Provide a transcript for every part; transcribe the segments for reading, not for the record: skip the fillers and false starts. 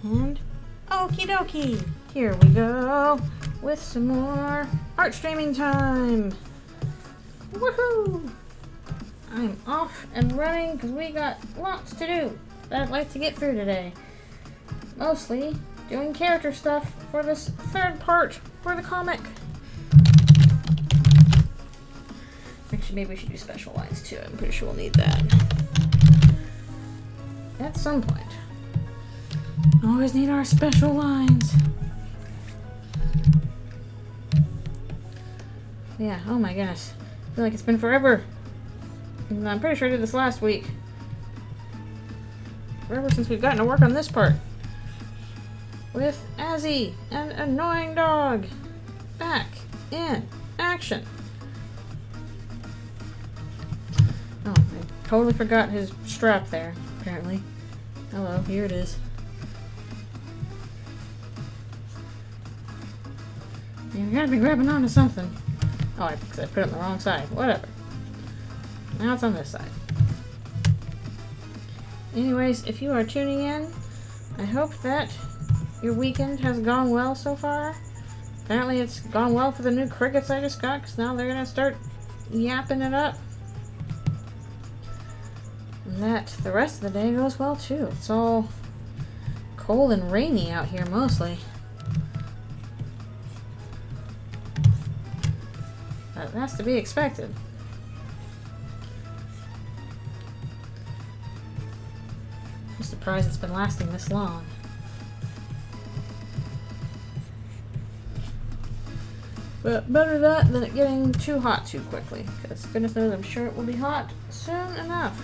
And okie dokie, here we go with some more art streaming time. Woohoo! I'm off and running because we got lots to do that I'd like to get through today. Mostly doing character stuff for this third part for the comic. Actually, maybe we should do special lines too. I'm pretty sure we'll need that at some point. Always need our special lines. Yeah, oh my goodness. I feel like it's been forever. And I'm pretty sure I did this last week. Forever since we've gotten to work on this part. With Azzy, an annoying dog. Back in action. Oh, I totally forgot his strap there, apparently. Hello, here it is. You gotta be grabbing onto something. Oh, I put it on the wrong side. Whatever. Now it's on this side. Anyways, if you are tuning in, I hope that your weekend has gone well so far. Apparently it's gone well for the new crickets I just got, because now they're gonna start yapping it up. And that the rest of the day goes well too. It's all cold and rainy out here mostly. But that's to be expected. I'm surprised it's been lasting this long. But better that than it getting too hot too quickly, because goodness knows I'm sure it will be hot soon enough.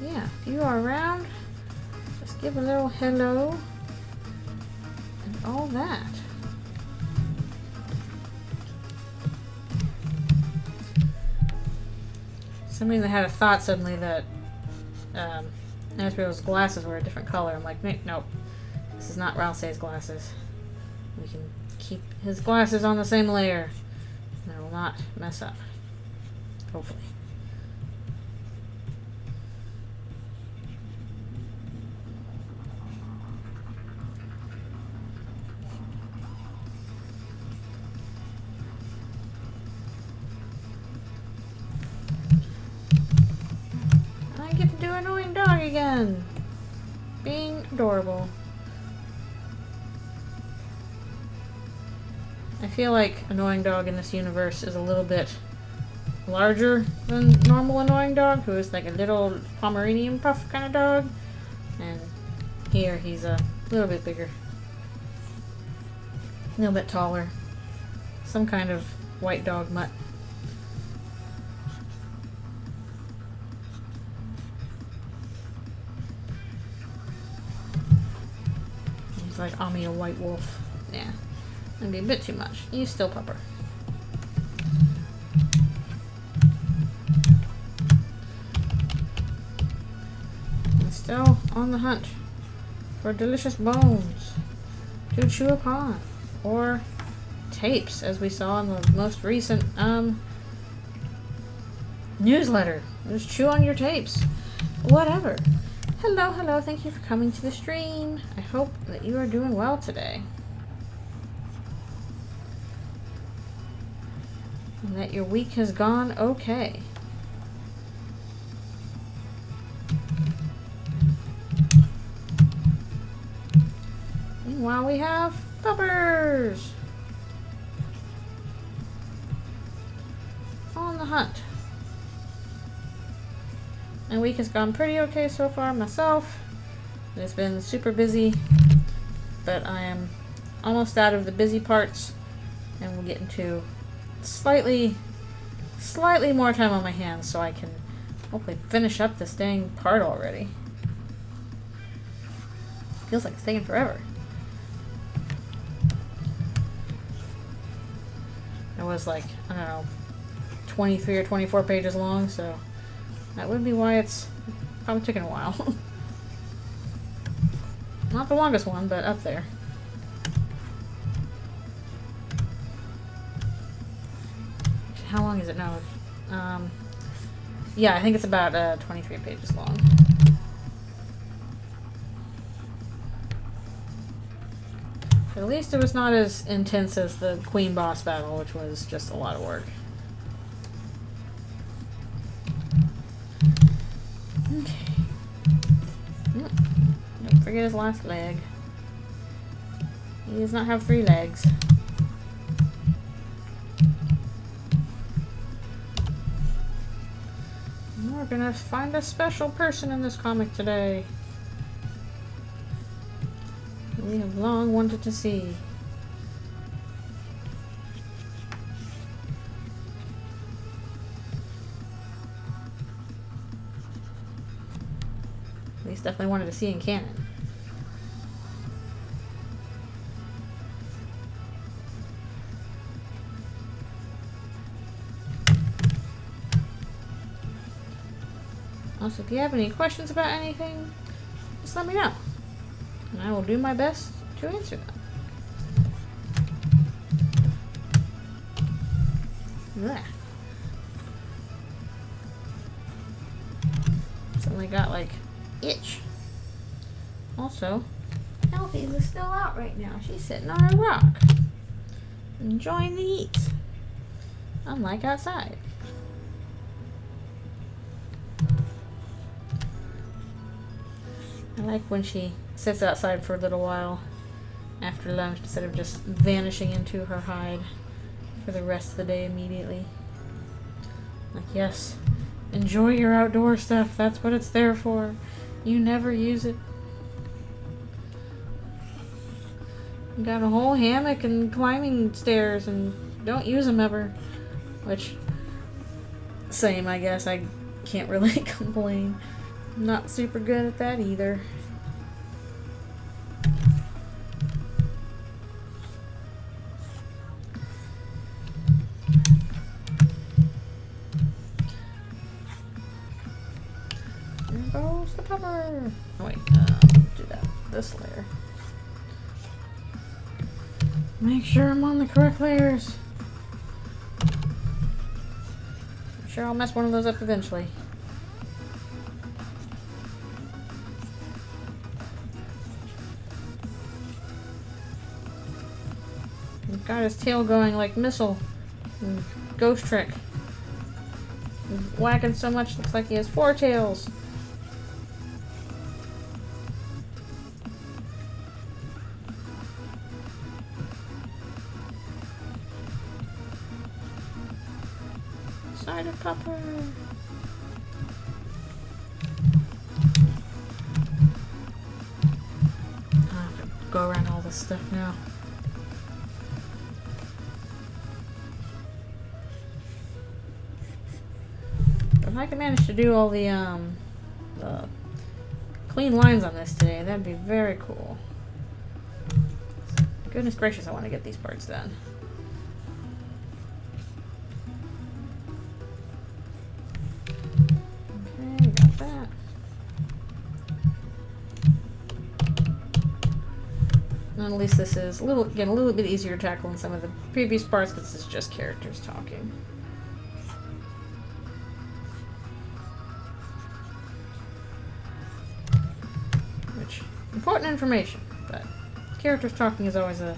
Yeah, if you are around, just give a little hello and all that. Somebody that had a thought suddenly that Asriel's glasses were a different color. I'm like, nope, this is not Ralsei's glasses. We can keep his glasses on the same layer. And it will not mess up. Hopefully. I get to do annoying dog again. Being adorable. I feel like annoying dog in this universe is a little bit larger than normal annoying dog, who is like a little Pomeranian puff kind of dog. And here he's a little bit bigger. A little bit taller. Some kind of white dog mutt. He's like Ami, a white wolf. Yeah. That'd be a bit too much. You still pupper. And still on the hunt for delicious bones to chew upon. Or tapes, as we saw in the most recent newsletter. Just chew on your tapes. Whatever. Hello, thank you for coming to the stream. I hope that you are doing well today. And that your week has gone okay. Meanwhile, we have puppers on the hunt. My week has gone pretty okay so far myself. It's been super busy, but I am almost out of the busy parts, and we'll get into slightly more time on my hands so I can hopefully finish up this dang part already. Feels like it's taking forever. It was like, I don't know, 23 or 24 pages long, so that would be why it's probably taking a while. Not the longest one, but up there. How long is it now? Yeah, I think it's about 23 pages long. At least it was not as intense as the Queen boss battle, which was just a lot of work. Okay. Don't forget his last leg. He does not have 3 legs. We're gonna find a special person in this comic today. We have long wanted to see. At least definitely wanted to see in canon. Also, if you have any questions about anything, just let me know. And I will do my best to answer them. Blech. Suddenly got like itch. Also, Alfie's is still out right now. She's sitting on a rock, enjoying the heat. Unlike outside. I like when she sits outside for a little while after lunch instead of just vanishing into her hide for the rest of the day immediately. Like, yes, enjoy your outdoor stuff. That's what it's there for. You never use it. You got a whole hammock and climbing stairs and don't use them ever. Which, same, I guess. I can't really complain. I'm not super good at that either. There goes the cover. Oh wait, do that. This layer. Make sure I'm on the correct layers. I'm sure I'll mess one of those up eventually. He's got his tail going like Missile and Ghost Trick. He's whacking so much, looks like he has 4 tails. Cider pepper. I have to go around all this stuff now. If I can manage to do all the clean lines on this today, that'd be very cool. Goodness gracious, I want to get these parts done. Okay, got that. And at least this is a little bit easier to tackle than some of the previous parts because it's just characters talking. Important information, but characters talking is always a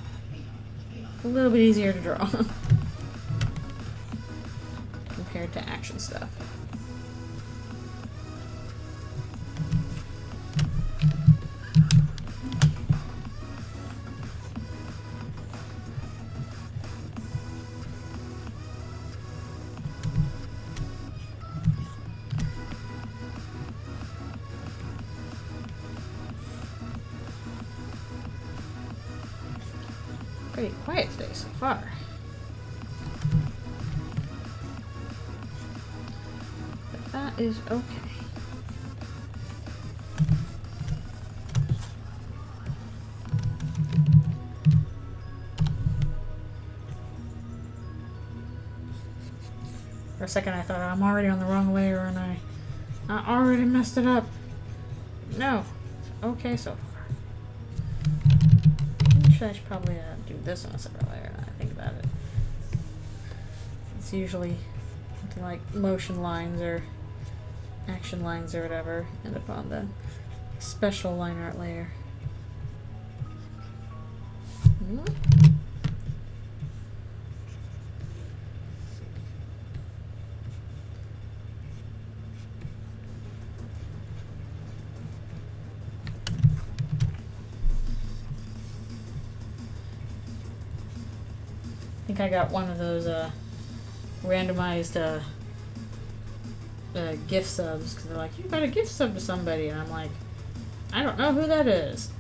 little bit easier to draw compared to action stuff. Pretty quiet today so far. But that is okay. For a second I thought I'm already on the wrong layer and I already messed it up. No. Okay so far. I should probably do this on a separate layer now I think about it. It's usually something like motion lines or action lines or whatever end up on the special line art layer. I think I got one of those randomized gift subs because they're like, you got a gift sub to somebody, and I'm like, I don't know who that is.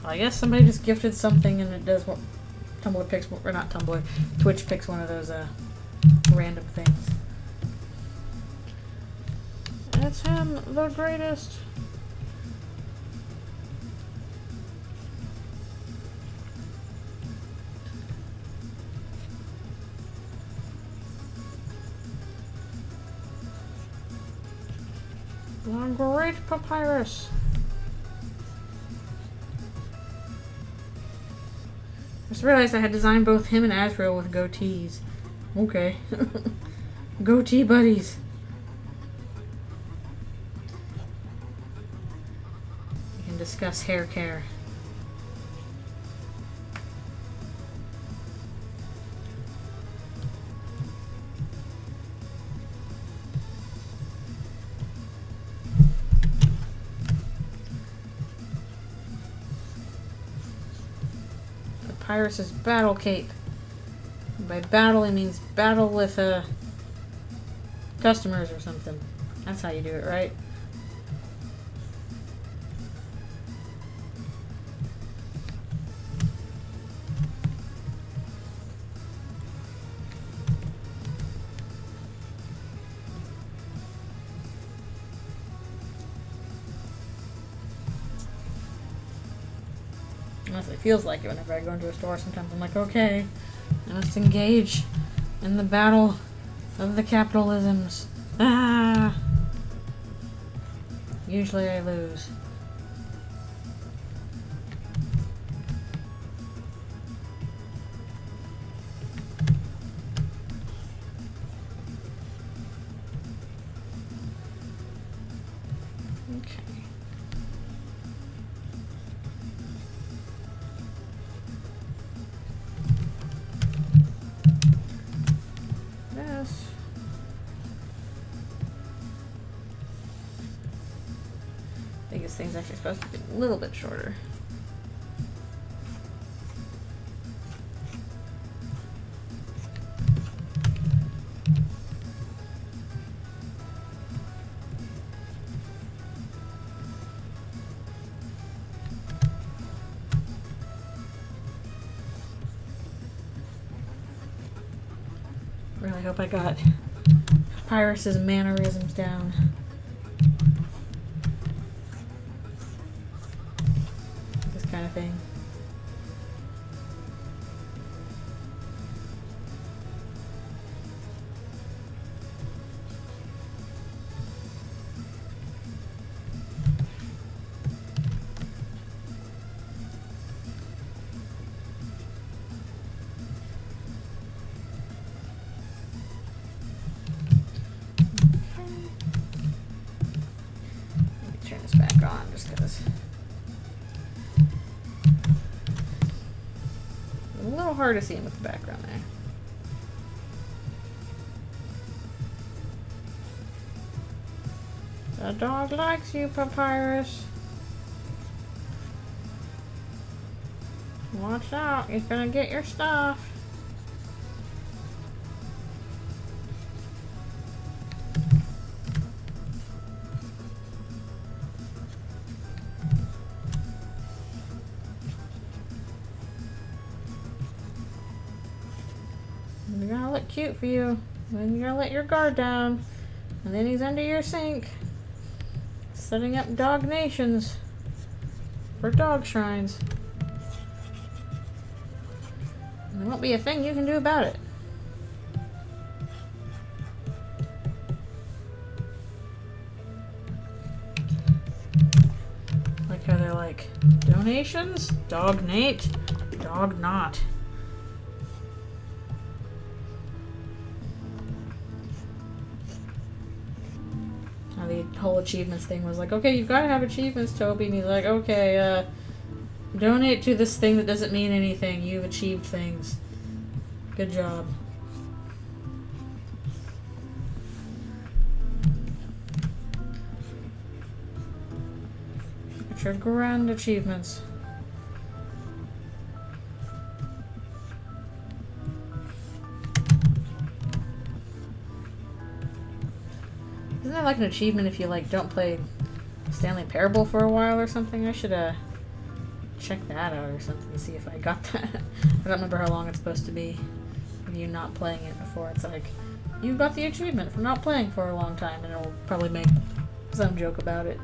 Well, I guess somebody just gifted something and it does what Tumblr picks, or not Tumblr, Twitch picks one of those random things. It's him, the greatest. The great papyrus. I just realized I had designed both him and Azrael with goatees. Okay. Goatee buddies. We can discuss hair care. Papyrus's battle cape. By battle, it means battle with customers or something. That's how you do it, right? Honestly, it feels like it whenever I go into a store. Sometimes I'm like, okay, I must engage in the battle of the capitalisms. Ah! Usually I lose. Okay. Biggest thing's actually supposed to be a little bit shorter. Really hope I got Papyrus's mannerisms down. Kind of thing. Let me turn this back on just because. A little hard to see him with the background there. The dog likes you, Papyrus. Watch out, he's gonna get your stuff. He's gonna look cute for you. Then you're gonna let your guard down. And then he's under your sink. Setting up dog nations. For dog shrines. And there won't be a thing you can do about it. Like how they're like, donations? Dog Nate? Dog not. whole achievements thing was like, okay, you've got to have achievements, Toby. And he's like, okay, donate to this thing that doesn't mean anything. You've achieved things. Good job. Get your grand achievements. Isn't that like an achievement if you like don't play Stanley Parable for a while or something? I should check that out or something to see if I got that. I don't remember how long it's supposed to be of you not playing it before it's like, you got the achievement for not playing for a long time, and it'll probably make some joke about it.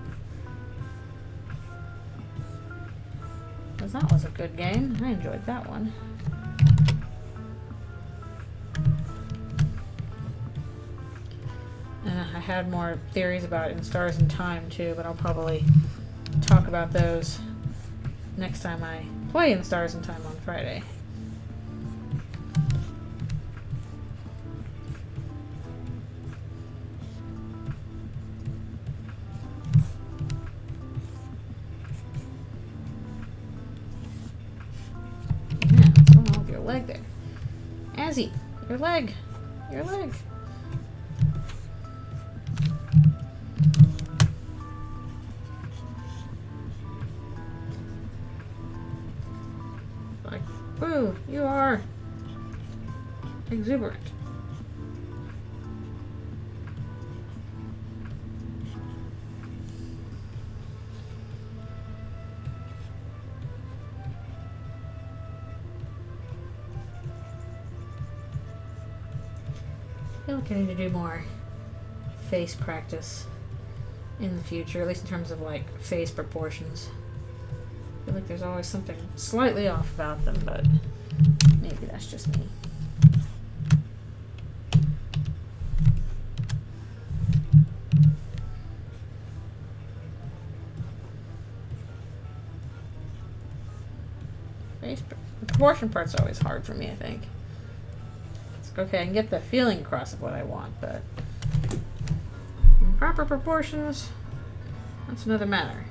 Because that was a good game. I enjoyed that one. I had more theories about it in Stars in Time too, but I'll probably talk about those next time I play in Stars in Time on Friday. Yeah, what's going on with your leg there? Azzy, your leg! Your leg! Boo, you are exuberant. I feel like I need to do more face practice in the future, at least in terms of like face proportions. I feel like there's always something slightly off about them, but maybe that's just me. The proportion part's always hard for me, I think. It's like, okay, I can get the feeling across of what I want, but in proper proportions, that's another matter.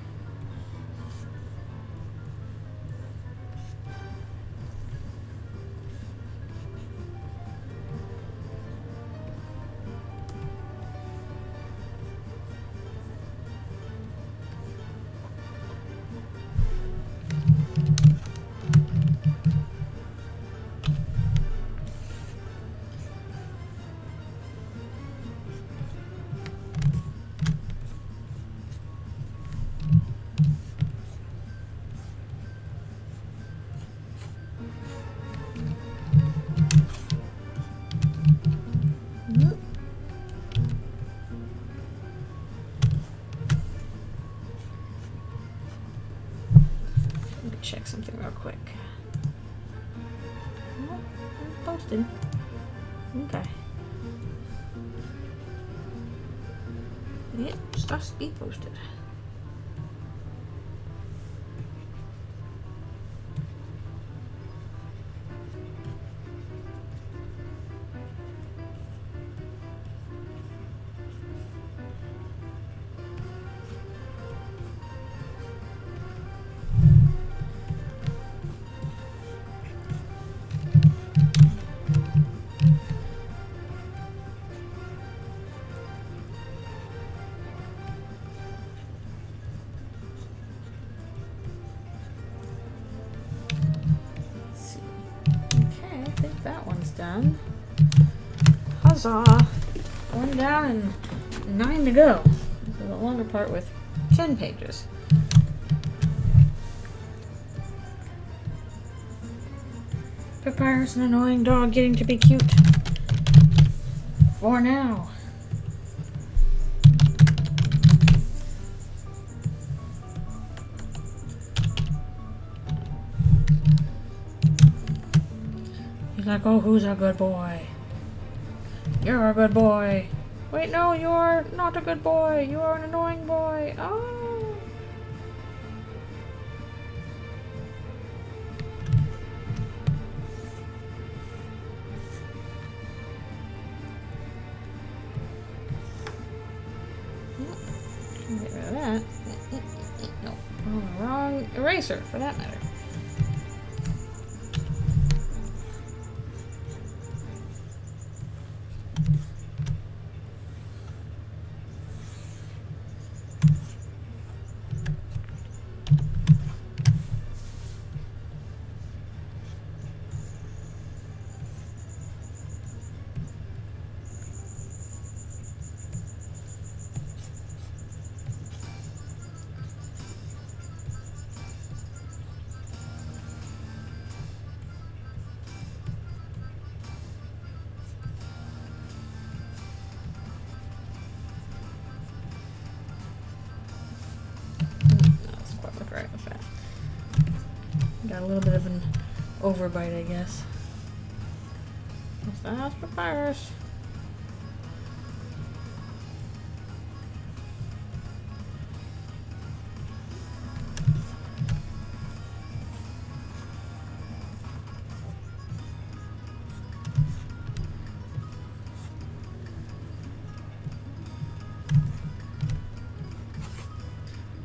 Check something real quick. Oh, posted. Okay. Yep, stuff's be posted. Done. Huzzah! 1 down and 9 to go. This is a longer part with 10 pages. Papyrus, an annoying dog getting to be cute. For now. Like, oh, who's a good boy? You're a good boy. Wait, no, you're not a good boy. You are an annoying boy. Oh. Get rid of that. No, wrong eraser for that matter. Got a little bit of an overbite, I guess. That's papyrus.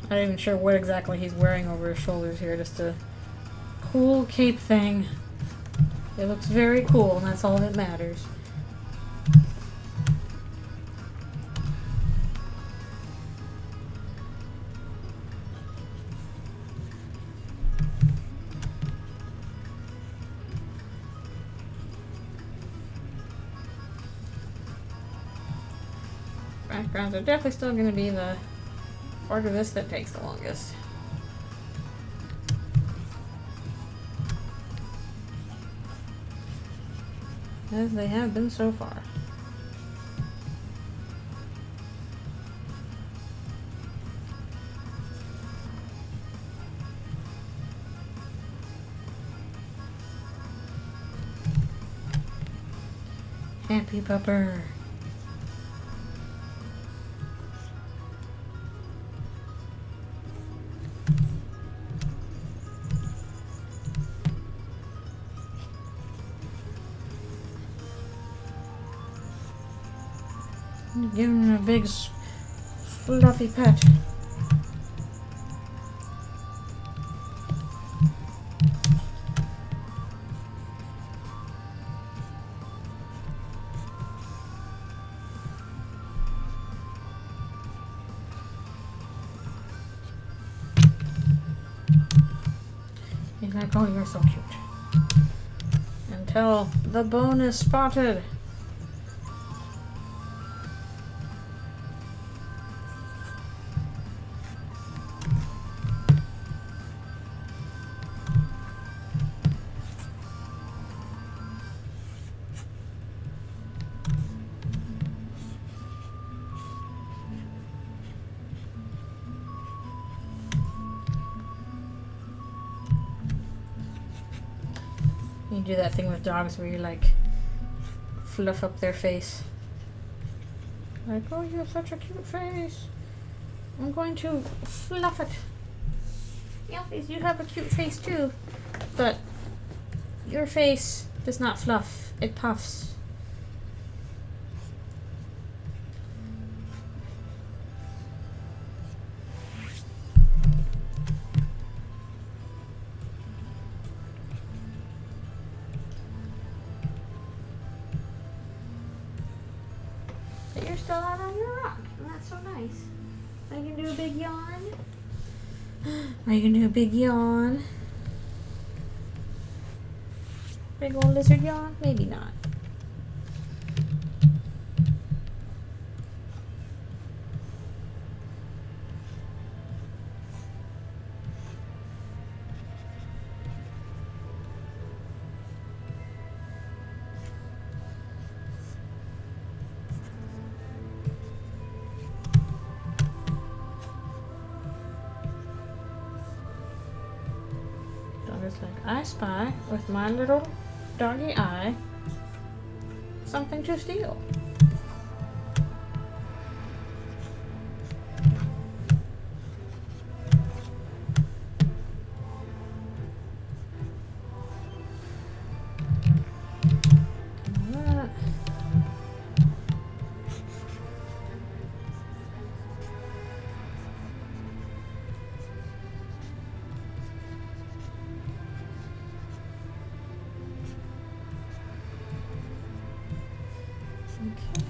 Not even sure what exactly he's wearing over his shoulders here, just a cool cape thing. It looks very cool, and that's all that matters. Backgrounds are definitely still going to be the part of this that takes the longest. As they have been so far. Happy pupper. Give him a big fluffy pet. He's like, oh, you're so cute. Until the bone is spotted. You do that thing with dogs where you like fluff up their face. Like, oh, you have such a cute face. I'm going to fluff it. Yeah, you have a cute face too, but your face does not fluff, it puffs. You're still out on your rock, and that's so nice. Are you gonna do a big yawn? Are you gonna do a big yawn? Big old lizard yawn? Maybe not. Like, I spy with my little doggy eye something to steal. Okay.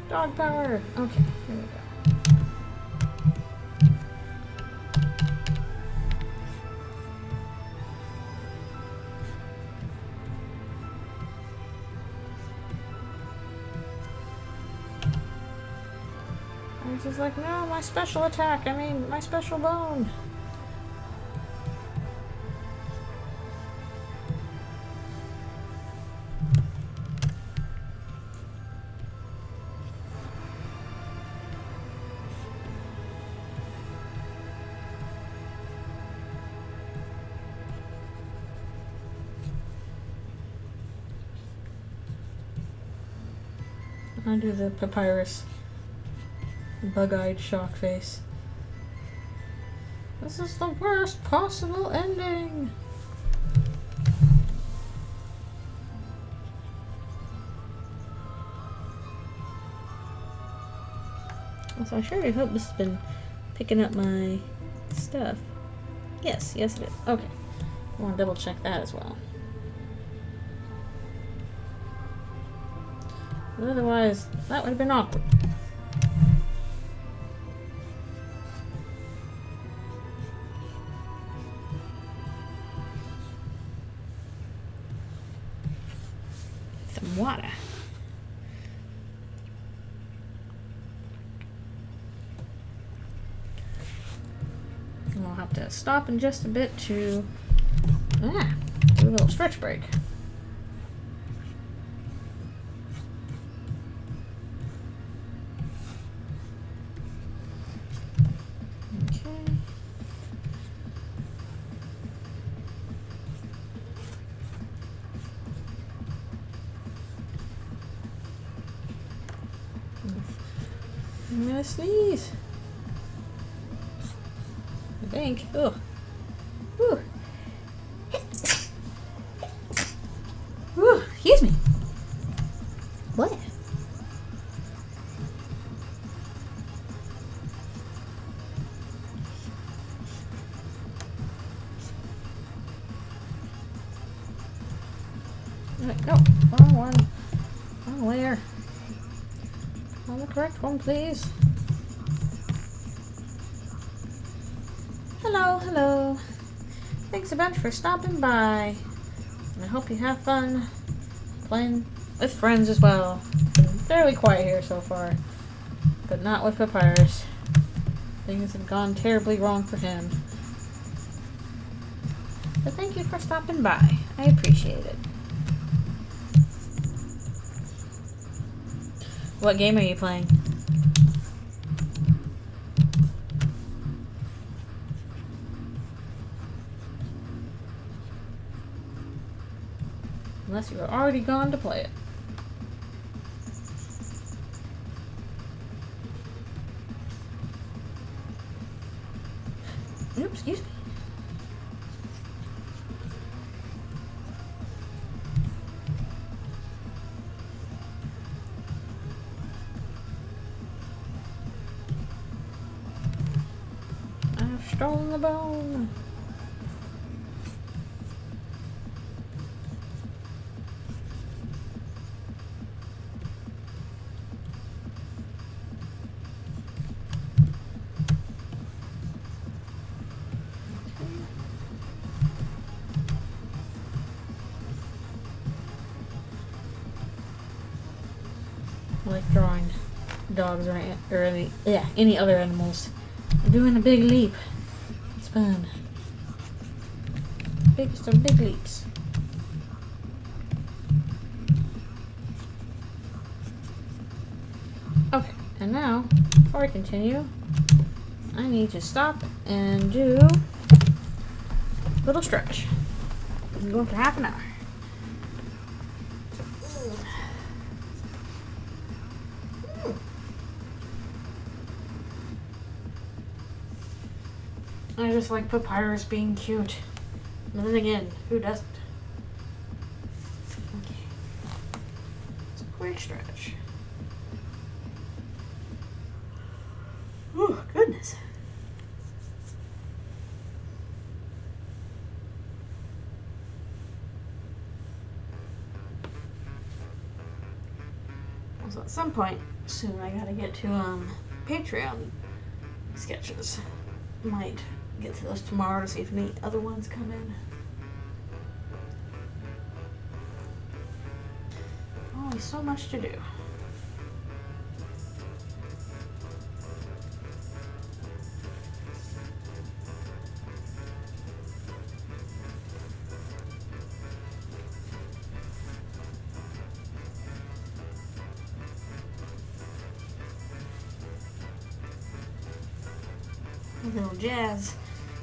Dog power. Okay, here we go. And she's like, no, my special attack. I mean, my special bone. I'll do the papyrus bug-eyed shock face. This is the worst possible ending. So I surely hope this has been picking up my stuff. Yes, yes it is. Okay. I want to double check that as well. But otherwise, that would have been awkward. Some water. And I'll have to stop in just a bit to do a little stretch break. I'm gonna sneeze. I think. Ugh. Ooh. Ooh, excuse me. What? No, wrong one. Wrong layer. On the correct one, please. Hello, hello. Thanks a bunch for stopping by. And I hope you have fun playing with friends as well. Been fairly quiet here so far, but not with Papyrus. Things have gone terribly wrong for him. But thank you for stopping by. I appreciate it. What game are you playing? Unless you were already gone to play it. Oops, excuse me. I've stolen the bone. I like drawing dogs or any other animals. I'm doing a big leap. It's fun. Some big leaps. Okay, and now, before I continue, I need to stop and do a little stretch. I'm going for half an hour. I just like Papyrus being cute. And then again, who doesn't? Okay. It's a quick stretch. Oh, goodness. So at some point soon I gotta get to Patreon sketches. Might get to those tomorrow to see if any other ones come in. Always so much to do. A little jazz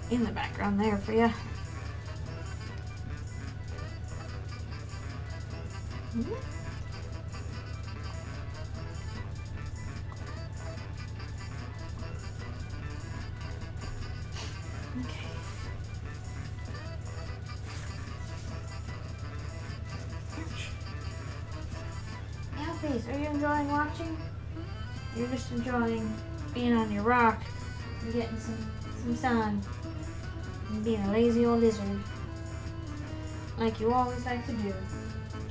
in the background there for you. Okay. Alfies, are you enjoying watching? You're just enjoying being on your rock and getting some sun and being a lazy old lizard like you always like to do.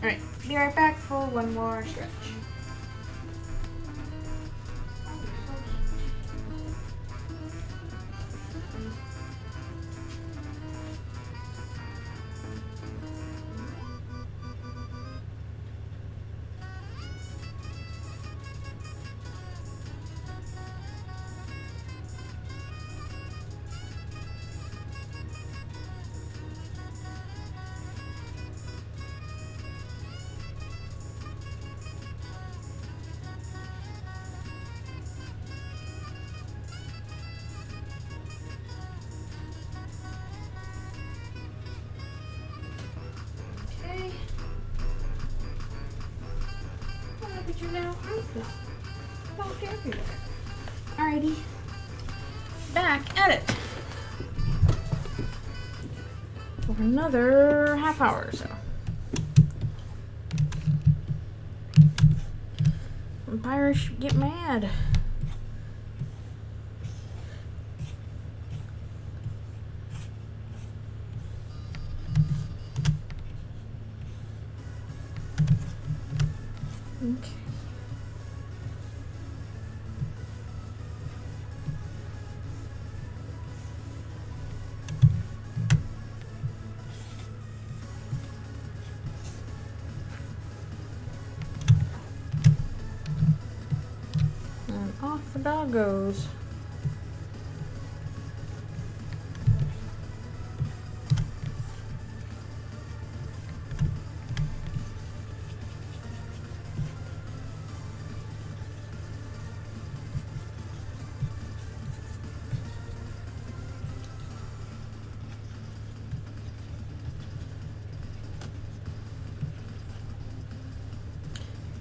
Alright, be right back for one more stretch. You now? Oh, there you are. Alrighty. Back at it. For another half hour or so. Vampires get mad. Okay. And off the dog goes.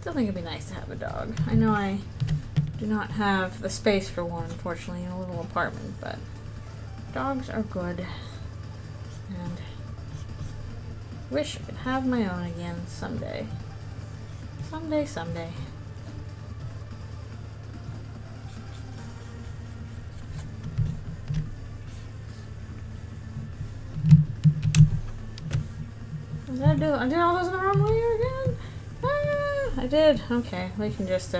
Still think it'd be nice to have a dog. I know I do not have the space for one, unfortunately, in a little apartment, but dogs are good. And wish I could have my own again someday. Someday. What did I do? I did all those in the wrong way again? I did. Okay, we can just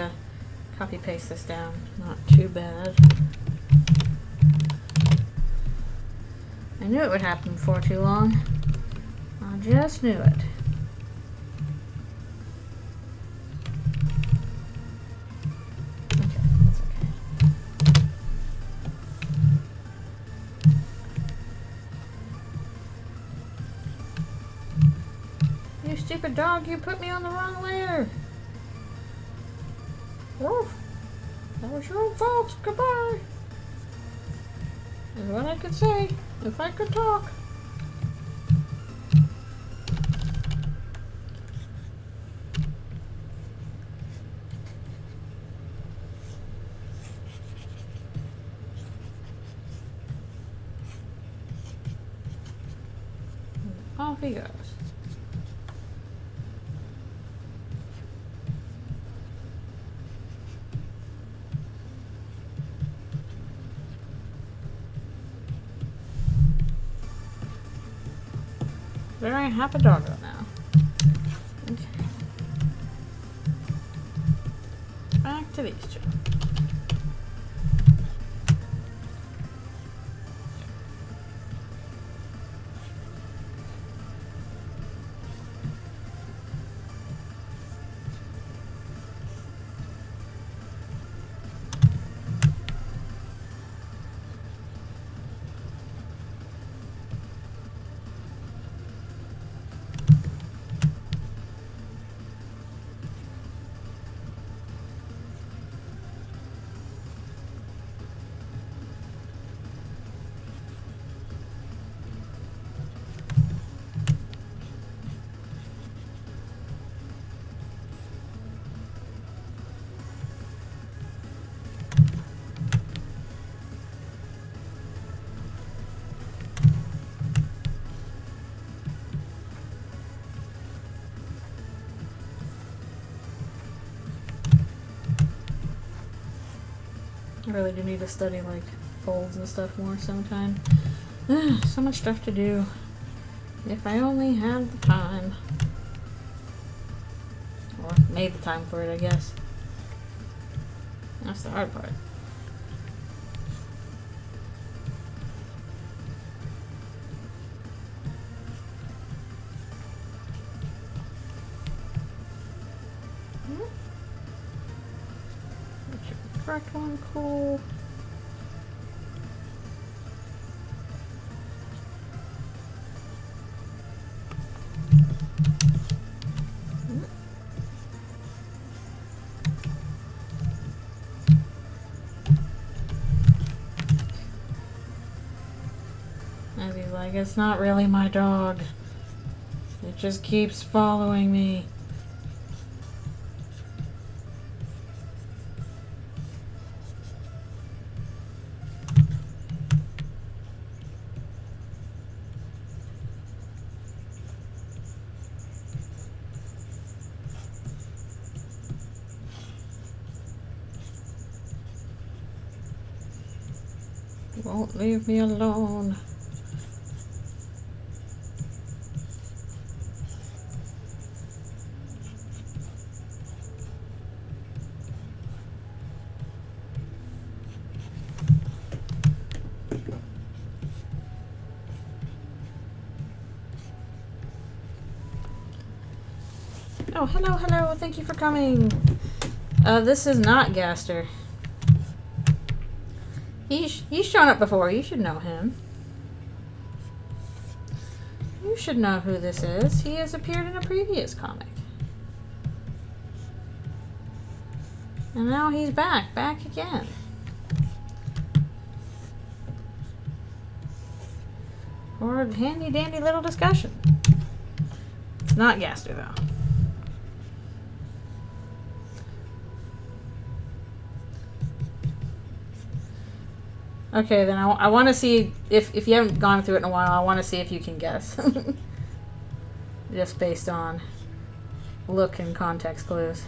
copy paste this down. Not too bad. I knew it would happen before too long. I just knew it. Okay, that's okay. You stupid dog, you put me on the wrong layer. Woof. That was your own fault. Goodbye. Is what I could say if I could talk. And off he goes. There I have a doggo now. Okay. to these two. I really do need to study like folds and stuff more sometime. So much stuff to do. If I only had the time. Or made the time for it, I guess. That's the hard part. Correct one, cool. As he's like, it's not really my dog. It just keeps following me. Won't leave me alone. Oh, hello, hello. Thank you for coming. This is not Gaster. He's shown up before. You should know him. You should know who this is. He has appeared in a previous comic. And now he's back again. For a handy dandy little discussion. It's not Gaster though. Okay, then I want to see, if you haven't gone through it in a while, I want to see if you can guess. Just based on look and context clues.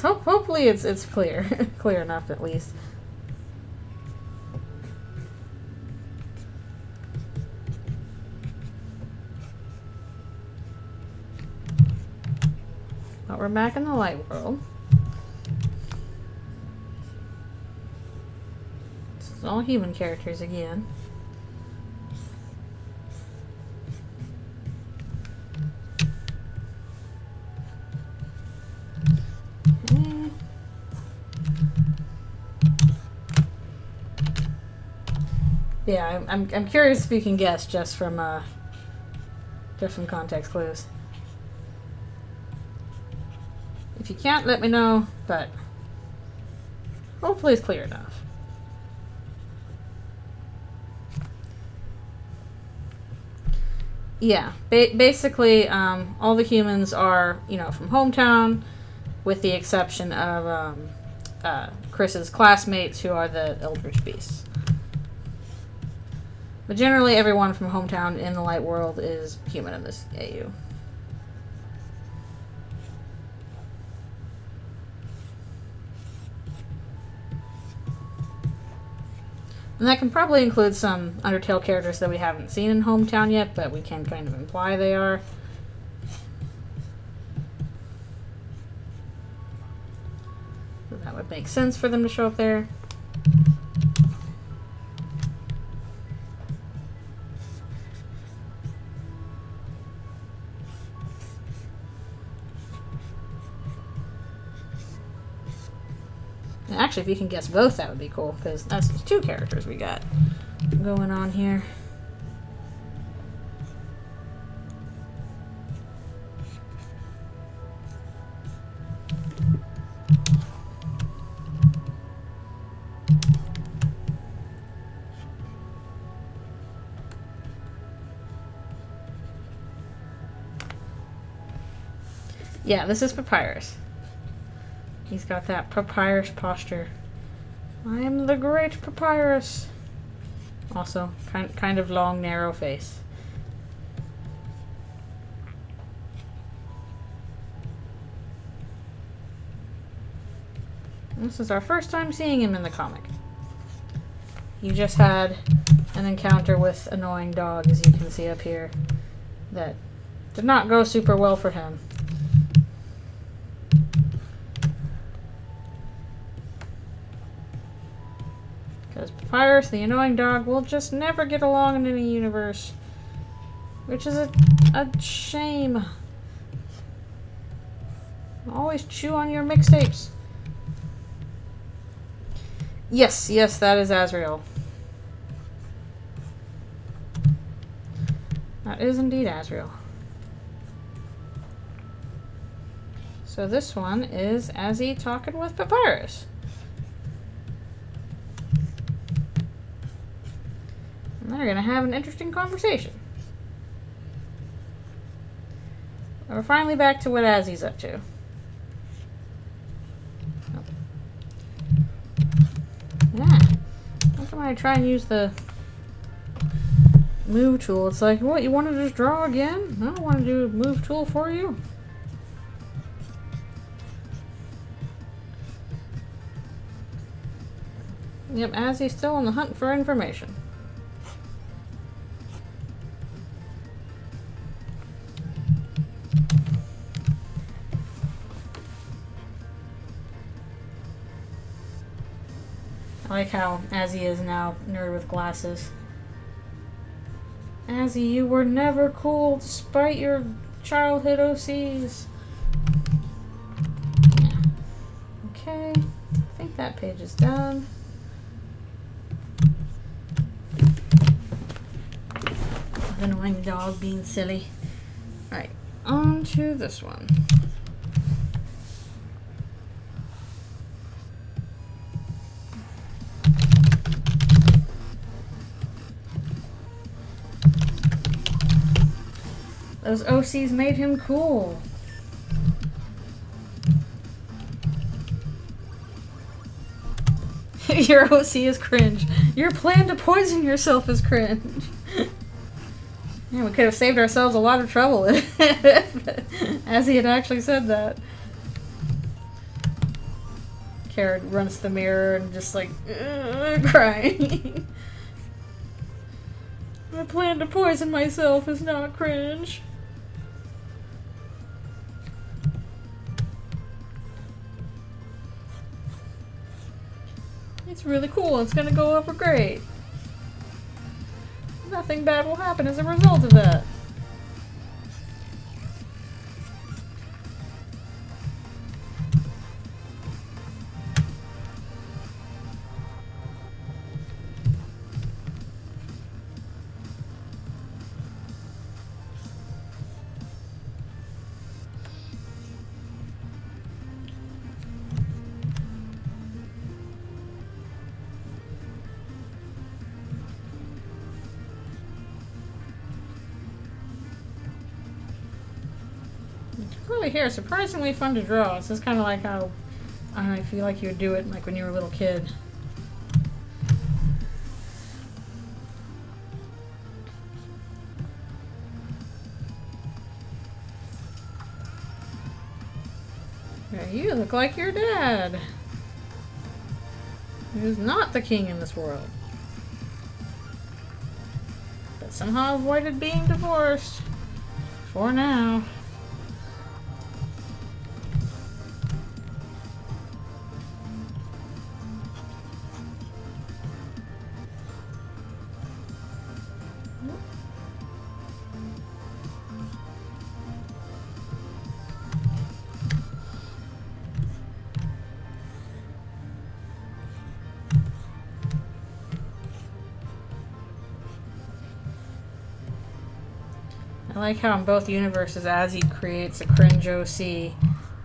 Hopefully it's clear. Clear enough at least. But we're back in the light world. It's all human characters again. Yeah, I'm curious if you can guess just from context clues. If you can't, let me know, but hopefully it's clear enough. Yeah, basically, all the humans are, from hometown, with the exception of Chris's classmates, who are the Eldritch Beasts. But generally, everyone from hometown in the light world is human in this AU. And that can probably include some Undertale characters that we haven't seen in Hometown yet, but we can kind of imply they are. So that would make sense for them to show up there. Actually, if you can guess both, that would be cool, because that's 2 characters we got going on here. Yeah, this is Papyrus. He's got that papyrus posture. I am the great Papyrus. Also, kind of long, narrow face. This is our first time seeing him in the comic. He just had an encounter with Annoying Dog, as you can see up here, that did not go super well for him. Because Papyrus, the Annoying Dog, will just never get along in any universe. Which is a shame. Always chew on your mixtapes. Yes, that is Azrael. That is indeed Azrael. So this one is Azzy talking with Papyrus. And they're going to have an interesting conversation. We're finally back to what Azzy's up to. Oh. Yeah. How come I try and use the move tool? It's like, what, you want to just draw again? I don't want to do a move tool for you. Yep, Azzy's still on the hunt for information. I like how Azzy is now nerd with glasses. Azzy, you were never cool despite your childhood OCs. Yeah. Okay, I think that page is done. The Annoying Dog being silly. Alright, on to this one. Those OCs made him cool. Your OC is cringe. Your plan to poison yourself is cringe. Yeah, we could have saved ourselves a lot of trouble as he had actually said that. Karen runs to the mirror and just like crying. My plan to poison myself is not cringe. It's really cool. It's gonna go over great. Nothing bad will happen as a result of that. Really here, surprisingly fun to draw. This is kind of like how I feel like you would do it like when you were a little kid. Yeah, you look like your dad, who's not the king in this world. but somehow avoided being divorced. For now. I like how in both universes Azzy creates a cringe OC,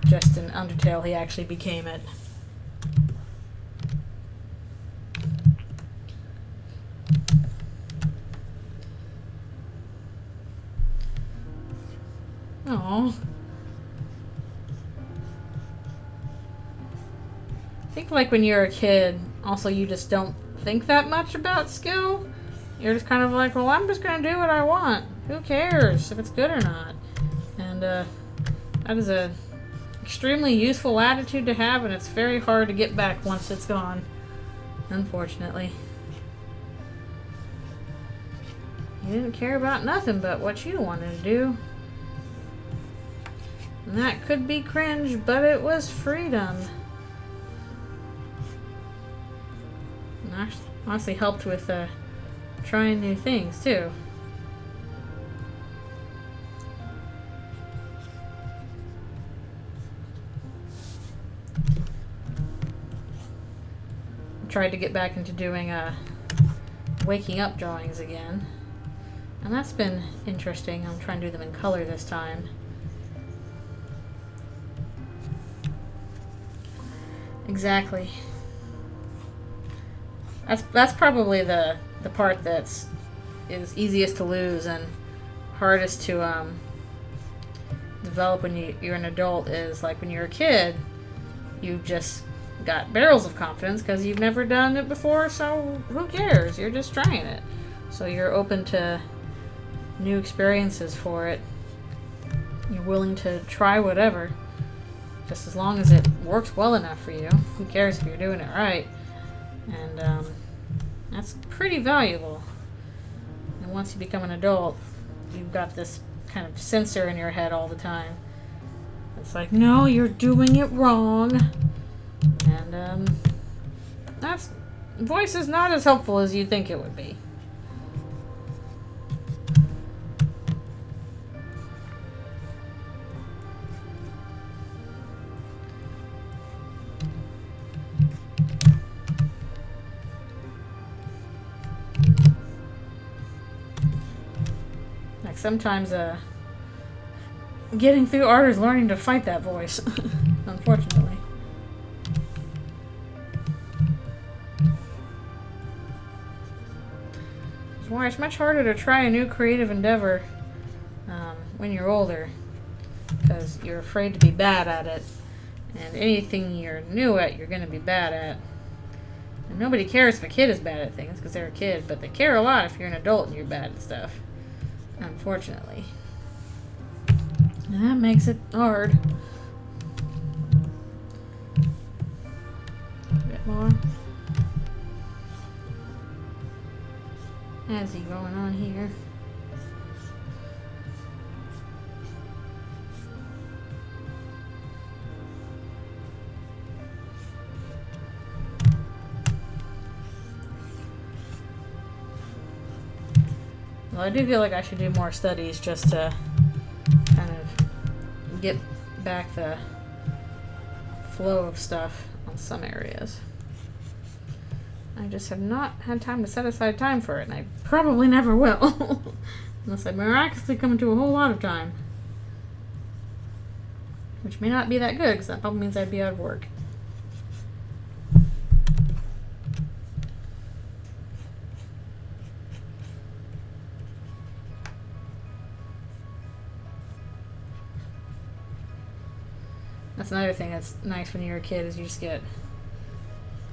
just in Undertale he actually became it. Oh. I think like when you're a kid, also you just don't think that much about skill. You're just kind of like, well, I'm just going to do what I want. Who cares if it's good or not? And that is a extremely useful attitude to have, and it's very hard to get back once it's gone, unfortunately. You didn't care about nothing but what you wanted to do. And that could be cringe, but it was freedom. And honestly helped with trying new things, too. Tried to get back into doing waking up drawings again, and that's been interesting. I'm trying to do them in color this time. Exactly. That's probably the part that's is easiest to lose and hardest to develop when you're an adult. Is like when you're a kid, you just got barrels of confidence because you've never done it before, so who cares? You're just trying it. So you're open to new experiences for it. You're willing to try whatever, just as long as it works well enough for you. Who cares if you're doing it right? And that's pretty valuable. And once you become an adult, you've got this kind of censor in your head all the time. It's like, no, you're doing it wrong. And that's voice is not as helpful as you'd think it would be. Like sometimes getting through art is learning to fight that voice, unfortunately. Why it's much harder to try a new creative endeavor when you're older, because you're afraid to be bad at it, and anything you're new at, you're going to be bad at. And nobody cares if a kid is bad at things because they're a kid, but they care a lot if you're an adult and you're bad at stuff, unfortunately. And that makes it hard. A bit more. Azzy going on here. Well, I do feel like I should do more studies just to kind of get back the flow of stuff on some areas. I just have not had time to set aside time for it, and I probably never will. Unless I miraculously come into a whole lot of time. Which may not be that good, because that probably means I'd be out of work. That's another thing that's nice when you're a kid, is you just get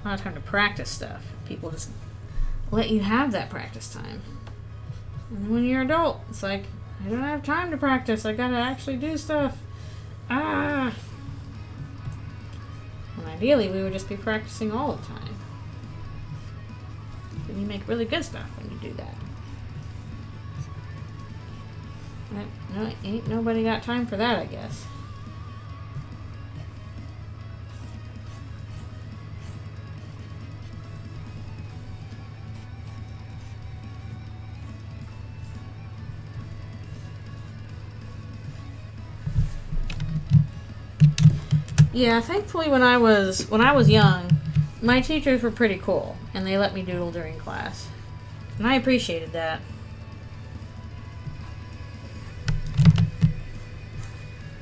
a lot of time to practice stuff. People just let you have that practice time. And when you're an adult, it's like, I don't have time to practice. I gotta actually do stuff. And ideally, we would just be practicing all the time. And you make really good stuff when you do that. No, ain't nobody got time for that, I guess. Yeah, thankfully when I was young, my teachers were pretty cool, and they let me doodle during class. And I appreciated that.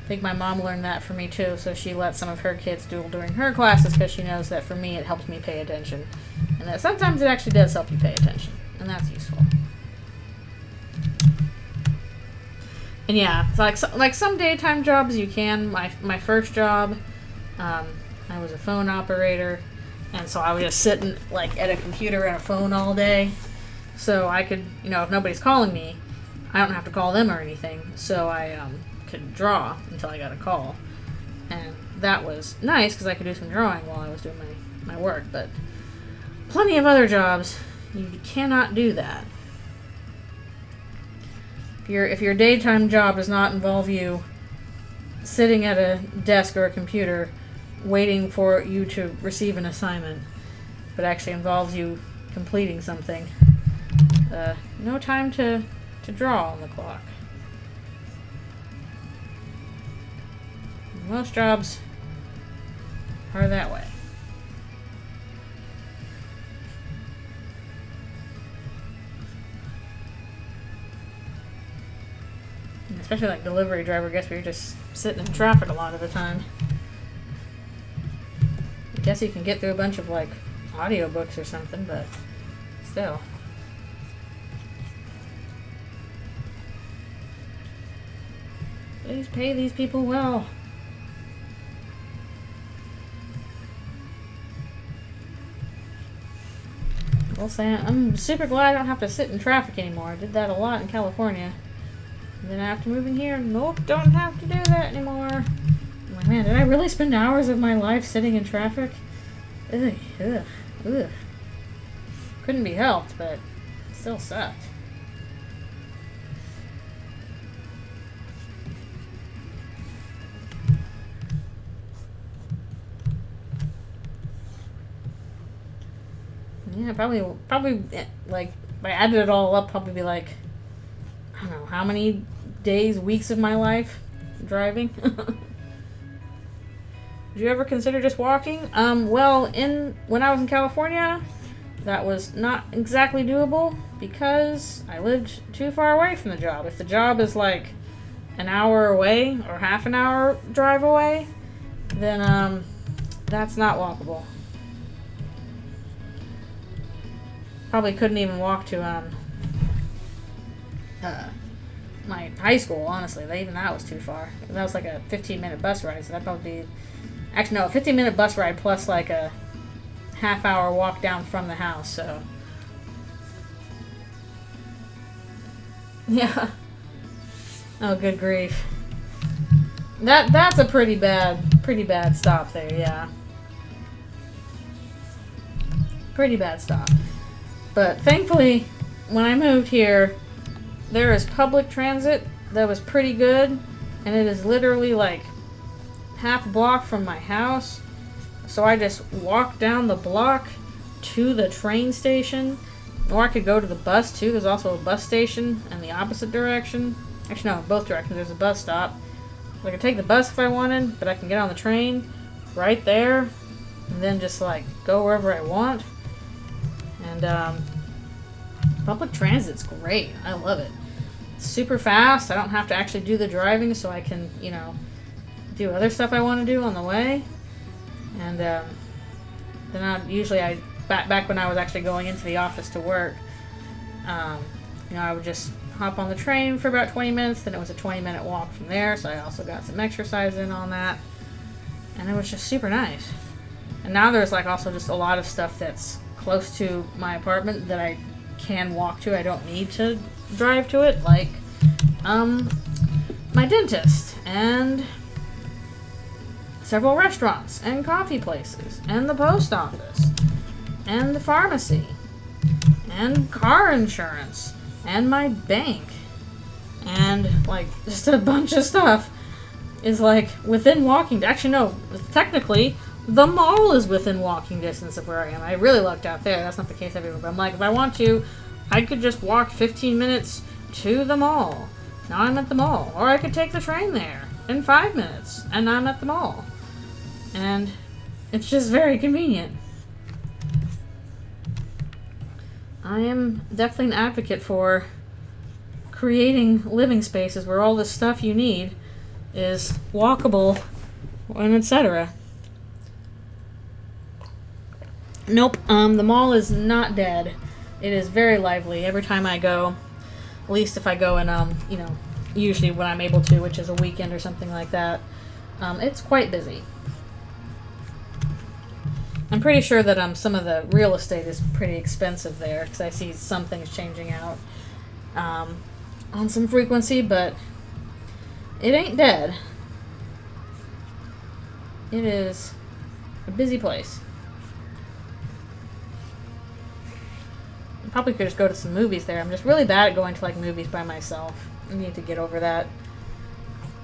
I think my mom learned that from me too, so she let some of her kids doodle during her classes because she knows that for me it helps me pay attention. And that sometimes it actually does help you pay attention, and that's useful. And yeah, like some daytime jobs you can. My first job, I was a phone operator, and so I was just sitting like at a computer and a phone all day. So I could, if nobody's calling me, I don't have to call them or anything. So I could draw until I got a call, and that was nice because I could do some drawing while I was doing my work. But plenty of other jobs, you cannot do that. If your daytime job does not involve you sitting at a desk or a computer waiting for you to receive an assignment, but actually involves you completing something, no time to draw on the clock. Most jobs are that way. Especially like delivery driver, I guess, where you're just sitting in traffic a lot of the time. I guess you can get through a bunch of like audiobooks or something, but still. Please pay these people well. I'll say I'm super glad I don't have to sit in traffic anymore. I did that a lot in California. And then after moving here, nope, don't have to do that anymore. I'm like, man, did I really spend hours of my life sitting in traffic? Ugh, ugh, ugh. Couldn't be helped, but still sucked. Yeah, probably, like, if I added it all up, probably be like, I don't know, how many days, weeks of my life driving? Did you ever consider just walking? Well, when I was in California, that was not exactly doable because I lived too far away from the job. If the job is like an hour away or half an hour drive away, then that's not walkable. Probably couldn't even walk to my high school, honestly. Even that was too far. That was like a 15-minute bus ride, so that'd probably be... Actually, no, a 15-minute bus ride plus like a half-hour walk down from the house, so... Yeah. Oh, good grief. That's a pretty bad stop there, yeah. Pretty bad stop. But thankfully, when I moved here, there is public transit that was pretty good, and it is literally like half a block from my house. So I just walked down the block to the train station, or I could go to the bus too. There's also a bus station in the opposite direction. Actually, no, both directions. There's a bus stop. So I could take the bus if I wanted, but I can get on the train right there, and then just like go wherever I want. And public transit's great. I love it. It's super fast. I don't have to actually do the driving, so I can, do other stuff I want to do on the way. And then back when I was actually going into the office to work, I would just hop on the train for about 20 minutes. Then it was a 20-minute walk from there, so I also got some exercise in on that. And it was just super nice. And now there's like also just a lot of stuff that's close to my apartment that I can walk to. I don't need to drive to it, like my dentist and several restaurants and coffee places and the post office and the pharmacy and car insurance and my bank and like just a bunch of stuff is like within walking. Actually, no, technically, the mall is within walking distance of where I am. I really lucked out there. That's not the case everywhere. But I'm like, if I want to, I could just walk 15 minutes to the mall. Now I'm at the mall. Or I could take the train there in 5 minutes, and I'm at the mall. And it's just very convenient. I am definitely an advocate for creating living spaces where all the stuff you need is walkable and etc. Nope, the mall is not dead. It is very lively every time I go. At least if I go in, you know, usually when I'm able to, which is a weekend or something like that. It's quite busy. I'm pretty sure that some of the real estate is pretty expensive there, because I see some things changing out on some frequency, but it ain't dead. It is a busy place. I probably could just go to some movies there. I'm just really bad at going to like movies by myself. I need to get over that.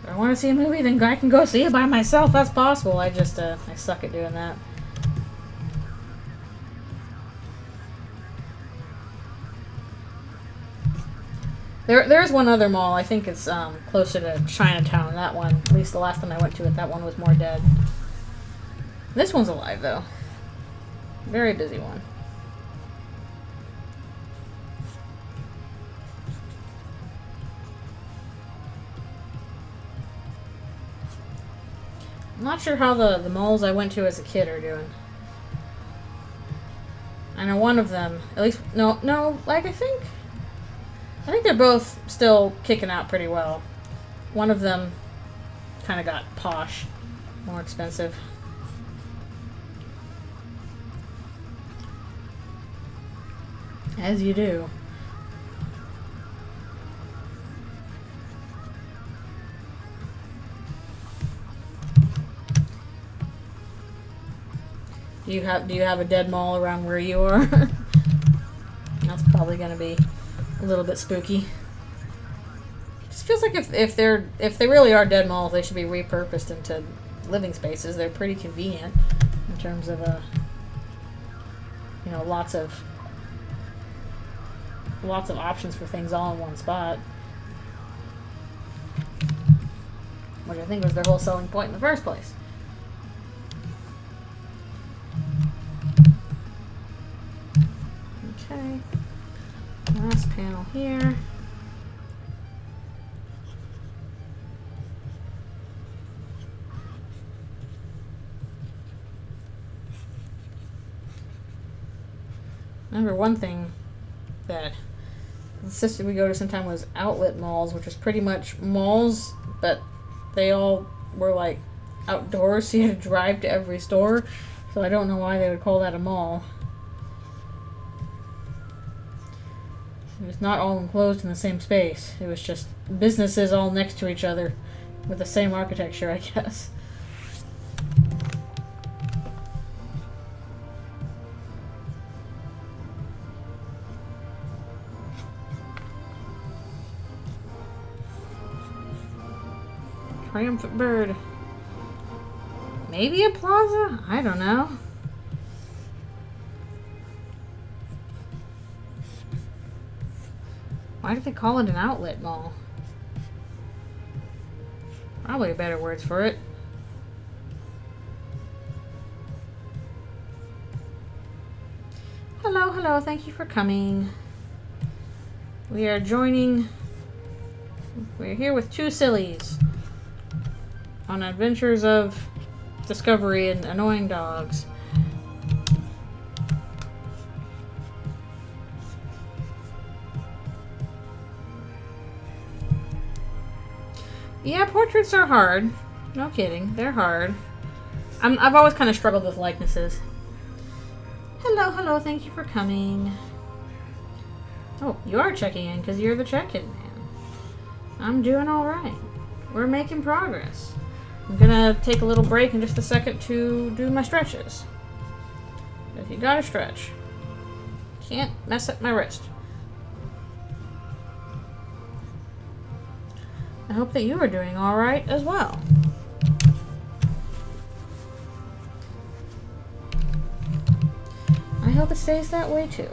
If I want to see a movie, then I can go see it by myself. That's possible. I just I suck at doing that. There's one other mall. I think it's closer to Chinatown. That one, at least the last time I went to it, that one was more dead. This one's alive though. Very busy one. I'm not sure how the malls I went to as a kid are doing. I know one of them, at least, no, like I think they're both still kicking out pretty well. One of them kind of got posh, more expensive. As you do. Do you have a dead mall around where you are? That's probably gonna be a little bit spooky. Just feels like if they really are dead malls, they should be repurposed into living spaces. They're pretty convenient in terms of you know, lots of options for things all in one spot, which I think was their whole selling point in the first place. Okay, last panel here. Remember one thing that the system we go to sometime was outlet malls, which was pretty much malls, but they all were like outdoors, so you had to drive to every store. So I don't know why they would call that a mall. It was not all enclosed in the same space. It was just businesses all next to each other with the same architecture, I guess. Triumphant Bird. Maybe a plaza? I don't know. Why did they call it an outlet mall? Probably better words for it. Hello, hello, thank you for coming. We're here with two sillies on adventures of discovery and annoying dogs. Yeah, portraits are hard. No kidding, they're hard. I've always kind of struggled with likenesses. Hello, hello, thank you for coming. Oh, you are checking in because you're the check-in man. I'm doing all right. We're making progress. I'm gonna take a little break in just a second to do my stretches. If you gotta stretch, can't mess up my wrist. I hope that you are doing all right as well. I hope it stays that way too.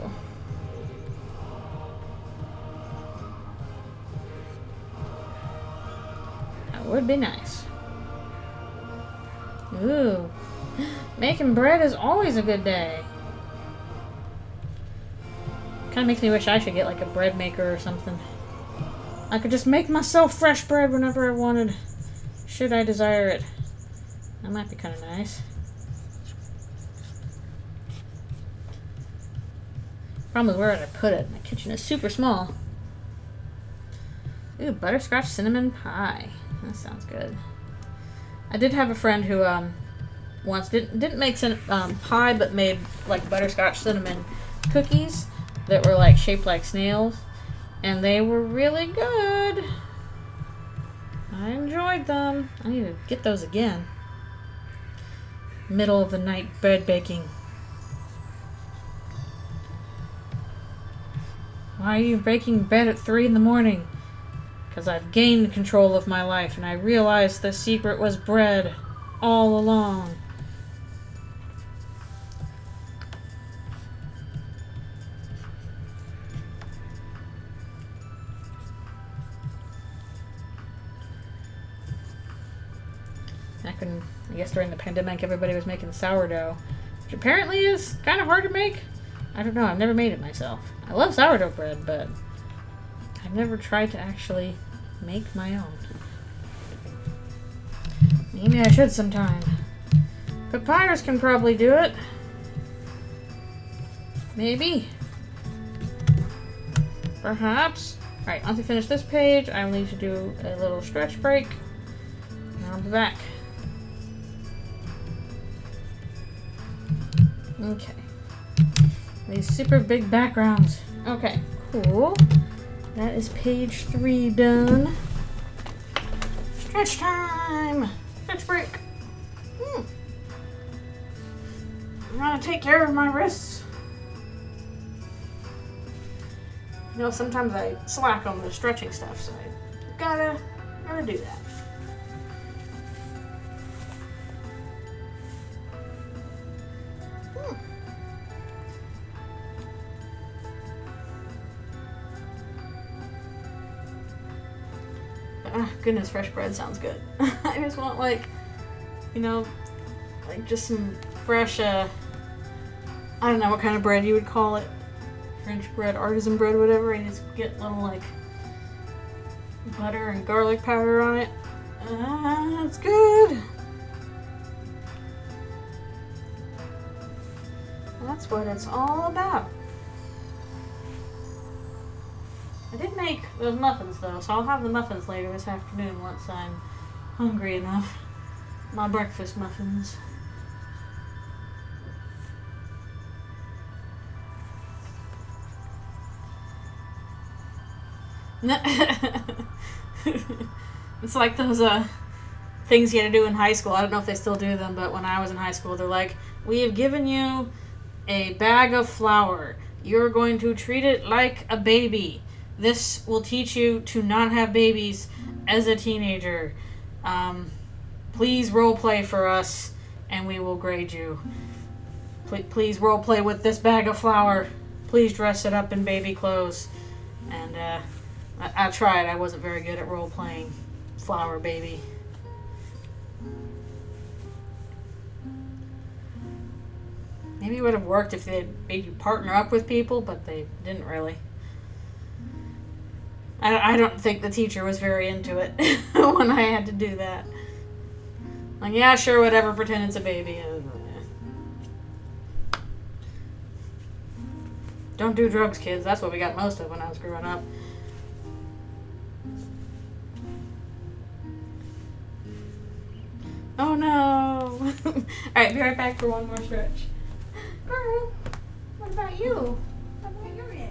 That would be nice. Ooh. Making bread is always a good day. Kind of makes me wish I should get like a bread maker or something. I could just make myself fresh bread whenever I wanted, should I desire it. That might be kind of nice. Problem is, where did I put it? My kitchen is super small. Ooh, butterscotch cinnamon pie. That sounds good. I did have a friend who once didn't make pie, but made like butterscotch cinnamon cookies that were like shaped like snails, and they were really good. I enjoyed them. I need to get those again. Middle of the night bread baking. Why are you baking bread at 3 in the morning? Because I've gained control of my life and I realized the secret was bread all along. I guess during the pandemic everybody was making sourdough, which apparently is kind of hard to make. I don't know, I've never made it myself. I love sourdough bread, but I've never tried to actually make my own. Maybe I should sometime. Papyrus can probably do it. Maybe. Perhaps. Alright, once we finish this page, I will need to do a little stretch break. And I'll be back. Okay. These super big backgrounds. Okay, cool. That is page 3 done. Stretch time! Stretch break. I gotta take care of my wrists. You know, sometimes I slack on the stretching stuff, so I gotta do that. Goodness, fresh bread sounds good. I just want, like, you know, like just some fresh, I don't know what kind of bread you would call it. French bread, artisan bread, whatever. And just get little, like, butter and garlic powder on it. It's good. That's what it's all about. I did make those muffins though, so I'll have the muffins later this afternoon once I'm hungry enough. My breakfast muffins. It's like those things you had to do in high school. I don't know if they still do them, but when I was in high school, they're like, we have given you a bag of flour. You're going to treat it like a baby. This will teach you to not have babies as a teenager. Please role play for us and we will grade you. Please role play with this bag of flour. Please dress it up in baby clothes. And I tried. I wasn't very good at role playing flour baby. Maybe it would have worked if they made you partner up with people, but they didn't really. I don't think the teacher was very into it when I had to do that. Like, yeah, sure, whatever, pretend it's a baby. Don't do drugs, kids. That's what we got most of when I was growing up. Oh no! Alright, be right back for one more stretch. Girl, what about you? What about your head?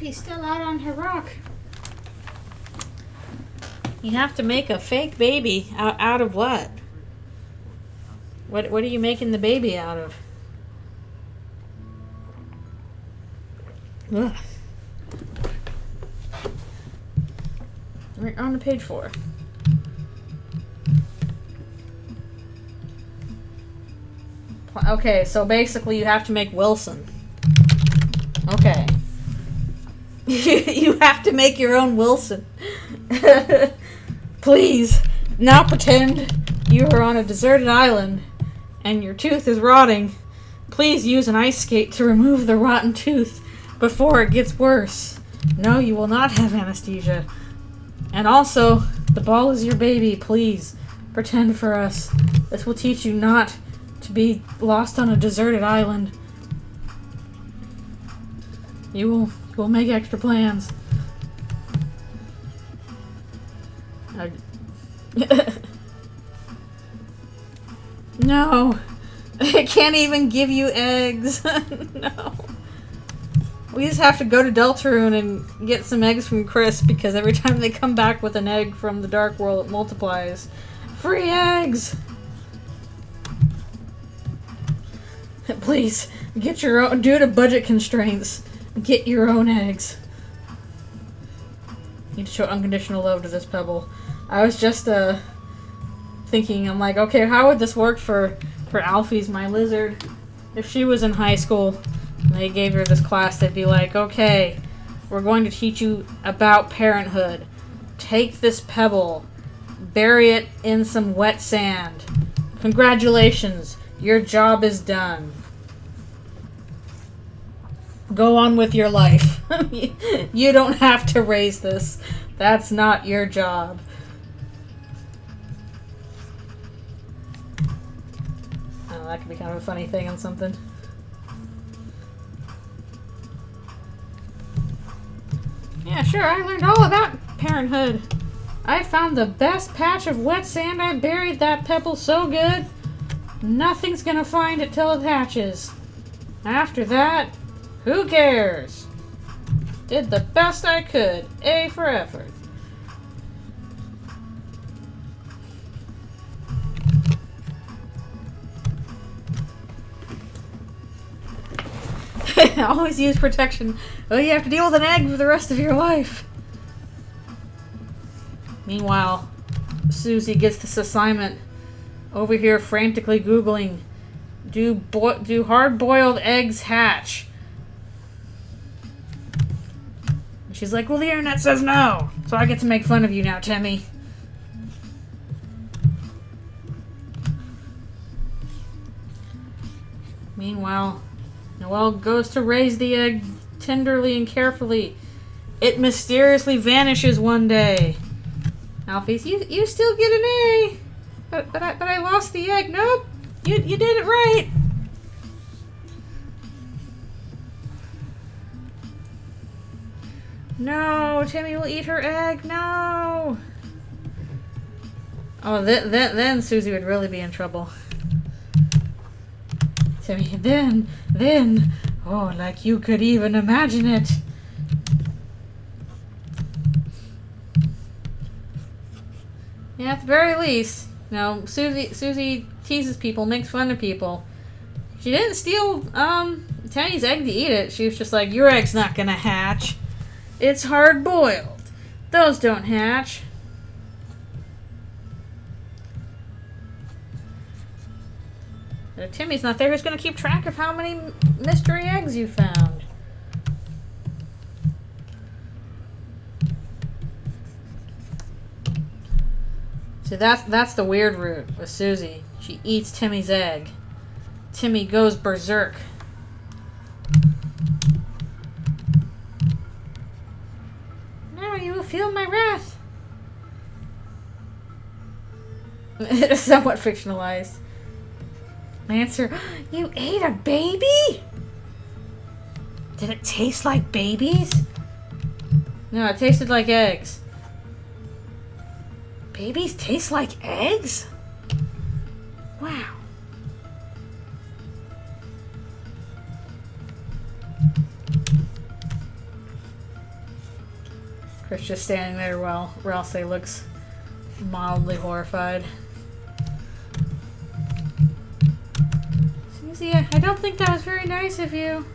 Alfie's still out on her rock. You have to make a fake baby out of what? What are you making the baby out of? Ugh. We're on to page 4. Okay, so basically you have to make Wilson. Okay. You have to make your own Wilson. Please, now pretend you are on a deserted island and your tooth is rotting. Please use an ice skate to remove the rotten tooth before it gets worse. No, you will not have anesthesia. And also, the ball is your baby. Please, pretend for us. This will teach you not to be lost on a deserted island. You will make extra plans. No. I can't even give you eggs. No. We just have to go to Deltarune and get some eggs from Chris because every time they come back with an egg from the Dark World, it multiplies. Free eggs! Please, get your own. Due to budget constraints, get your own eggs. Need to show unconditional love to this pebble. I was just thinking, I'm like, okay, how would this work for Alfie's, my lizard? If she was in high school and they gave her this class, they'd be like, okay, we're going to teach you about parenthood. Take this pebble, bury it in some wet sand. Congratulations, your job is done. Go on with your life. You don't have to raise this. That's not your job. Oh, that could be kind of a funny thing on something. Yeah, sure, I learned all about parenthood. I found the best patch of wet sand. I buried that pebble so good, nothing's gonna find it till it hatches. After that, who cares? Did the best I could. A for effort. Always use protection. Oh, you have to deal with an egg for the rest of your life. Meanwhile, Susie gets this assignment over here frantically Googling, do hard-boiled eggs hatch? And she's like, well, the internet says no, so I get to make fun of you now, Timmy. Meanwhile, Noelle goes to raise the egg tenderly and carefully. It mysteriously vanishes one day. Alfie's, you still get an A. But I lost the egg. Nope. You did it right. No, Timmy will eat her egg. No. Oh, then Susie would really be in trouble. Timmy, then, oh, like you could even imagine it. Yeah, at the very least, you know, Susie teases people, makes fun of people. She didn't steal Timmy's egg to eat it. She was just like, your egg's not gonna hatch. It's hard-boiled. Those don't hatch. If Timmy's not there, who's going to keep track of how many mystery eggs you found? See, that's the weird route with Susie. She eats Timmy's egg. Timmy goes berserk. Now you will feel my wrath. It's somewhat fictionalized. Answer, you ate a baby? Did it taste like babies? No, it tasted like eggs. Babies taste like eggs? Wow. Chris just standing there while Rouse looks mildly horrified. Susie, I don't think that was very nice of you.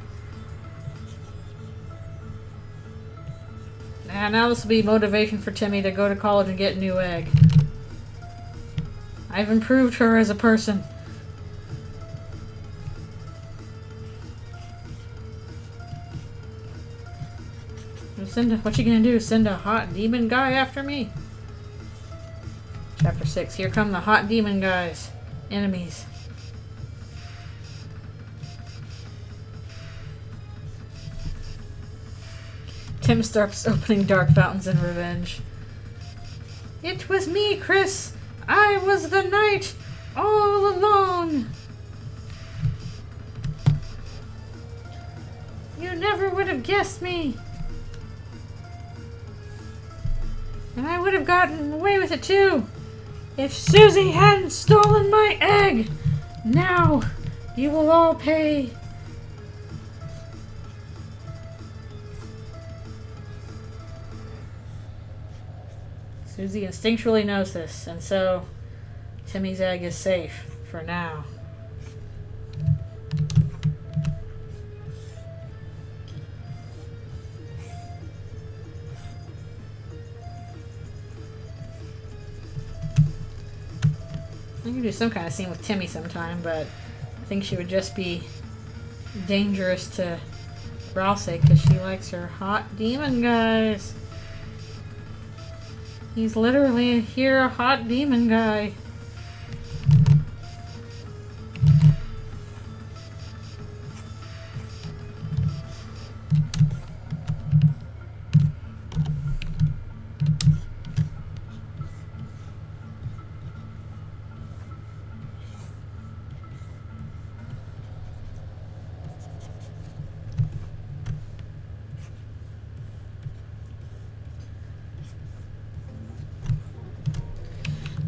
Now this will be motivation for Timmy to go to college and get a new egg. I've improved her as a person. What you gonna do? Send a hot demon guy after me? Chapter 6. Here come the hot demon guys. Enemies. Tim starts opening dark fountains in revenge. It was me, Chris. I was the knight all along. You never would have guessed me. And I would have gotten away with it too, if Susie hadn't stolen my egg. Now, you will all pay. Susie instinctually knows this, and so Timmy's egg is safe for now. I can do some kind of scene with Timmy sometime, but I think she would just be dangerous to Rouse because she likes her hot demon guys. He's literally here, a hot demon guy.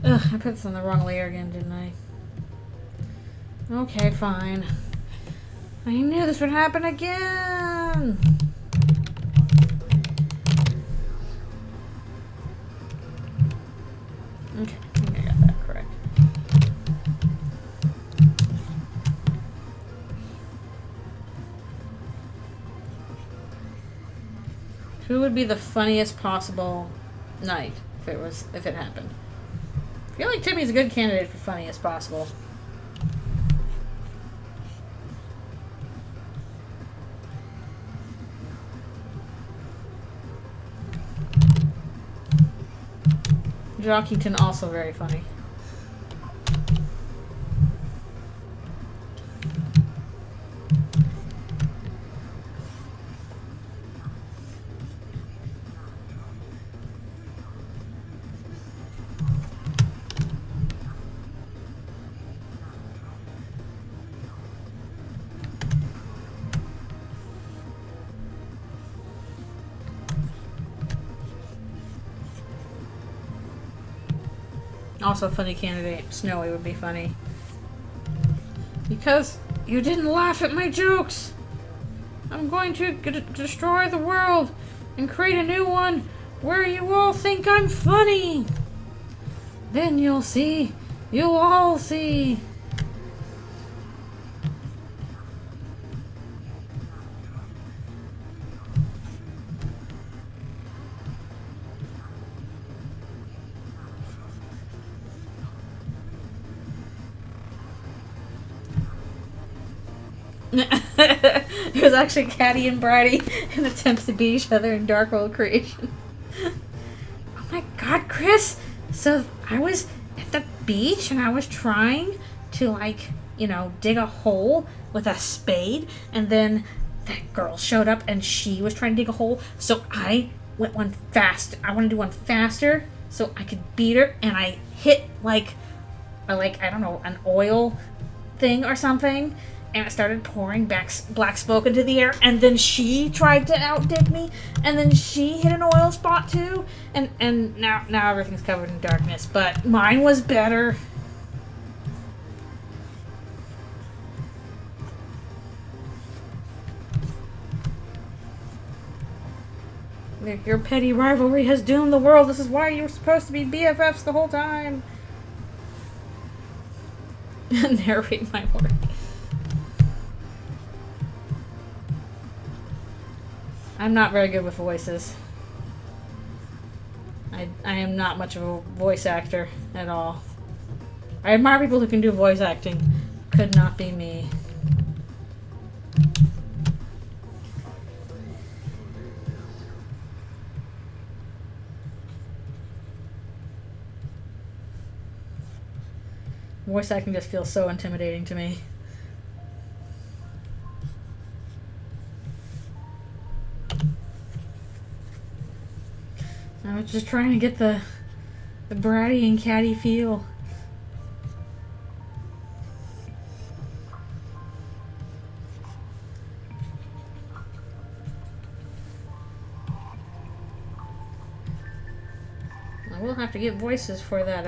Ugh, I put this on the wrong layer again, didn't I? Okay, fine. I knew this would happen again! Okay, I think I got that correct. Who would be the funniest possible knight if it happened? I feel like Timmy's a good candidate for funniest possible. Jockington also very funny. Also a funny candidate. Snowy would be funny. Because you didn't laugh at my jokes! I'm going to destroy the world and create a new one where you all think I'm funny! Then you'll see. You'll all see. It was actually Caddy and Bridie in attempts to beat each other in Dark World creation. Oh my god, Chris! So I was at the beach and I was trying to, like, you know, dig a hole with a spade, and then that girl showed up and she was trying to dig a hole, so I went one fast. I want to do one faster so I could beat her, and I hit I don't know, an oil thing or something, and it started pouring black smoke into the air, and then she tried to outdig me, and then she hit an oil spot too, and now everything's covered in darkness, but mine was better. Your petty rivalry has doomed the world. This is why you were supposed to be BFFs the whole time. Narrate my work. I'm not very good with voices. I am not much of a voice actor at all. I admire people who can do voice acting. Could not be me. Voice acting just feels so intimidating to me. I was just trying to get the bratty and catty feel. I will have to get voices for that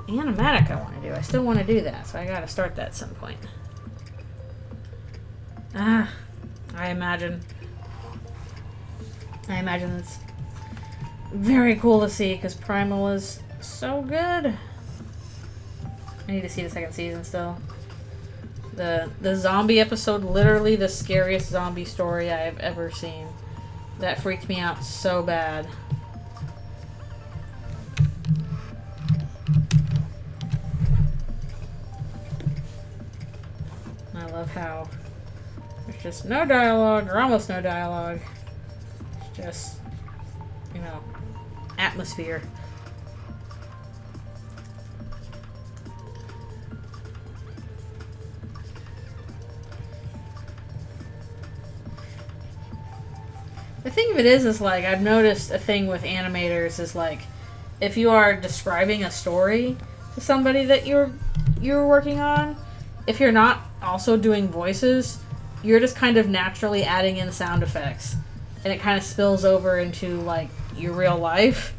animatic I want to do. I still want to do that, so I gotta start that at some point. I imagine it's very cool to see because Primal is so good. I need to see the second season still. The zombie episode, literally the scariest zombie story I have ever seen. That freaked me out so bad. I love how there's just no dialogue, or almost no dialogue. It's just, you know, atmosphere. The thing of it is like, I've noticed a thing with animators is like, if you are describing a story to somebody that you're working on, if you're not also doing voices, you're just kind of naturally adding in sound effects. And it kind of spills over into, like, your real life.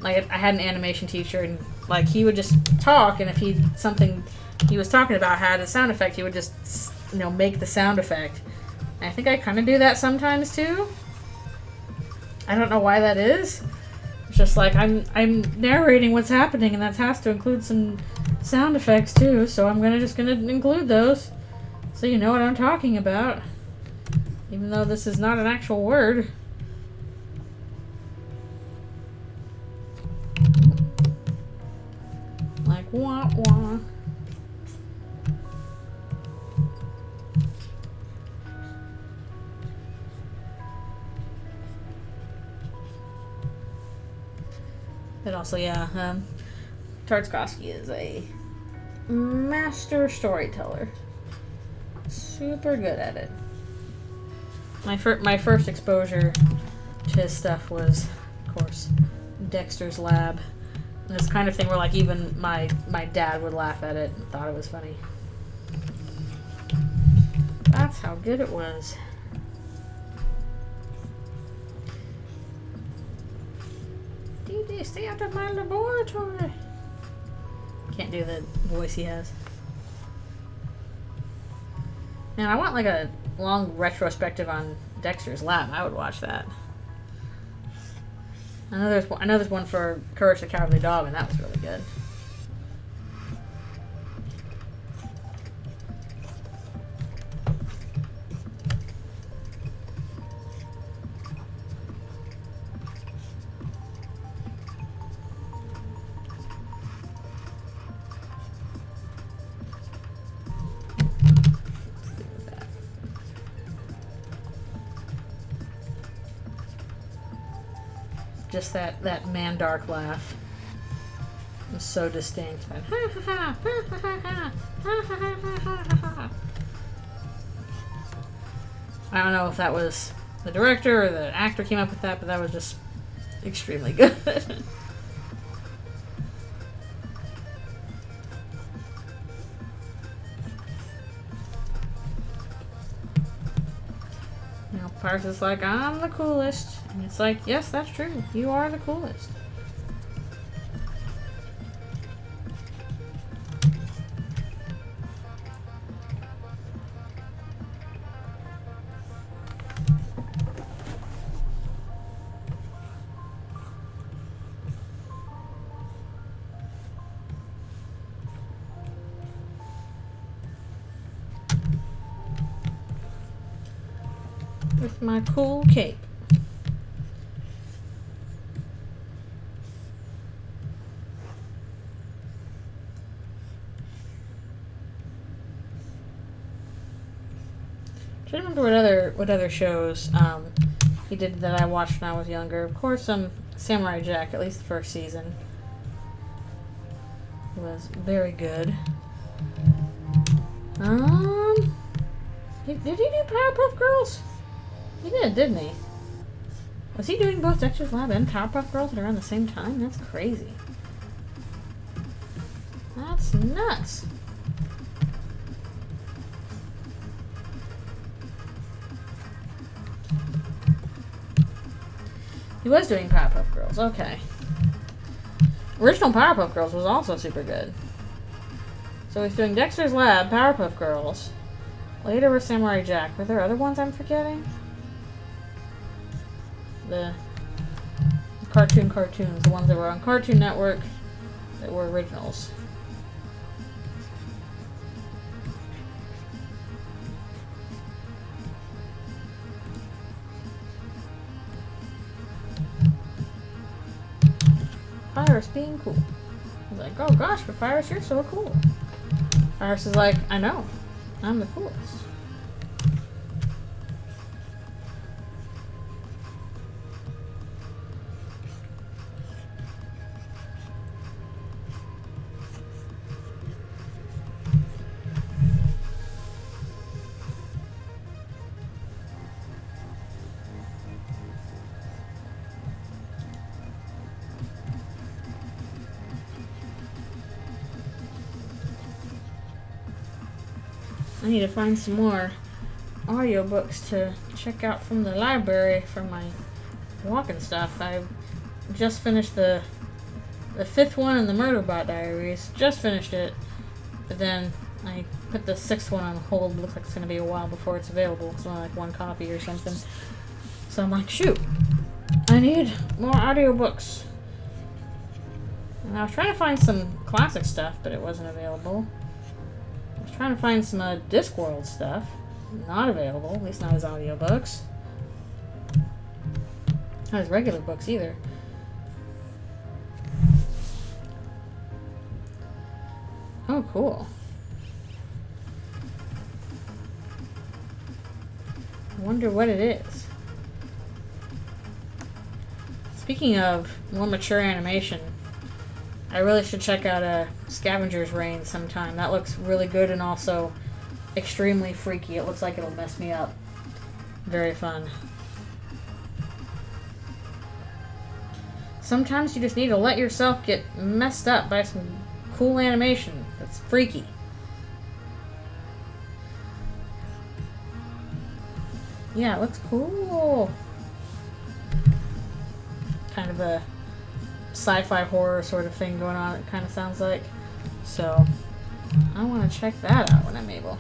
Like, I had an animation teacher, and, like, he would just talk, and if something he was talking about had a sound effect, he would just, you know, make the sound effect. And I think I kind of do that sometimes, too. I don't know why that is. It's just like, I'm narrating what's happening, and that has to include some sound effects, too, so I'm just gonna include those. So you know what I'm talking about. Even though this is not an actual word. Like, wah wah. But also, yeah, Tartskovsky is a master storyteller. Super good at it. My first exposure to his stuff was, of course, Dexter's Lab. And it's the kind of thing where, like, even my dad would laugh at it and thought it was funny. That's how good it was. DJ, stay out of my laboratory. Can't do the voice he has. Man, I want like a long retrospective on Dexter's Lab. I would watch that. I know there's one for Courage the Cowardly Dog, and that was really good. Just that Mandark laugh was so distinct. I don't know if that was the director or the actor came up with that, but that was just extremely good. You know, Parks is like, I'm the coolest. And it's like, yes, that's true. You are the coolest. with my cool cape. I don't remember what other shows he did that I watched when I was younger. Of course, Samurai Jack, at least the first season, was very good. Did he do Powerpuff Girls? He did, didn't he? Was he doing both Dexter's Lab and Powerpuff Girls at around the same time? That's crazy. That's nuts. He was doing Powerpuff Girls, okay. Original Powerpuff Girls was also super good. So he's doing Dexter's Lab, Powerpuff Girls. Later was Samurai Jack. Were there other ones I'm forgetting? The cartoons, the ones that were on Cartoon Network that were originals. Papyrus being cool. I was like, oh gosh, Papyrus, you're so cool. Papyrus is like, I know, I'm the coolest. I need to find some more audiobooks to check out from the library for my walking stuff. I just finished the fifth one in the Murderbot Diaries. Just finished it, but then I put the sixth one on hold. Looks like it's going to be a while before it's available. It's only like one copy or something. So I'm like, shoot, I need more audiobooks. And I was trying to find some classic stuff, but it wasn't available. I was trying to find some Discworld stuff. Not available, at least not as audiobooks. Not as regular books either. Oh, cool. I wonder what it is. Speaking of more mature animation, I really should check out Scavenger's Reign sometime. That looks really good and also extremely freaky. It looks like it'll mess me up. Very fun. Sometimes you just need to let yourself get messed up by some cool animation that's freaky. Yeah, it looks cool. Kind of a sci-fi horror sort of thing going on, it kind of sounds like. So, I want to check that out when I'm able.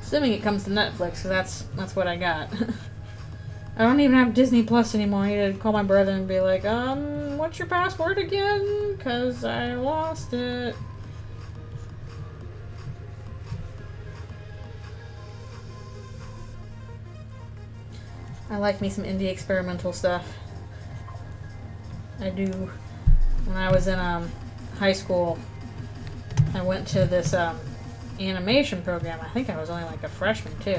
Assuming it comes to Netflix, because that's what I got. I don't even have Disney Plus anymore. I need to call my brother and be like, what's your password again? Because I lost it. I like me some indie experimental stuff. I do. When I was in high school, I went to this animation program. I think I was only like a freshman too.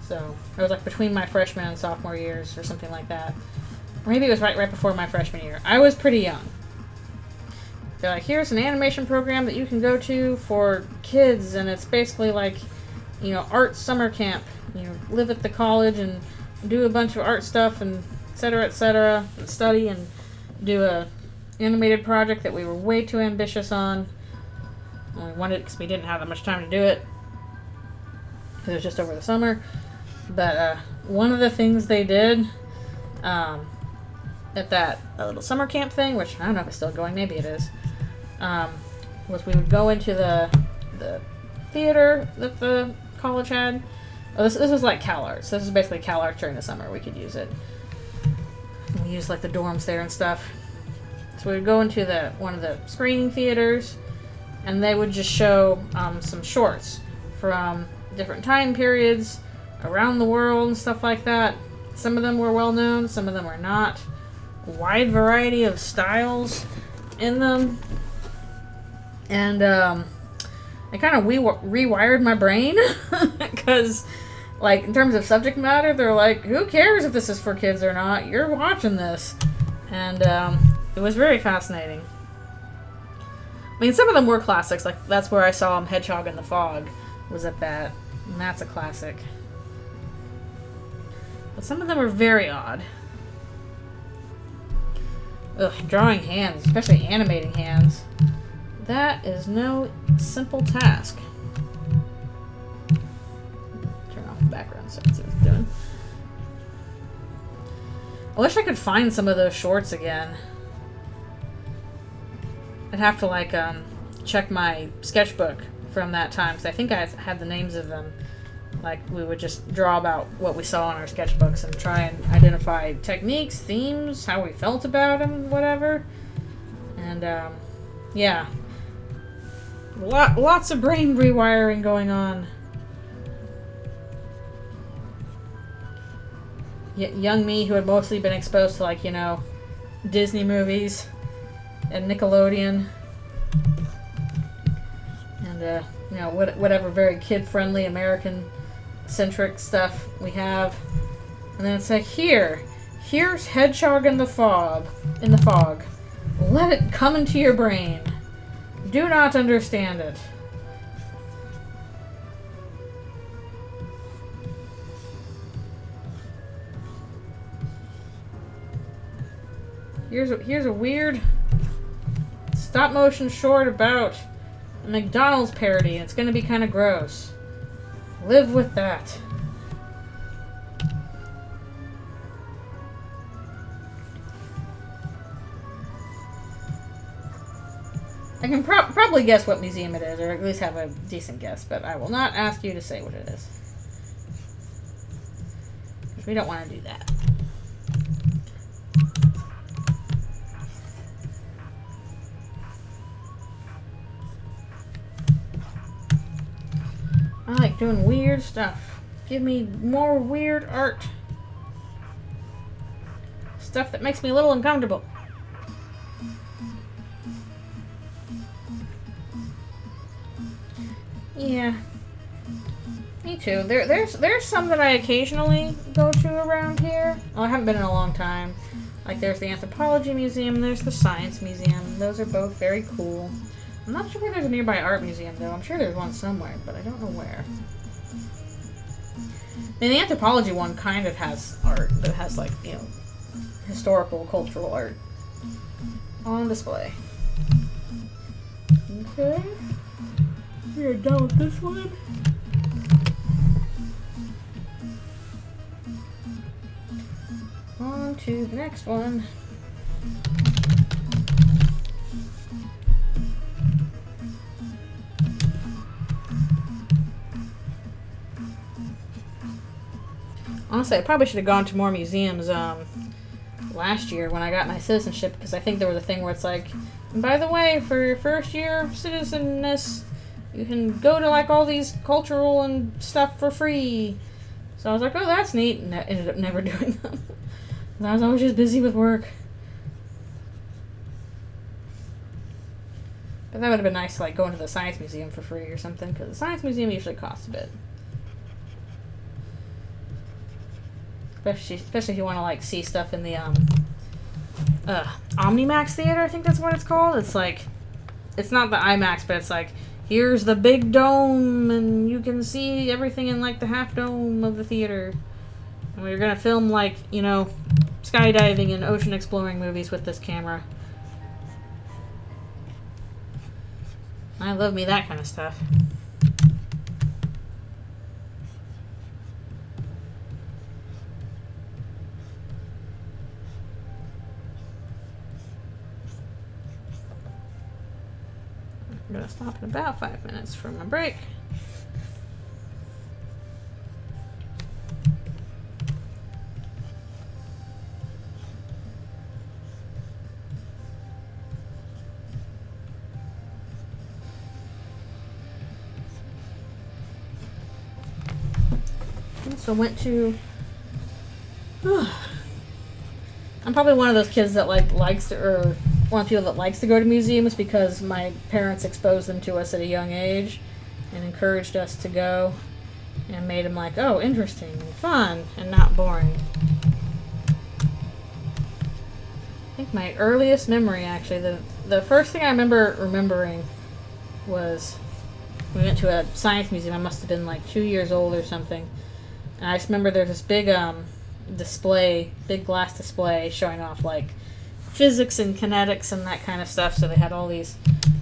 So it was like between my freshman and sophomore years or something like that. Or maybe it was right before my freshman year. I was pretty young. They're like, here's an animation program that you can go to for kids, and it's basically like, you know, art summer camp. You know, live at the college and do a bunch of art stuff and et cetera, and study and do a animated project that we were way too ambitious on. We wanted it because we didn't have that much time to do it. Because it was just over the summer. But one of the things they did at that little summer camp thing, which I don't know if it's still going, maybe it is, was we would go into the theater that the college had. Oh, this was like Cal Arts. This is basically Cal Arts during the summer. We could use it. We used like the dorms there and stuff. So we'd go into one of the screening theaters, and they would just show some shorts from different time periods around the world and stuff like that. Some of them were well known, some of them were not. A wide variety of styles in them. And it kind of rewired my brain because, like, in terms of subject matter, they're like, who cares if this is for kids or not? You're watching this. And it was very fascinating. I mean, some of them were classics. Like, that's where I saw Hedgehog in the Fog was at that. And that's a classic. But some of them are very odd. Ugh, drawing hands, especially animating hands. That is no simple task. Turn off the background so I can see what it's doing. I wish I could find some of those shorts again. I'd have to, like, check my sketchbook from that time, because I think I had the names of them. Like, we would just draw about what we saw in our sketchbooks and try and identify techniques, themes, how we felt about them, whatever. And, yeah. Lots of brain rewiring going on. Young me, who had mostly been exposed to, like, you know, Disney movies and Nickelodeon. And, you know, whatever very kid-friendly, American-centric stuff we have. And then it's like, here's Hedgehog in the Fog. Let it come into your brain. Do not understand it. Here's a weird stop-motion short about a McDonald's parody. It's gonna be kind of gross. Live with that. I can probably guess what museum it is, or at least have a decent guess, but I will not ask you to say what it is. Because we don't want to do that. I like doing weird stuff. Give me more weird art. Stuff that makes me a little uncomfortable. Yeah, me too. There's some that I occasionally go to around here. Well, I haven't been in a long time. Like, there's the Anthropology Museum, there's the Science Museum. Those are both very cool. I'm not sure where there's a nearby art museum, though. I'm sure there's one somewhere, but I don't know where. And the Anthropology one kind of has art that has, like, you know, historical, cultural art on display. Okay. We are done with this one. On to the next one. Honestly, I probably should have gone to more museums last year when I got my citizenship, because I think there was a thing where it's like, and by the way, for your first year of citizenness, you can go to, like, all these cultural and stuff for free. So I was like, oh, that's neat, and I ended up never doing them. I was always just busy with work. But that would have been nice, like, going to the Science Museum for free or something, because the Science Museum usually costs a bit. Especially if you want to, like, see stuff in the Omnimax Theater, I think that's what it's called. It's like, it's not the IMAX, but it's like, here's the big dome, and you can see everything in, like, the half dome of the theater. And we're gonna film, like, you know, skydiving and ocean exploring movies with this camera. I love me that kind of stuff. I'm gonna stop in about 5 minutes for my break. So I went to... I'm probably one of those kids that likes to, or one of the people that likes to go to museums because my parents exposed them to us at a young age and encouraged us to go and made them like, oh, interesting and fun and not boring. I think my earliest memory, actually, the first thing I remember remembering was we went to a science museum. I must have been like 2 years old or something. And I just remember there's this big display, big glass display showing off like physics and kinetics and that kind of stuff. So they had all these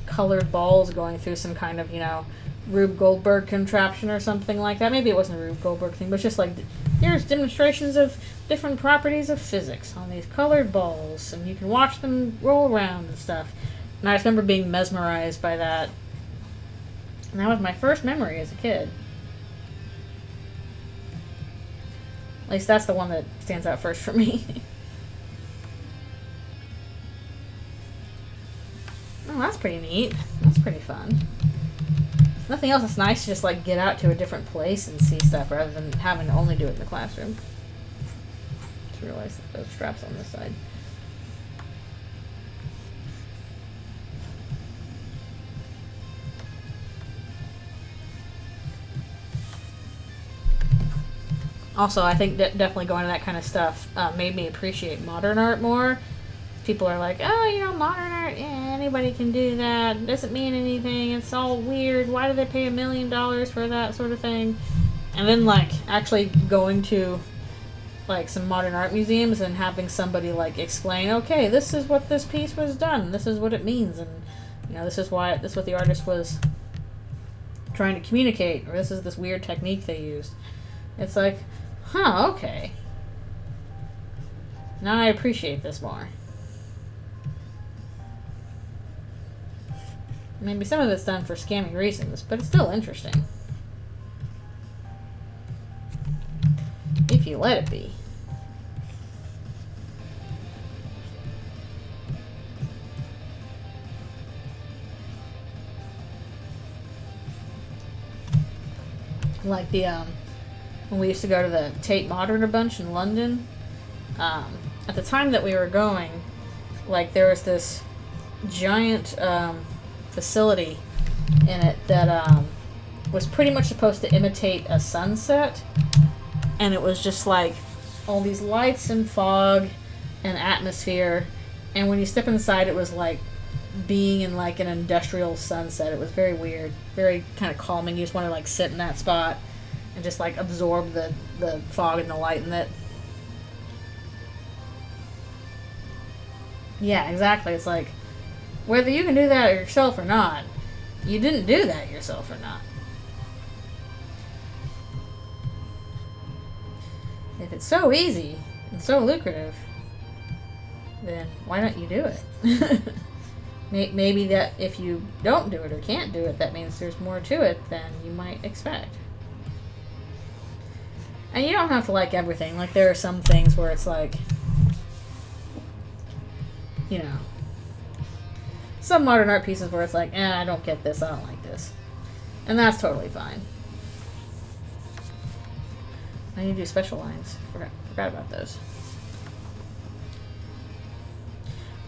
colored balls going through some kind of, you know, Rube Goldberg contraption or something like that. Maybe it wasn't a Rube Goldberg thing, but it's just like, here's demonstrations of different properties of physics on these colored balls, and you can watch them roll around and stuff. And I just remember being mesmerized by that. And that was my first memory as a kid. At least that's the one that stands out first for me. Oh, that's pretty neat. That's pretty fun. Nothing else. It's nice to just like get out to a different place and see stuff rather than having to only do it in the classroom. Just realized that those straps on this side. Also, I think definitely going to that kind of stuff made me appreciate modern art more. People are like, oh, you know, modern art, yeah, anybody can do that. It doesn't mean anything. It's all weird. Why do they pay $1 million for that sort of thing? And then, like, actually going to, like, some modern art museums and having somebody, like, explain, okay, this is what this piece was done. This is what it means. And, you know, this is what the artist was trying to communicate. Or this is this weird technique they used. It's like, huh, okay. Now I appreciate this more. Maybe some of it's done for scamming reasons, but it's still interesting. If you let it be. Like the, when we used to go to the Tate Modern a bunch in London, at the time that we were going, like there was this giant, facility in it that was pretty much supposed to imitate a sunset, and it was just like all these lights and fog and atmosphere, and when you step inside it was like being in like an industrial sunset. It was very weird, very kind of calming. You just want to like sit in that spot and just like absorb the fog and the light in it. Yeah, exactly. It's like, whether you can do that yourself or not, you didn't do that yourself or not. If it's so easy and so lucrative, then why don't you do it? Maybe that if you don't do it or can't do it, that means there's more to it than you might expect. And you don't have to like everything. Like, there are some things where it's like, you know, some modern art pieces where it's like, I don't get this, I don't like this. And that's totally fine. I need to do special lines. Forgot about those.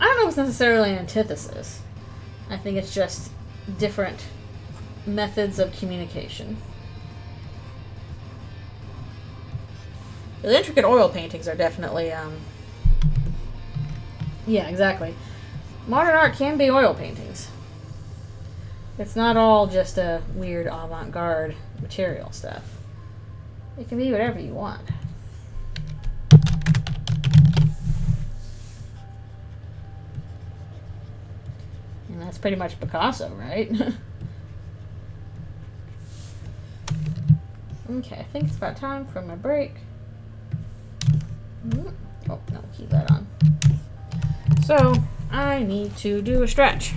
I don't know if it's necessarily an antithesis. I think it's just different methods of communication. The intricate oil paintings are definitely, yeah, exactly. Modern art can be oil paintings. It's not all just a weird avant-garde material stuff. It can be whatever you want. And that's pretty much Picasso, right? Okay, I think it's about time for my break. Oh, no, keep that on. So, I need to do a stretch.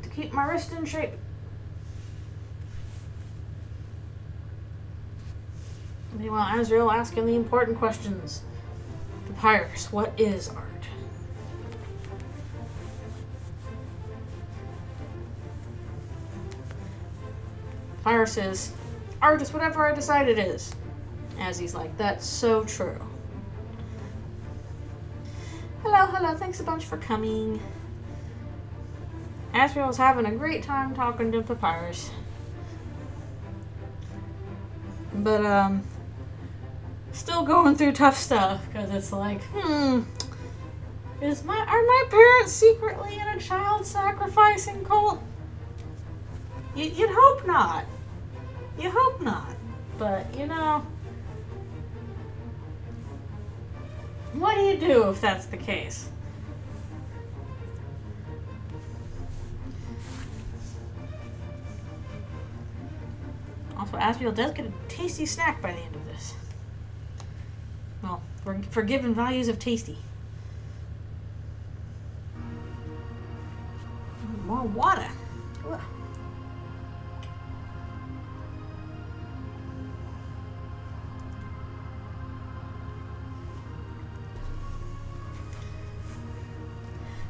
To keep my wrist in shape. Meanwhile, Azrael asking the important questions. Papyrus, what is art? Papyrus are just whatever I decide it is. As he's like, that's so true. Hello, hello, thanks a bunch for coming. Asriel's having a great time talking to Papyrus. But, still going through tough stuff, because it's like, are my parents secretly in a child sacrificing cult? You'd hope not. You hope not. But, you know, what do you do if that's the case? Also, Asriel does get a tasty snack by the end of this. Well, forgiven values of tasty. More water. Ugh.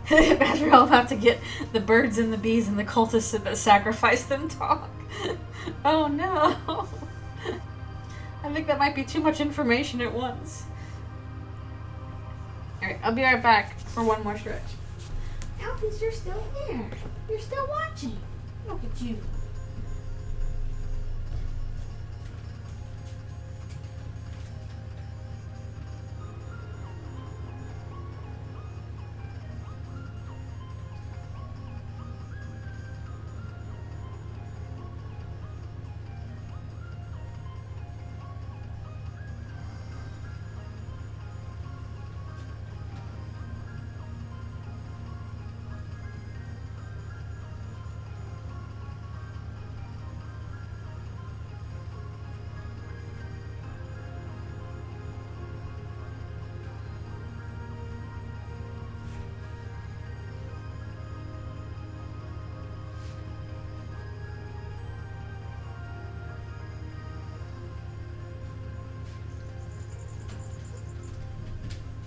Imagine we're all about to get the birds and the bees and the cultists that sacrifice them talk. Oh no. I think that might be too much information at once. Alright, I'll be right back for one more stretch. Alphys, you're still here. You're still watching. Look at you.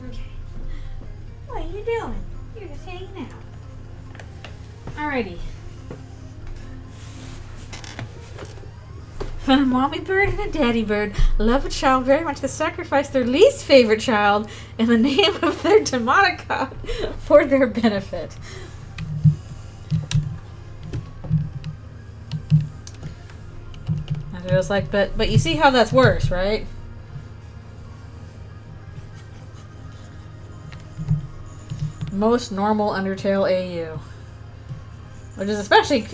Okay. What are you doing? You're just hanging out. Alrighty. A mommy bird and a daddy bird love a child very much to sacrifice their least favorite child in the name of their demonic god for their benefit. And it was like, but you see how that's worse, right? Most normal Undertale AU. Which is especially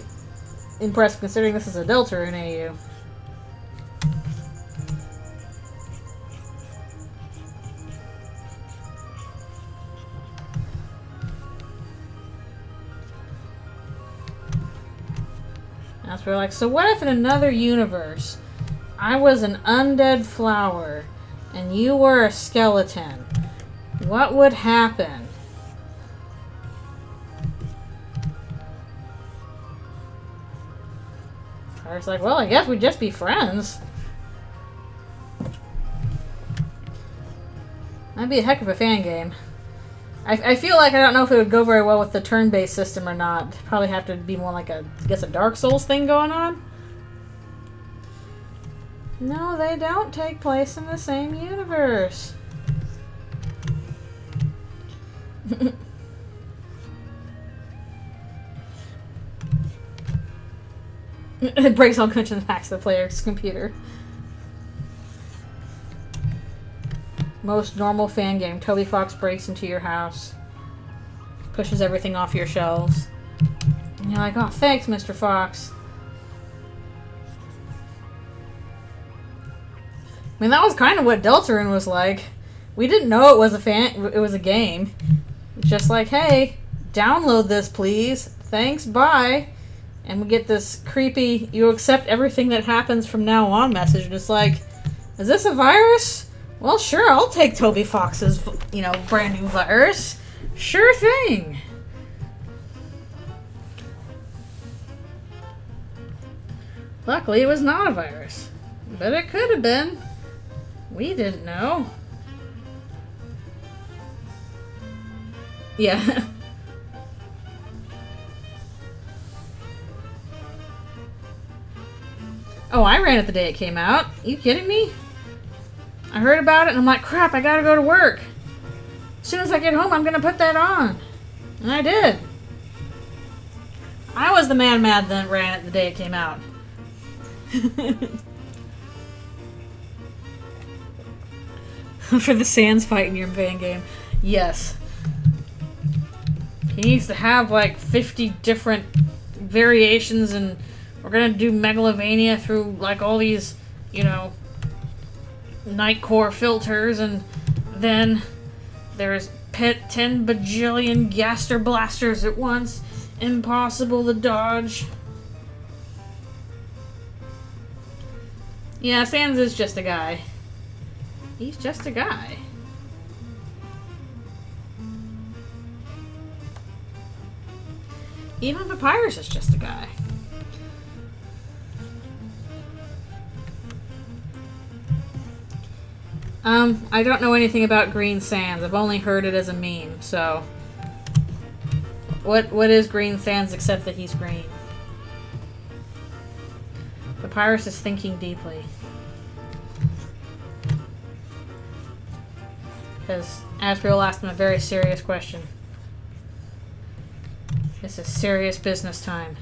impressive considering this is a Deltarune AU. That's where like, so what if in another universe I was an undead flower and you were a skeleton? What would happen? I was like, well, I guess we'd just be friends. That'd be a heck of a fan game. I feel like I don't know if it would go very well with the turn-based system or not. Probably have to be more like a, I guess, a Dark Souls thing going on. No, they don't take place in the same universe. It breaks all convention and hacks the player's computer. Most normal fan game. Toby Fox breaks into your house. Pushes everything off your shelves. And you're like, oh, thanks, Mr. Fox. I mean, that was kind of what Deltarune was like. We didn't know it was a game. It's just like, hey, download this, please. Thanks, bye. And we get this creepy, you accept everything that happens from now on message. And it's like, is this a virus? Well, sure, I'll take Toby Fox's, brand new virus. Sure thing. Luckily, it was not a virus. But it could have been. We didn't know. Yeah. Oh, I ran it the day it came out. Are you kidding me? I heard about it and I'm like, crap, I gotta go to work. As soon as I get home, I'm gonna put that on. And I did. I was the man mad that ran it the day it came out. For the Sans fight in your van game. Yes. He needs to have like 50 different variations, and we're gonna do Megalovania through like all these, you know, night core filters, and then there's 10 bajillion Gaster Blasters at once. Impossible to dodge. Yeah, Sans is just a guy. He's just a guy. Even Papyrus is just a guy. I don't know anything about Green Sans. I've only heard it as a meme, so... What is Green Sans except that he's green? Papyrus is thinking deeply. Because Asriel asked him a very serious question. This is serious business time.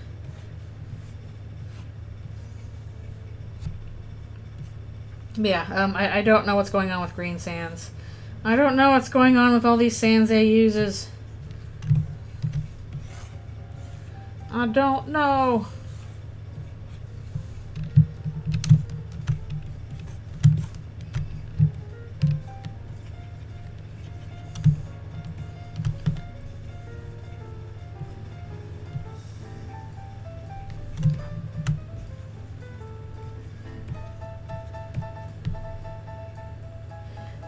Yeah, I don't know what's going on with Green Sans. I don't know what's going on with all these Sans he uses. I don't know.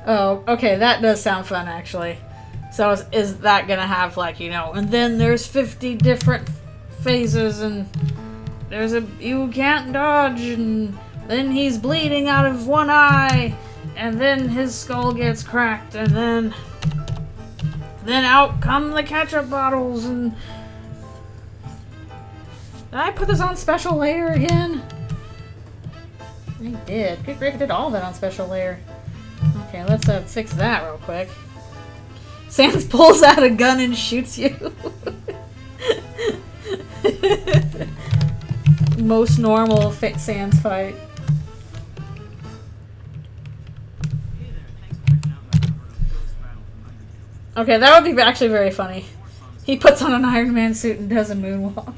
Oh, okay, that does sound fun, actually. So is that gonna have, like, you know, and then there's 50 different phases, and there's a, you can't dodge, and then he's bleeding out of one eye, and then his skull gets cracked, and then out come the ketchup bottles, and... Did I put this on special layer again? I did. Good grief, I did all that on special layer. Okay, let's fix that real quick. Sans pulls out a gun and shoots you. Most normal Sans fight. Okay, that would be actually very funny. He puts on an Iron Man suit and does a moonwalk.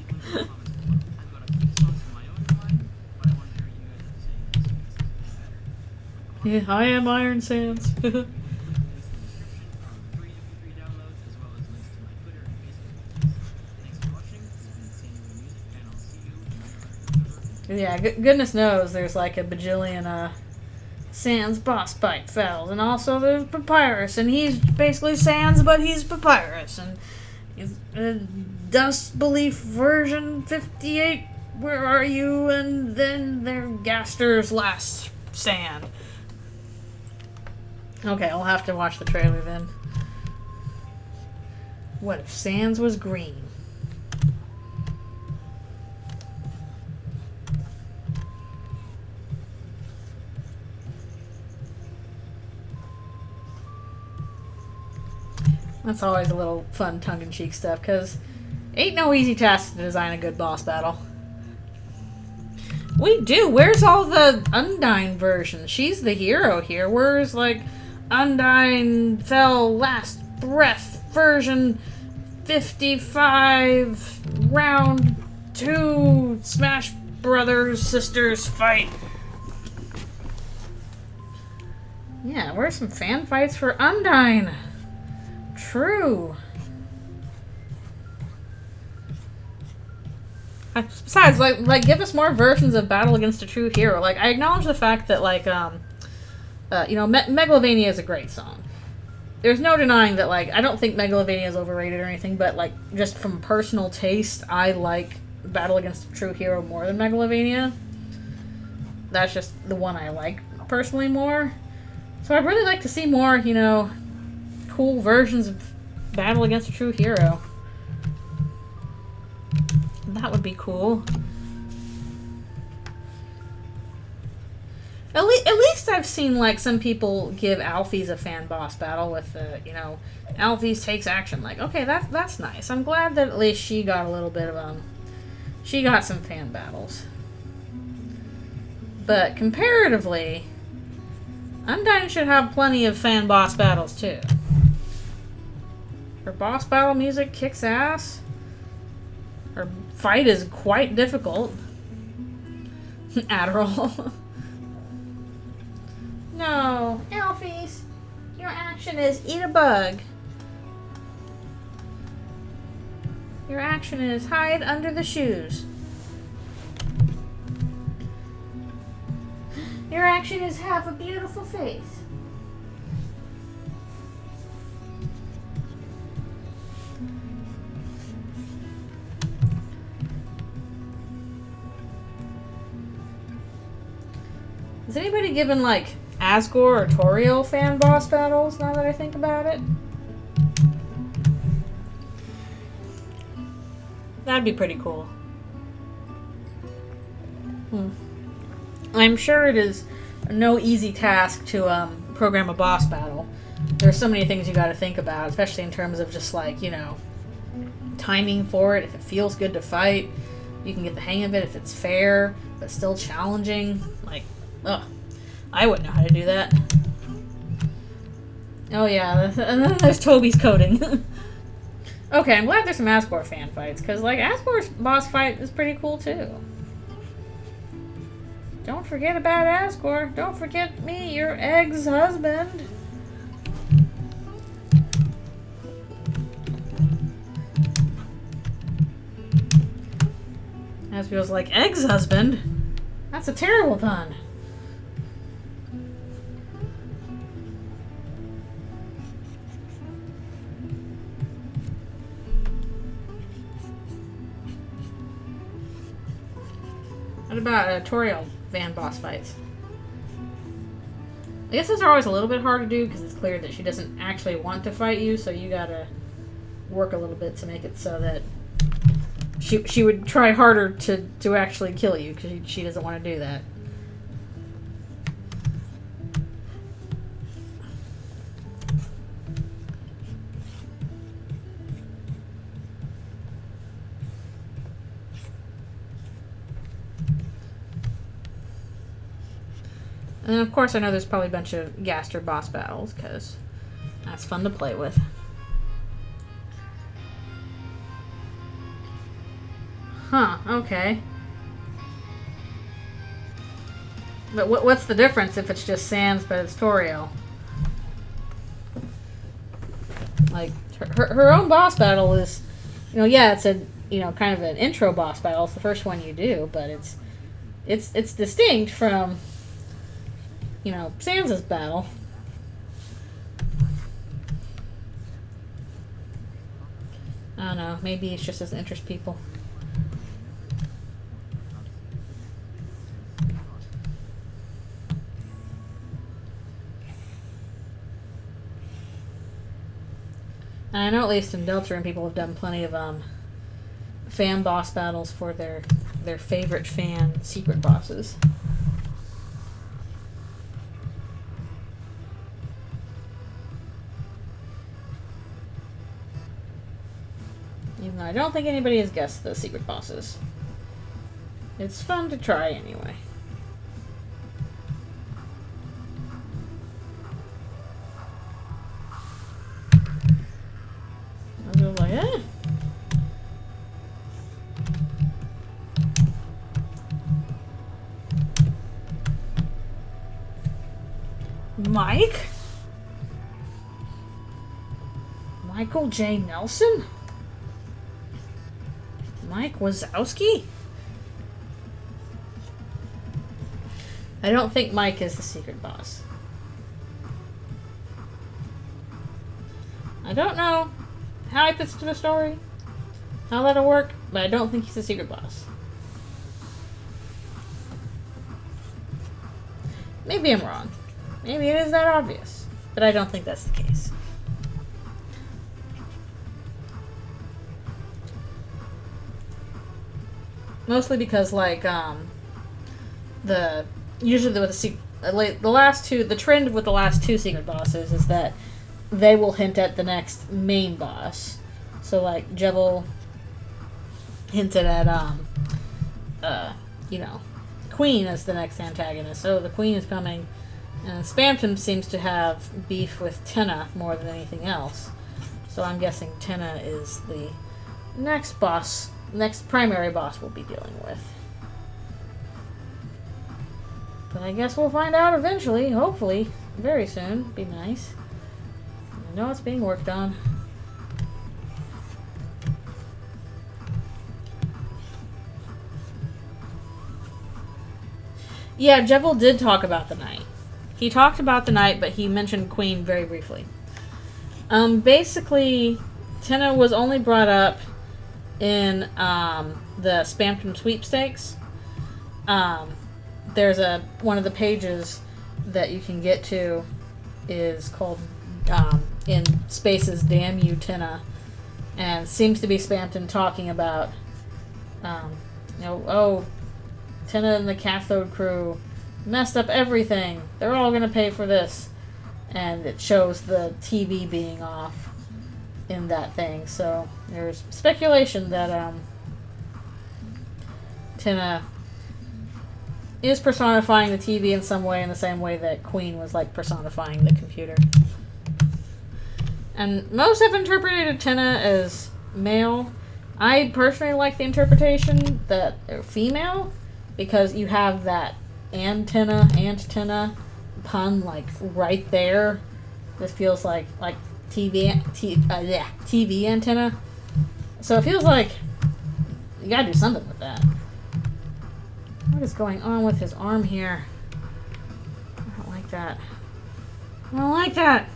Yeah, I am Iron Sans. Yeah, goodness knows there's like a bajillion Sans boss fight fells, and also there's Papyrus, and he's basically Sans, but he's Papyrus, and he's Dust Belief version 58. Where are you? And then they're Gaster's last Sand. Okay, I'll have to watch the trailer then. What if Sans was green? That's always a little fun tongue-in-cheek stuff, because ain't no easy task to design a good boss battle. We do. Where's all the Undyne versions? She's the hero here. Where's, like, Undyne fell last breath version 55 round 2 Smash Brothers Sisters fight? Yeah, where's some fan fights for Undyne? True. Besides, like, give us more versions of Battle Against a True Hero. Like, I acknowledge the fact that, like, you know, Megalovania is a great song. There's no denying that, like, I don't think Megalovania is overrated or anything, but, like, just from personal taste, I like Battle Against a True Hero more than Megalovania. That's just the one I like personally more. So I'd really like to see more, you know, cool versions of Battle Against a True Hero. That would be cool. At least I've seen like some people give Alfie's a fan boss battle with the, you know, Alfie's takes action. Like, okay, that's nice. I'm glad that at least she got a little bit of she got some fan battles. But comparatively, Undyne should have plenty of fan boss battles too. Her boss battle music kicks ass. Her fight is quite difficult. Adderall. No, Alphys, your action is eat a bug. Your action is hide under the shoes. Your action is have a beautiful face. Has anybody given like Asgore or Toriel fan boss battles now that I think about it? That'd be pretty cool. I'm sure it is no easy task to program a boss battle. There's so many things you got to think about, especially in terms of just like, you know, timing for it. If it feels good to fight, you can get the hang of it. If it's fair but still challenging, like, ugh, I wouldn't know how to do that. Oh yeah, and then there's Toby's coding. Okay, I'm glad there's some Asgore fan fights, because like Asgore's boss fight is pretty cool too. Don't forget about Asgore. Don't forget me, your ex-husband. Asgore's like, ex-husband? That's a terrible pun. What about Toriel fan boss fights? I guess those are always a little bit hard to do because it's clear that she doesn't actually want to fight you, so you gotta work a little bit to make it so that she would try harder to actually kill you because she doesn't want to do that. And then, of course, I know there's probably a bunch of Gaster boss battles, because that's fun to play with. Huh, okay. But what's the difference if it's just Sans, but it's Toriel? Like, her own boss battle is, you know, yeah, it's a, you know, kind of an intro boss battle. It's the first one you do, but it's distinct from, you know, Sans's battle. I don't know. Maybe it's just doesn't interest people. And I know at least in Deltarune people have done plenty of fan boss battles for their favorite fan secret bosses. Even though I don't think anybody has guessed the secret bosses. It's fun to try anyway. I was like, eh. Mike? Michael J. Nelson? Mike Wazowski? I don't think Mike is the secret boss. I don't know how he fits into the story, how that'll work, but I don't think he's the secret boss. Maybe I'm wrong. Maybe it is that obvious, but I don't think that's the case. Mostly because, like, usually with the last two, the trend with the last two secret bosses is that they will hint at the next main boss. So like Jevil hinted at you know, Queen as the next antagonist. So the Queen is coming, and Spamton seems to have beef with Tenna more than anything else. So I'm guessing Tenna is the next boss, next primary boss we'll be dealing with. But I guess we'll find out eventually, hopefully, very soon. Be nice. I know it's being worked on. Yeah, Jevil did talk about the night. He talked about the night, but he mentioned Queen very briefly. Basically, Tenna was only brought up in the Spamton sweepstakes. There's one of the pages that you can get to is called in spaces Damn You Tenna, and seems to be Spamton talking about Tenna and the Cathode crew messed up everything. They're all gonna pay for this, and it shows the TV being off in that thing. So there's speculation that Tenna is personifying the TV in some way, in the same way that Queen was like personifying the computer. And most have interpreted Tenna as male. I personally like the interpretation that they're female, because you have that antenna pun like right there. This feels like TV antenna. So it feels like you gotta do something with that. What is going on with his arm here? I don't like that. I don't like that.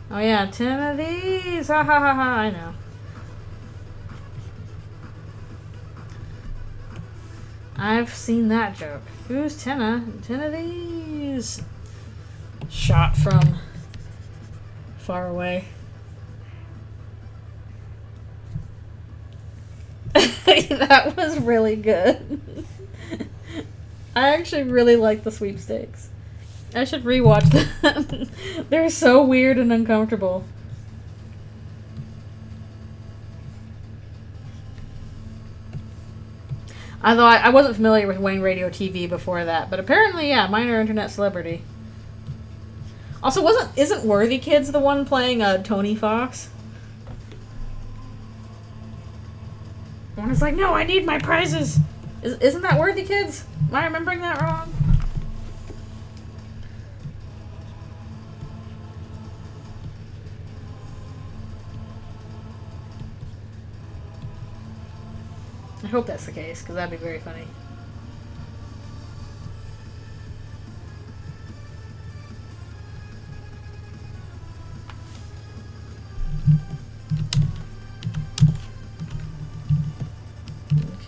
Oh yeah, 10 of these. Ha ha ha ha. I know. I've seen that joke. Who's Tenna? 10 of these. Shot from far away. That was really good. I actually really like the sweepstakes. I should rewatch them. They're so weird and uncomfortable. Although I wasn't familiar with Wayne Radio TV before that, but apparently, yeah, minor internet celebrity. Also, isn't Worthy Kids the one playing Tony Fox? One is like, no, I need my prizes. Isn't that Worthy Kids? Am I remembering that wrong? I hope that's the case, because that'd be very funny.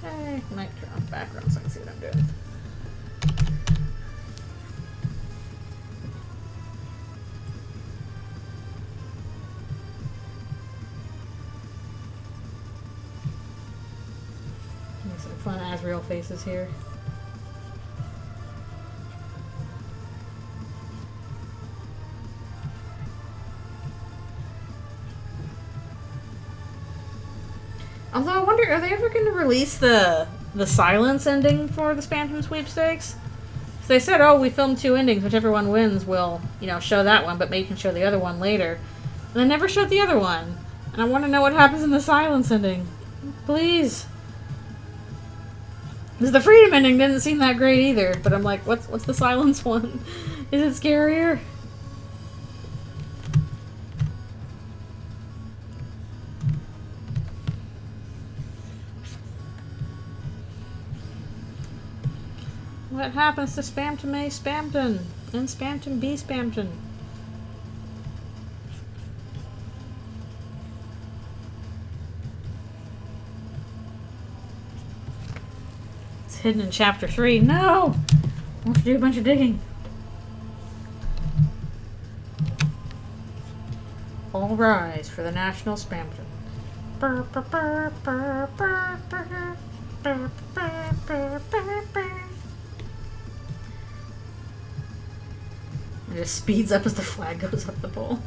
Okay, might turn off background so I can see what I'm doing. Some fun Asriel faces here. Although I wonder, are they ever going to release the silence ending for the Spamton sweepstakes? So they said, oh, we filmed 2 endings, whichever one wins, we'll, show that one, but maybe you can show the other one later. And they never showed the other one. And I want to know what happens in the silence ending. Please. Because the freedom ending didn't seem that great either, but I'm like, what's the silence one? Is it scarier? What happens to Spamton A. Spamton and Spamton B. Spamton? It's hidden in chapter 3. No! I have to do a bunch of digging. All rise for the National Spamton. It just speeds up as the flag goes up the pole.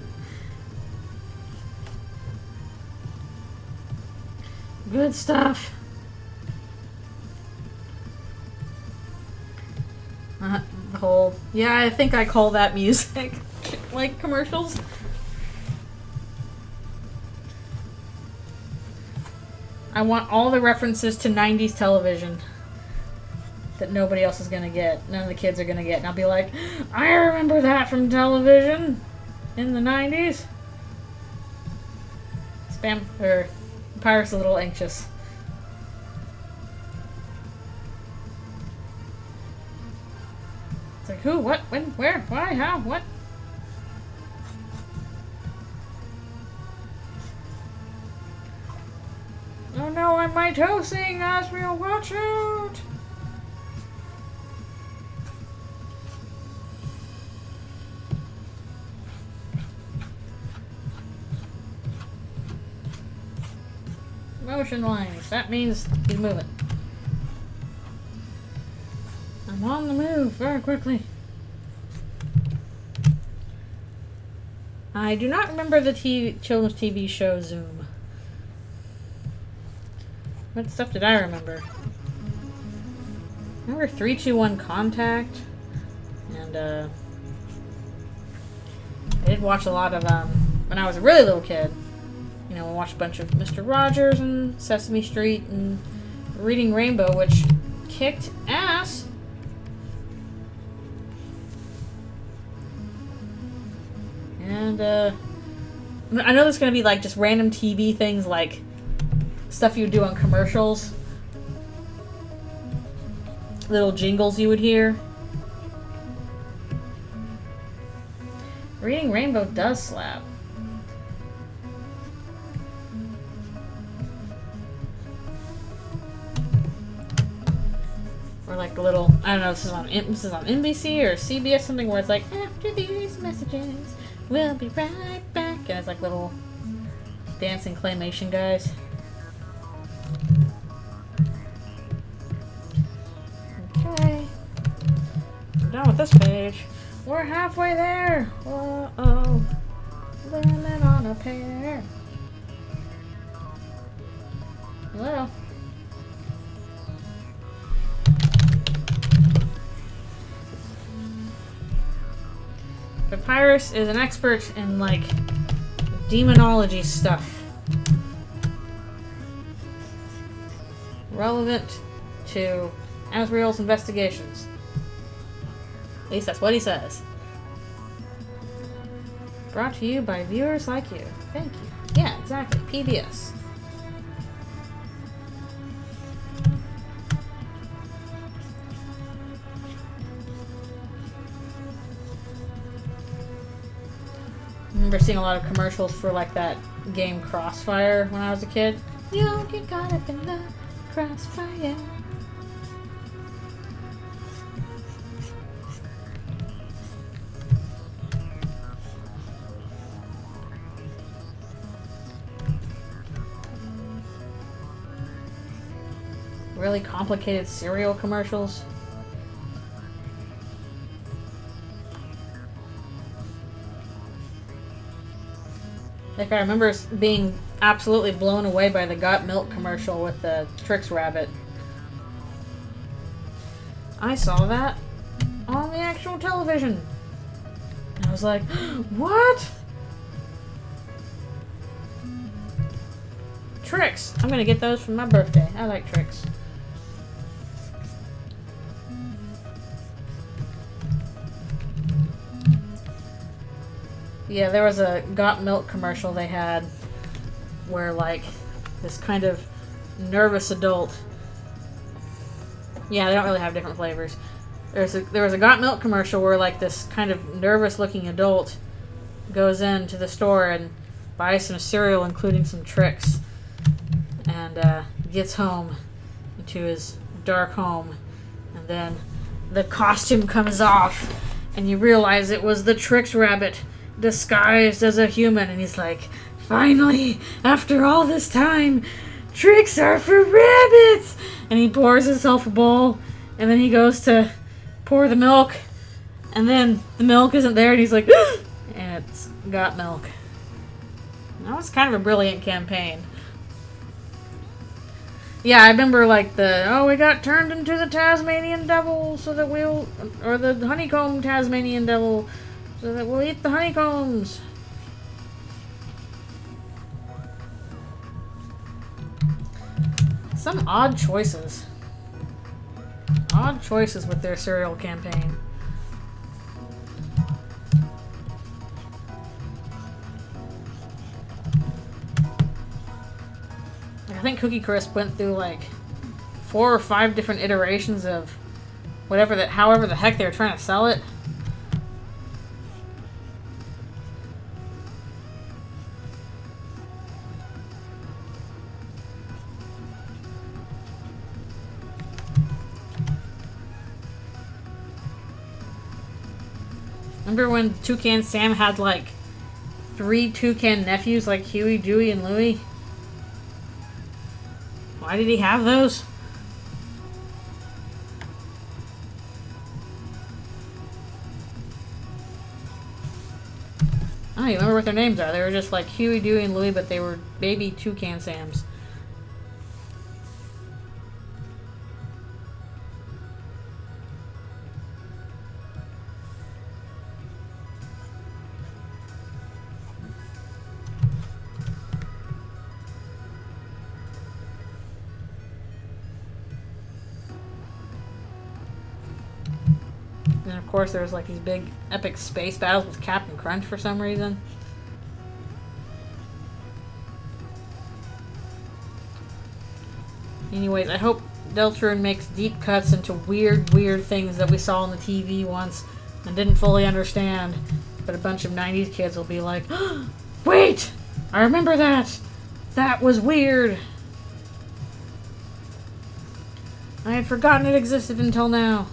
Good stuff. The whole, yeah, I think I call that music. Like commercials. I want all the references to 90s television that nobody else is gonna get. None of the kids are gonna get. And I'll be like, I remember that from television in the 90s. Pirate's a little anxious. It's like, who, what, when, where, why, how, what? Oh no, I'm mitosing, Asriel, watch out! Motion lines, that means he's moving. I'm on the move very quickly. I do not remember the children's TV show Zoom. What stuff did I remember? I remember 3-2-1 Contact, and I did watch a lot of when I was a really little kid. You know, I watched a bunch of Mr. Rogers and Sesame Street and Reading Rainbow, which kicked ass. And I know there's gonna be like just random TV things, like stuff you would do on commercials, little jingles you would hear. Reading Rainbow does slap. Or like the little, I don't know, this is on NBC or CBS, something where it's like, after these messages, we'll be right back. And it's like little dancing claymation guys. Okay. I'm done with this page. We're halfway there. Uh-oh. Lemon on a pear. Well. Papyrus is an expert in, like, demonology stuff. Relevant to Asriel's investigations. At least that's what he says. Brought to you by viewers like you. Thank you. Yeah, exactly. PBS. I remember seeing a lot of commercials for like that game Crossfire when I was a kid. You don't get caught up in the crossfire. Really complicated cereal commercials. Like, I remember being absolutely blown away by the Got Milk commercial with the Trix Rabbit. I saw that on the actual television. And I was like, what? Trix. I'm gonna get those for my birthday. I like Trix. Yeah, there was a Got Milk commercial they had where, like, this kind of nervous adult... Yeah, they don't really have different flavors. There was a Got Milk commercial where, like, this kind of nervous-looking adult goes into the store and buys some cereal, including some Trix, and gets home into his dark home, and then the costume comes off, and you realize it was the Trix Rabbit disguised as a human, and he's like, finally, after all this time, Trix are for rabbits! And he pours himself a bowl, and then he goes to pour the milk, And then the milk isn't there, and he's like, and it's got milk. That was kind of a brilliant campaign. Yeah, I remember like we got turned into the Tasmanian devil so that or the honeycomb Tasmanian devil so that we'll eat the honeycombs. Some odd choices. Odd choices with their cereal campaign. I think Cookie Crisp went through like 4 or 5 different iterations of however the heck they were trying to sell it. Remember when Toucan Sam had like 3 toucan nephews like Huey, Dewey, and Louie? Why did he have those? I don't even remember what their names are. They were just like Huey, Dewey, and Louie, but they were baby Toucan Sams. And of course there was like these big epic space battles with Captain Crunch for some reason. Anyways, I hope Deltarune makes deep cuts into weird things that we saw on the TV once and didn't fully understand. But a bunch of 90s kids will be like, oh, wait! I remember that! That was weird! I had forgotten it existed until now.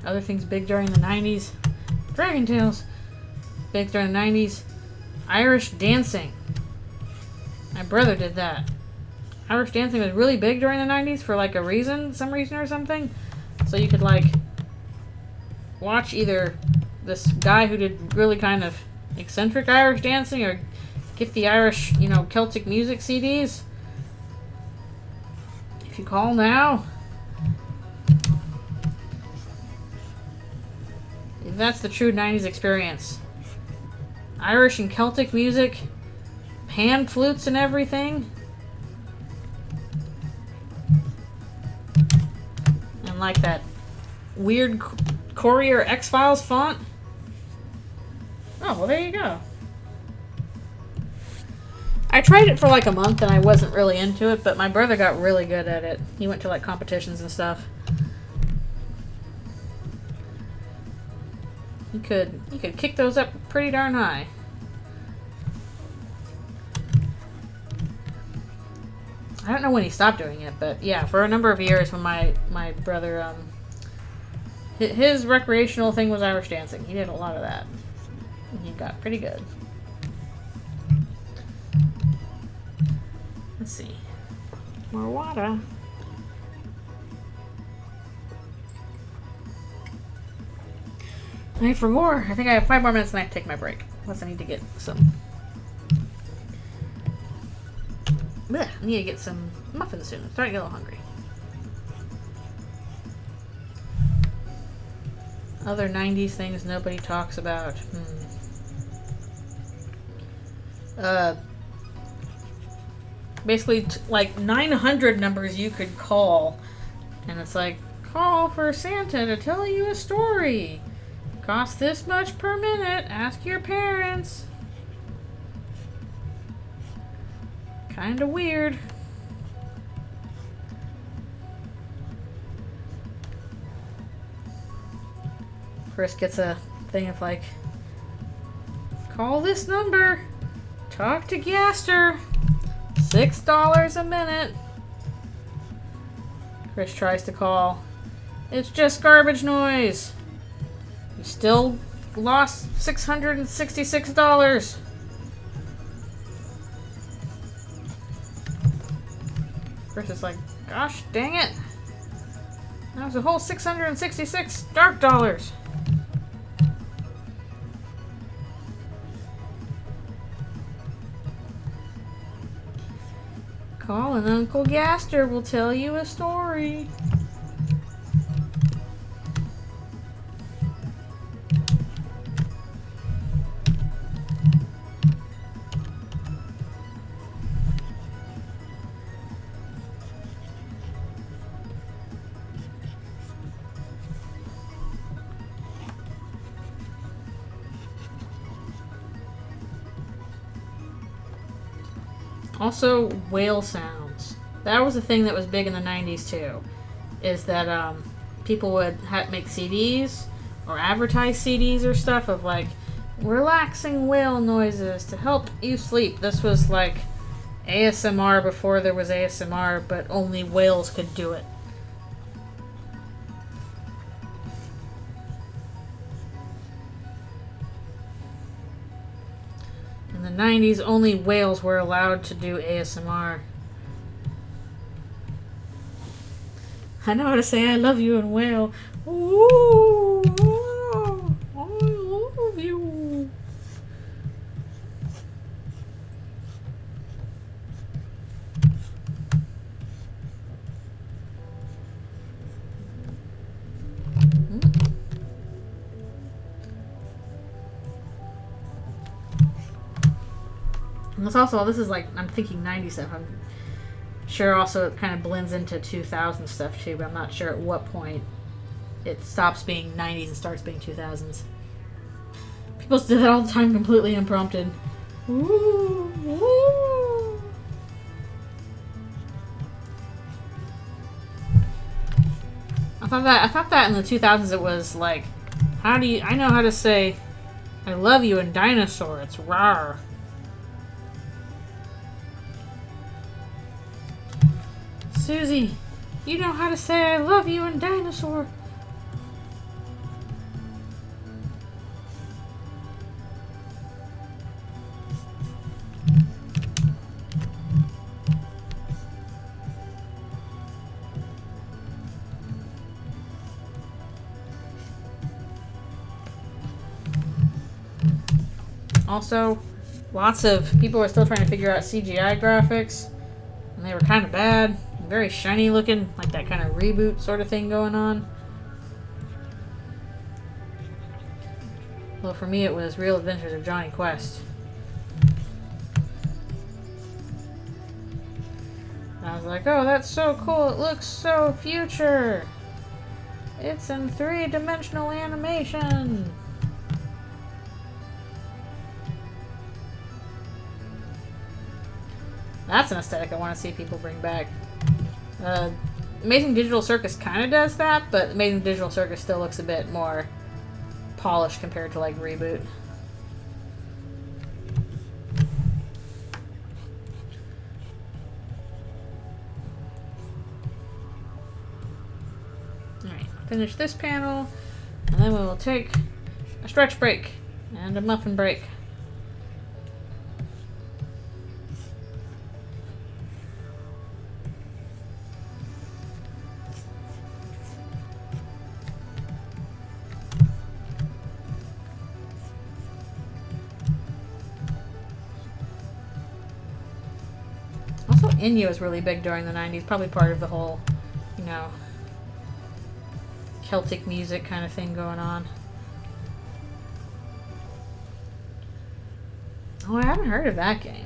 Other things big during the 90s. Dragon Tales. Big during the 90s. Irish dancing. My brother did that. Irish dancing was really big during the 90s for like some reason or something. So you could like watch either this guy who did really kind of eccentric Irish dancing or get the Irish, Celtic music CDs. If you call now. That's the true 90s experience. Irish and Celtic music, pan flutes and everything. And like that weird Courier X-Files font. Oh, well there you go. I tried it for like a month and I wasn't really into it, but my brother got really good at it. He went to like competitions and stuff. You could kick those up pretty darn high. I don't know when he stopped doing it, but yeah, for a number of years when my brother, his recreational thing was Irish dancing. He did a lot of that. And he got pretty good. Let's see. More water. I for more. I think I have 5 more minutes and I have to take my break. Unless I need to get some. Blech, I need to get some muffins soon. I'm starting to get a little hungry. Other 90s things nobody talks about. Basically, like 900 numbers you could call. And it's like, call for Santa to tell you a story. Cost this much per minute. Ask your parents. Kinda weird. Chris gets a thing of like, call this number. Talk to Gaster. $6 a minute. Chris tries to call. It's just garbage noise. You still lost $666. Chris is like, gosh dang it. That was a whole 666 dark dollars. Call and Uncle Gaster will tell you a story. Also, whale sounds. That was a thing that was big in the 90s too. Is that people would make CDs or advertise CDs or stuff of like relaxing whale noises to help you sleep. This was like ASMR before there was ASMR, but only whales could do it. In the 90s, only whales were allowed to do ASMR. I know how to say I love you in whale. Ooh, I love you. And this also, this is like, I'm thinking 90s stuff. I'm sure also it kind of blends into 2000 stuff too, but I'm not sure at what point it stops being 90s and starts being 2000s. People do that all the time, completely unprompted. Ooh, ooh. I thought that in the 2000s it was like, I know how to say I love you in dinosaur. It's rawr. Susie, you know how to say I love you in dinosaur. Also, lots of people are still trying to figure out CGI graphics, and they were kind of bad. Very shiny looking, like that kind of reboot sort of thing going on. Well, for me it was Real Adventures of Johnny Quest. And I was like, oh, that's so cool. It looks so future. It's in 3-dimensional animation. That's an aesthetic I want to see people bring back. Amazing Digital Circus kind of does that, but Amazing Digital Circus still looks a bit more polished compared to like Reboot. Alright, finish this panel, and then we will take a stretch break and a muffin break. Inyo was really big during the 90s, probably part of the whole, you know, Celtic music kind of thing going on. Oh, I haven't heard of that game.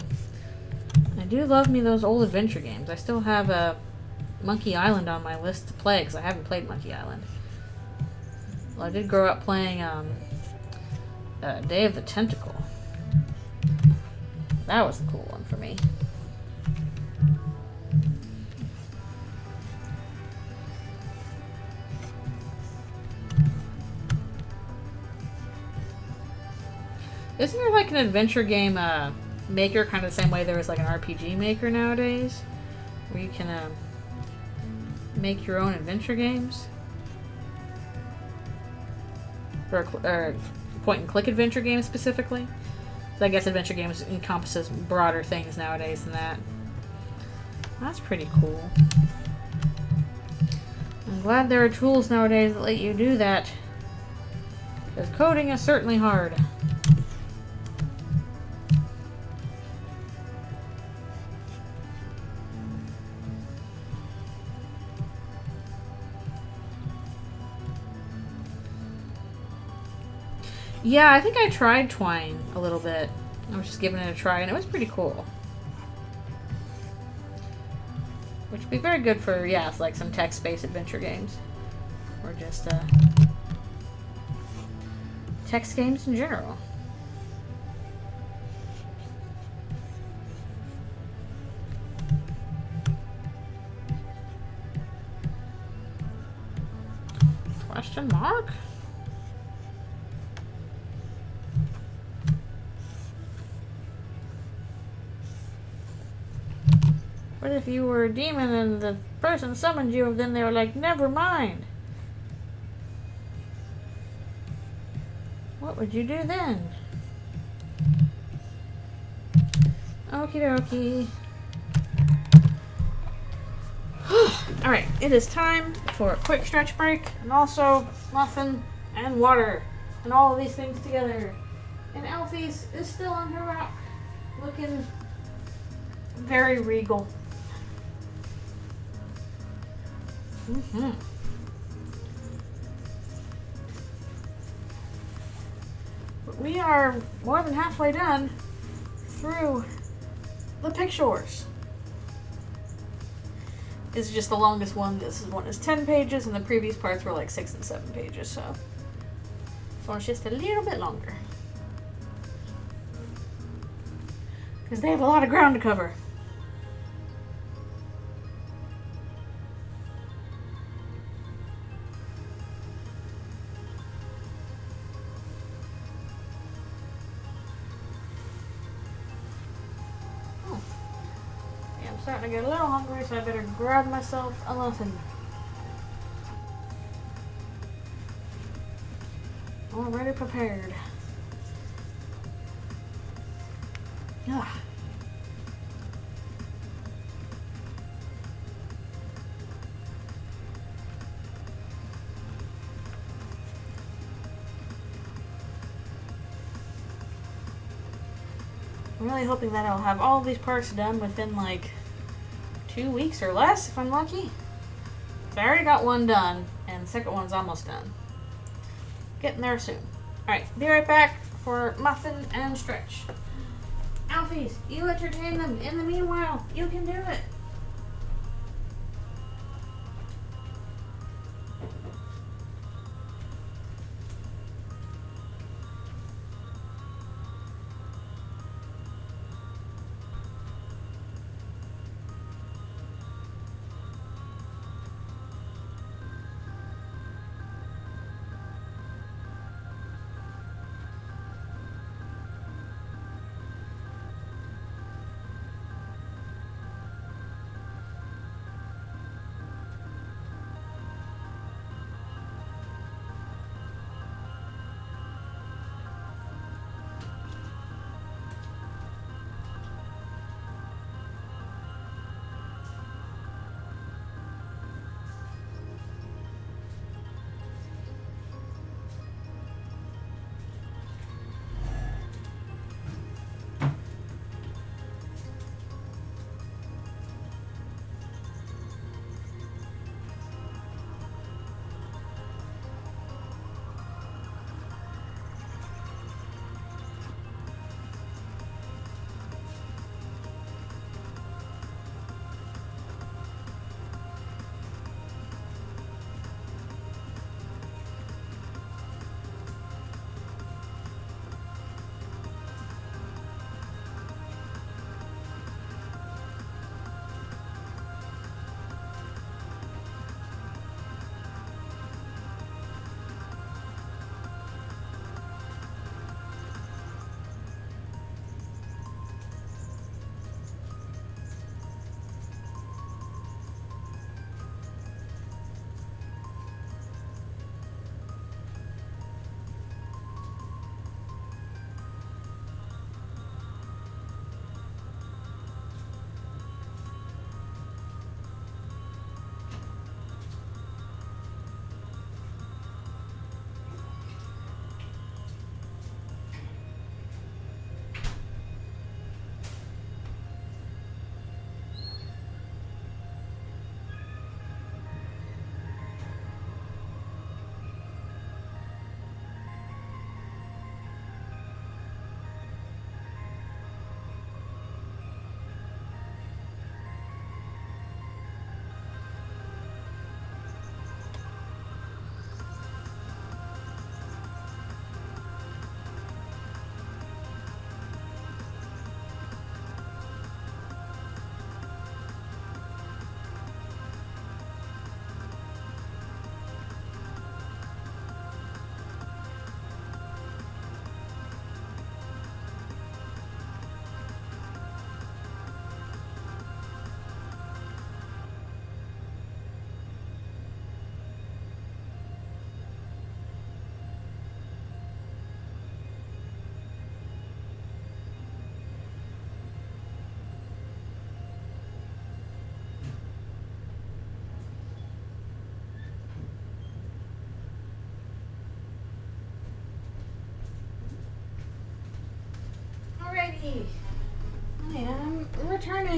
I do love me those old adventure games. I still have Monkey Island on my list to play, because I haven't played Monkey Island. Well, I did grow up playing Day of the Tentacle. That was a cool one for me. Isn't there like an adventure game maker kind of the same way there is like an RPG maker nowadays? Where you can make your own adventure games? for point and click adventure games specifically. So I guess adventure games encompasses broader things nowadays than that. That's pretty cool. I'm glad there are tools nowadays that let you do that. Because coding is certainly hard. Yeah, I think I tried Twine a little bit. I was just giving it a try, and it was pretty cool. Which would be very good for, yeah, it's like some text-based adventure games. Or just, text games in general. Question mark? What if you were a demon and the person summoned you and then they were like, never mind? What would you do then? Okie dokie. Alright, it is time for a quick stretch break and also muffin and water and all of these things together. And Alfie's is still on her rock, looking very regal. But we are more than halfway done through the pictures. This is just the longest one. This one is 10 pages, and the previous parts were like 6 and 7 pages, so this one's just a little bit longer. Because they have a lot of ground to cover. Starting to get a little hungry, so I better grab myself a muffin. Already prepared. Ugh. I'm really hoping that I'll have all of these parts done within like 2 weeks or less, if I'm lucky. So I already got one done, and the second one's almost done. Getting there soon. Alright, be right back for muffin and stretch. Alfies, you entertain them. In the meanwhile, you can do it.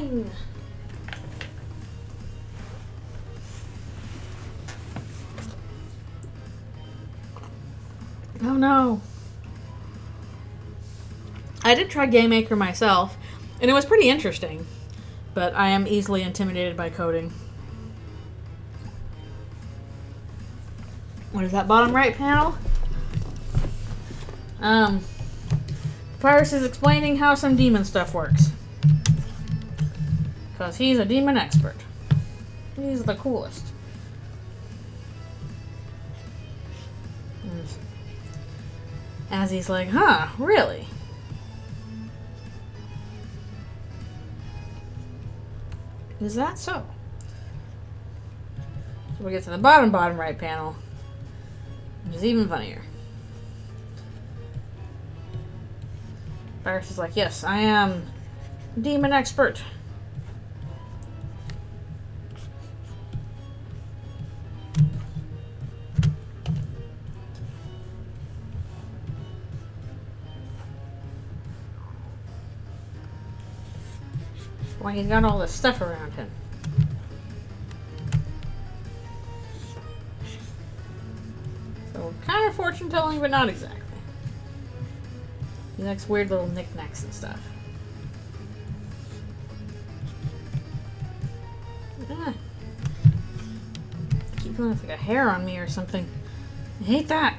running. Oh no. I did try Game Maker myself, and it was pretty interesting, but I am easily intimidated by coding. What is that bottom right panel? Papyrus is explaining how some demon stuff works. Because he's a demon expert. He's the coolest. As he's like, huh, really? Is that so? So we get to the bottom right panel, which is even funnier. Papyrus is like, yes, I am demon expert. Why he's got all this stuff around him. So kind of fortune telling, but not exactly. He likes weird little knickknacks and stuff. Ah. I keep feeling like a hair on me or something. I hate that.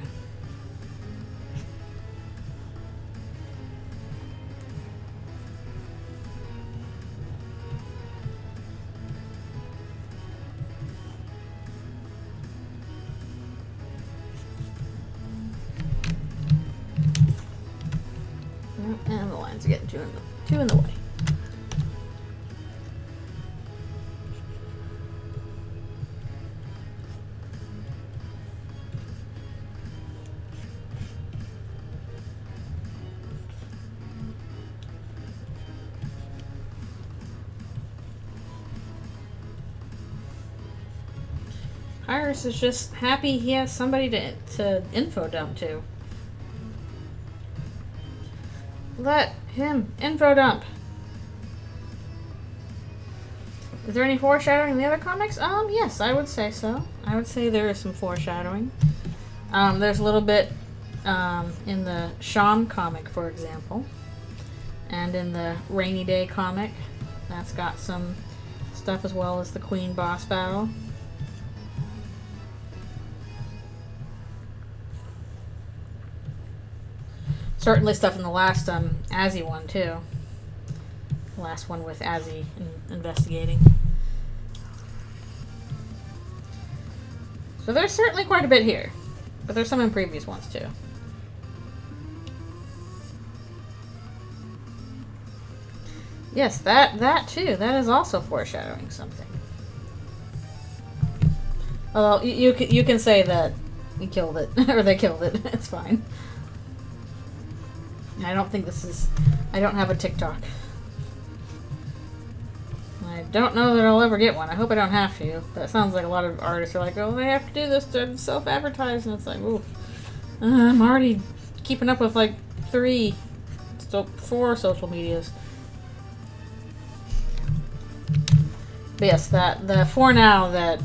And the lines are getting too in the way. Iris is just happy he has somebody to info dump to. Let him info dump. Is there any foreshadowing in the other comics? Yes, I would say so. I would say there is some foreshadowing. There's a little bit in the Shawn comic, for example, and in the Rainy Day comic. That's got some stuff, as well as the Queen boss battle. Certainly stuff in the last Azzy one too. The last one with Azzy investigating. So there's certainly quite a bit here, but there's some in previous ones too. Yes, that too. That is also foreshadowing something. Although you can say that you killed it or they killed it. It's fine. I don't think this is... I don't have a TikTok. I don't know that I'll ever get one. I hope I don't have to. But it sounds like a lot of artists are like, oh, they have to do this to self-advertise. And it's like, ooh. I'm already keeping up with like 4 social medias. But yes, the for now that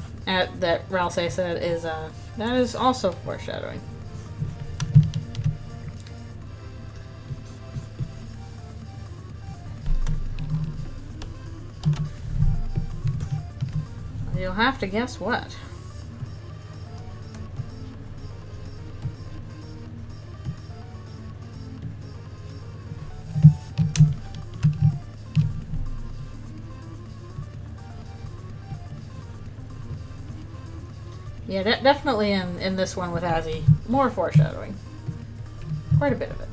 Ralsei said is, that is also foreshadowing. You'll have to guess what. Yeah, definitely in this one with Azzy, more foreshadowing. Quite a bit of it.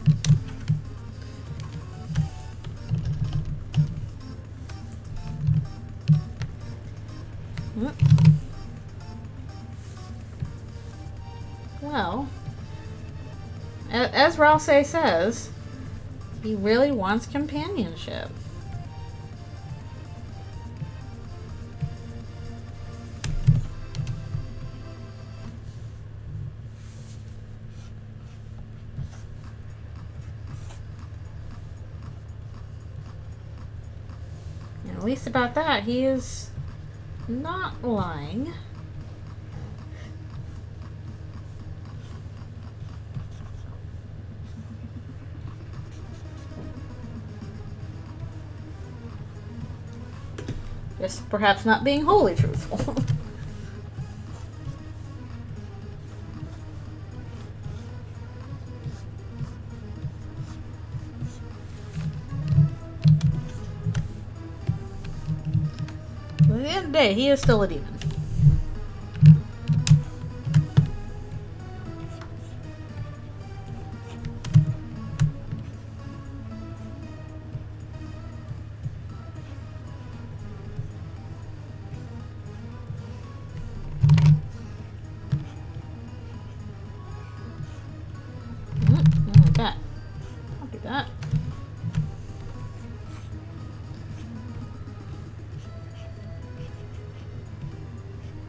Well, as Ralsei says, he really wants companionship. At least about that, he is not lying. Just perhaps not being wholly truthful. At the end of the day, he is still a demon. Like that. I'll do that.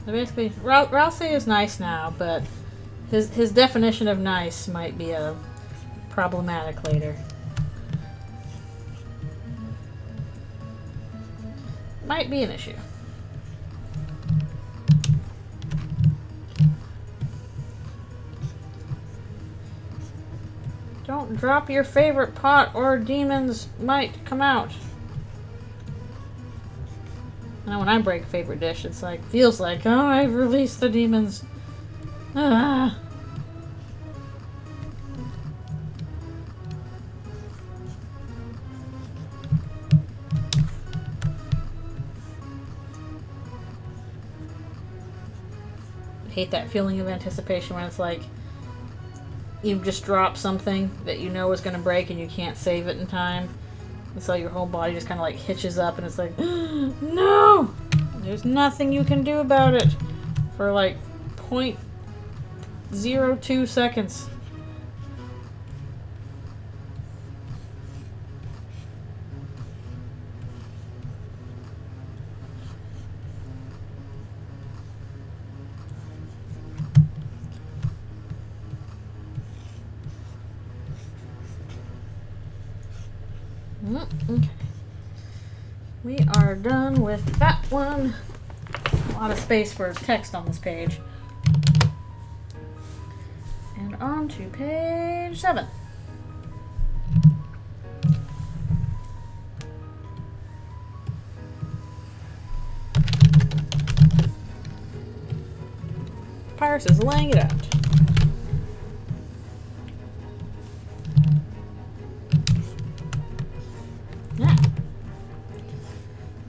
So basically, Rouse is nice now, but his definition of nice might be problematic later. Might be an issue. Don't drop your favorite pot or demons might come out. Now when I break a favorite dish, it's like, feels like, oh, I've released the demons. Ah. I hate that feeling of anticipation when it's like, you've just dropped something that you know is going to break and you can't save it in time. And so your whole body just kind of like hitches up and it's like, no! There's nothing you can do about it for like 0.02 seconds. Okay. We are done with that one. A lot of space for text on this page. And on to page 7. Papyrus is laying it out.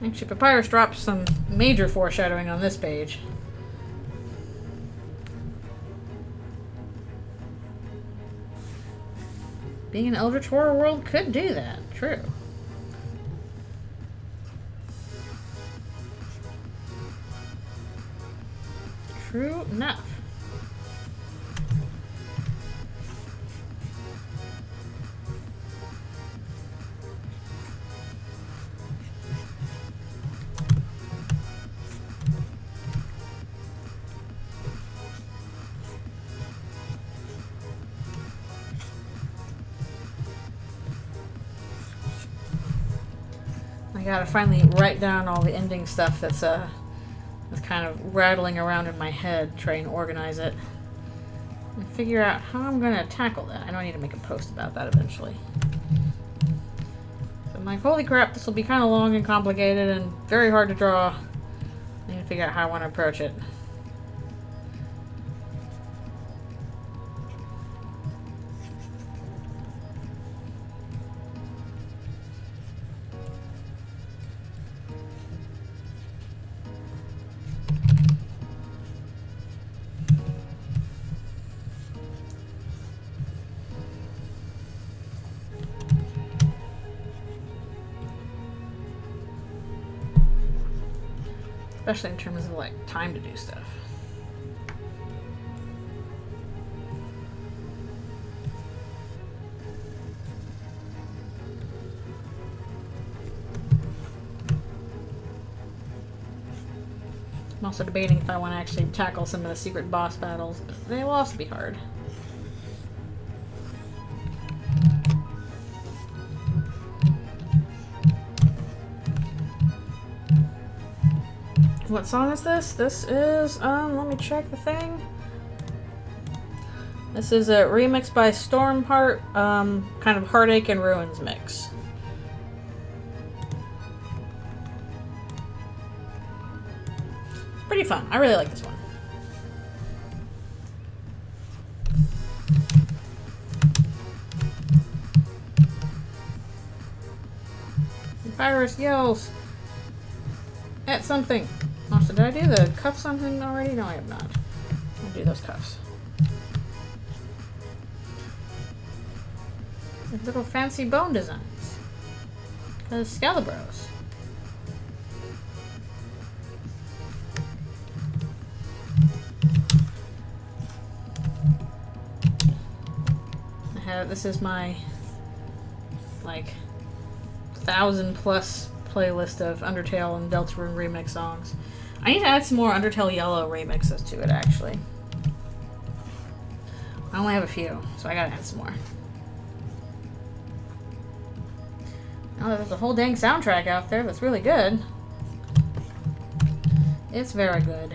Actually, Papyrus drops some major foreshadowing on this page. Being an Eldritch Horror world could do that. True. True enough. I gotta finally write down all the ending stuff that's kind of rattling around in my head, try and organize it, and figure out how I'm gonna tackle that. I know I need to make a post about that eventually. So I'm like, holy crap, this will be kind of long and complicated and very hard to draw. I need to figure out how I want to approach it. Especially in terms of like time to do stuff. I'm also debating if I want to actually tackle some of the secret boss battles, but they will also be hard. What song is this? This is, let me check the thing. This is a remix by Stormpart, kind of Heartache and Ruins mix. It's pretty fun. I really like this one. The virus yells at something. Oh, so did I do the cuff something already? No, I have not. I'll do those cuffs. Little fancy bone designs. The Scalabros. This is my like 1,000+ playlist of Undertale and Deltarune remix songs. I need to add some more Undertale Yellow remixes to it, actually. I only have a few, so I gotta add some more. Oh, there's a whole dang soundtrack out there that's really good. It's very good.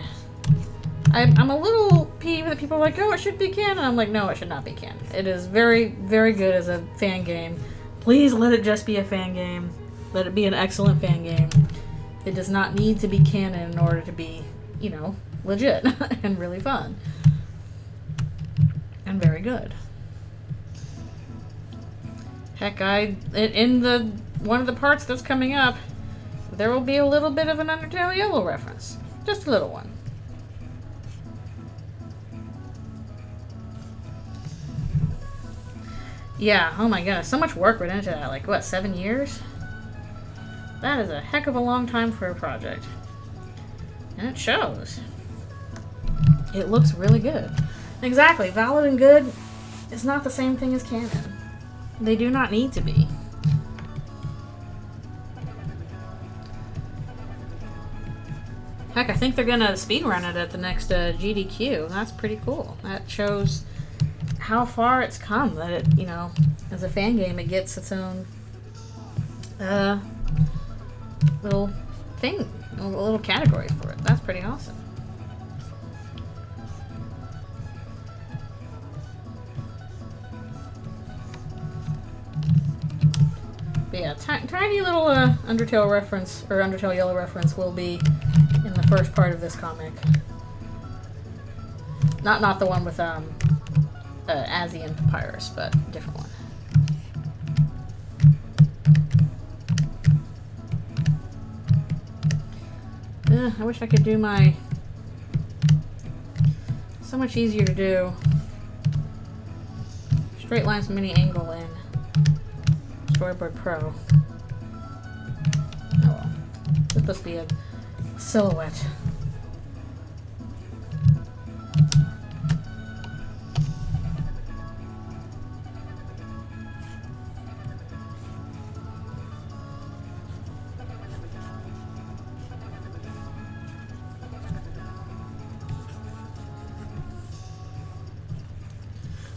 I'm a little peeved that people are like, oh, it should be canon. I'm like, no, it should not be canon. It is very, very good as a fan game. Please let it just be a fan game. Let it be an excellent fan game. It does not need to be canon in order to be, you know, legit and really fun. And very good. Heck, in the one of the parts that's coming up, there will be a little bit of an Undertale Yellow reference. Just a little one. Yeah, oh my goodness, so much work went into that. Like, what, 7 years? That is a heck of a long time for a project. And it shows. It looks really good. Exactly, valid and good is not the same thing as canon. They do not need to be. Heck, I think they're gonna speedrun it at the next GDQ. That's pretty cool. That shows how far it's come. That it, you know, as a fan game, it gets its own little thing, a little category for it. That's pretty awesome. But yeah, tiny little Undertale reference, or Undertale Yellow reference, will be in the first part of this comic. Not the one with Azzy and Papyrus, but a different one. I wish I could do my... So much easier to do. Straight lines mini angle in Storyboard Pro. Oh well. It's supposed to be a silhouette.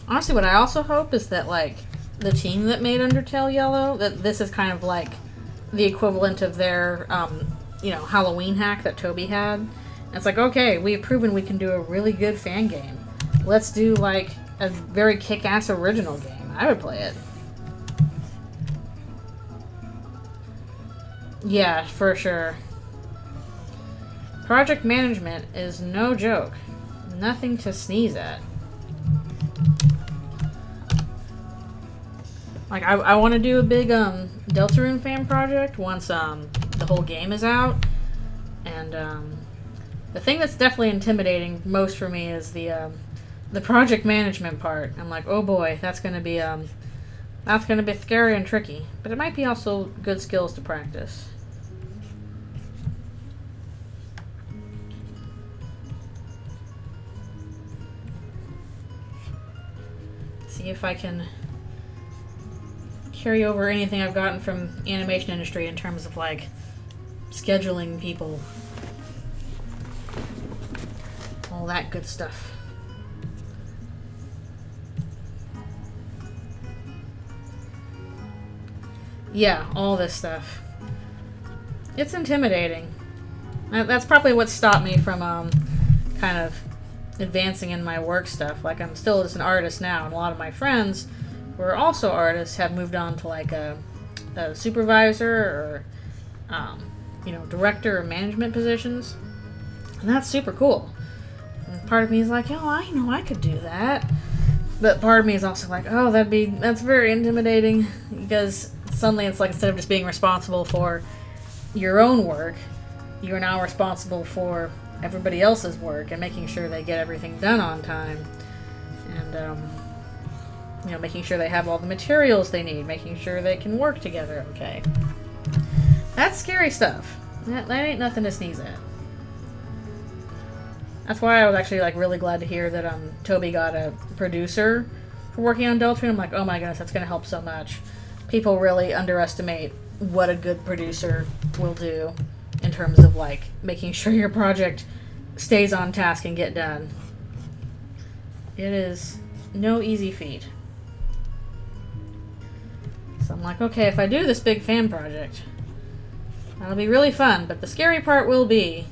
Honestly, what I also hope is that, like, the team that made Undertale Yellow, that this is kind of like the equivalent of their, you know, Halloween hack that Toby had. And it's like, okay, we've proven we can do a really good fan game. Let's do, like, a very kick-ass original game. I would play it. Yeah, for sure. Project management is no joke. Nothing to sneeze at. Like, I want to do a big Deltarune fan project once the whole game is out. And the thing that's definitely intimidating most for me is the project management part. I'm like, oh boy, that's gonna be scary and tricky. But it might be also good skills to practice. See if I can carry over anything I've gotten from animation industry in terms of, like, scheduling people. All that good stuff. Yeah, all this stuff. It's intimidating. That's probably what stopped me from kind of advancing in my work stuff. Like, I'm still just an artist now, and a lot of my friends who are also artists have moved on to like a supervisor or you know, director or management positions, and that's super cool. And part of me is like, oh, I know I could do that, but part of me is also like, oh, that's very intimidating, because suddenly it's like, instead of just being responsible for your own work, you're now responsible for everybody else's work and making sure they get everything done on time, and you know, making sure they have all the materials they need, making sure they can work together okay. That's scary stuff. That ain't nothing to sneeze at. That's why I was actually like really glad to hear that Toby got a producer for working on Deltrine. I'm like, oh my goodness, that's going to help so much. People really underestimate what a good producer will do in terms of like making sure your project stays on task and get done. It is no easy feat. So I'm like, okay, if I do this big fan project, that'll be really fun, but the scary part will be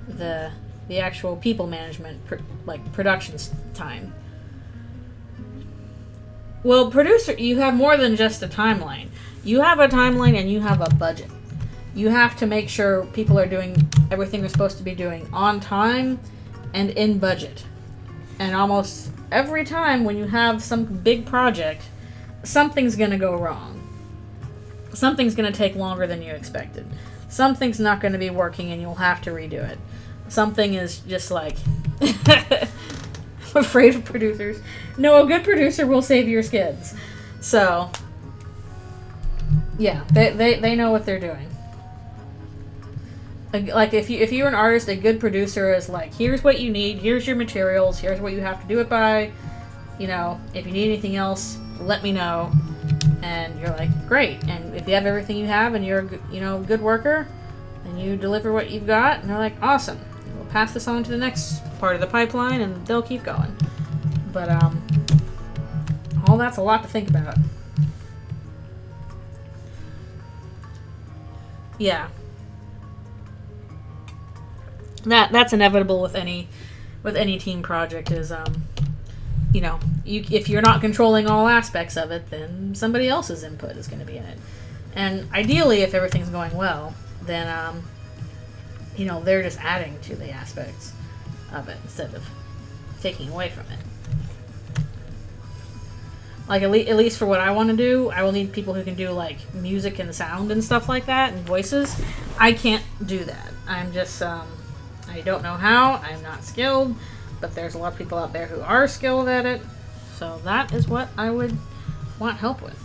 the actual people management, production time. Well, producer, you have more than just a timeline. You have a timeline and you have a budget. You have to make sure people are doing everything they're supposed to be doing on time and in budget. And almost every time when you have some big project, something's going to go wrong. Something's going to take longer than you expected. Something's not going to be working and you'll have to redo it. Something is just like... I'm afraid of producers. No, a good producer will save your skids. So, yeah, they know what they're doing. Like, if you're an artist, a good producer is like, here's what you need, here's your materials, here's what you have to do it by. You know, if you need anything else, let me know. And you're like, great. And if you have everything you have and you're a good worker and you deliver what you've got, and they're like, awesome. We'll pass this on to the next part of the pipeline and they'll keep going. But all that's a lot to think about. Yeah. That's inevitable with any team project is you know, if you're not controlling all aspects of it, then somebody else's input is going to be in it. And ideally, if everything's going well, then, you know, they're just adding to the aspects of it instead of taking away from it. Like, at least for what I want to do, I will need people who can do, like, music and sound and stuff like that, and voices. I can't do that. I'm just, I don't know how. I'm not skilled. But there's a lot of people out there who are skilled at it. So that is what I would want help with.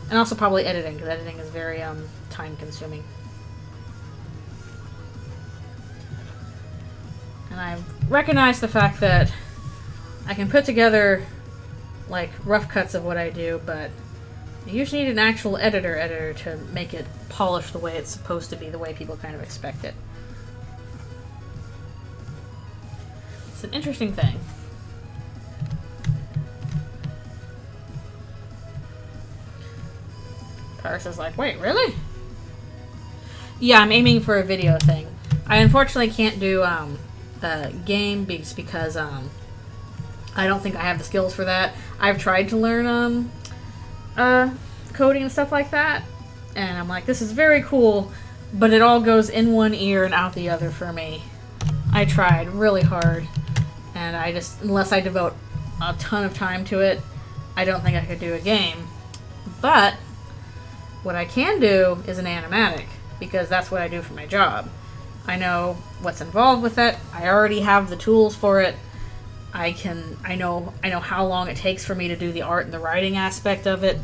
And also probably editing, because editing is very time consuming. And I recognize the fact that I can put together like rough cuts of what I do, but you usually need an actual editor to make it polish the way it's supposed to be, the way people kind of expect it. It's an interesting thing. Paris is like, wait, really? Yeah, I'm aiming for a video thing. I unfortunately can't do game beats because I don't think I have the skills for that. I've tried to learn coding and stuff like that, and I'm like, this is very cool, but it all goes in one ear and out the other for me. I tried really hard. And I just, unless I devote a ton of time to it, I don't think I could do a game. But what I can do is an animatic, because that's what I do for my job. I know what's involved with it. I already have the tools for it. I know how long it takes for me to do the art and the writing aspect of it.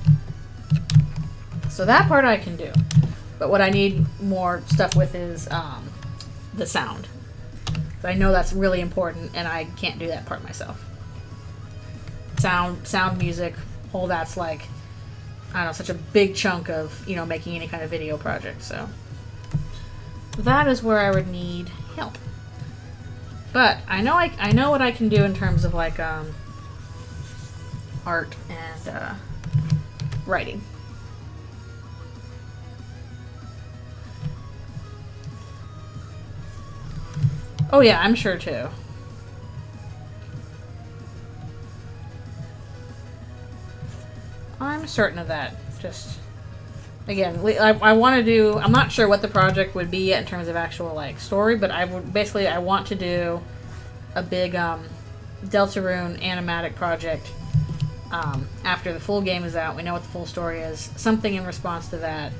So that part I can do. But what I need more stuff with is the sound. I know that's really important, and I can't do that part myself. Sound, music, all that's like, I don't know, such a big chunk of, you know, making any kind of video project, so. That is where I would need help. But I know what I can do in terms of like, art and, writing. Oh yeah, I'm sure too. I'm certain of that. Just again, I want to do. I'm not sure what the project would be yet in terms of actual like story, but I would basically I want to do a big Deltarune animatic project after the full game is out. We know what the full story is. Something in response to that,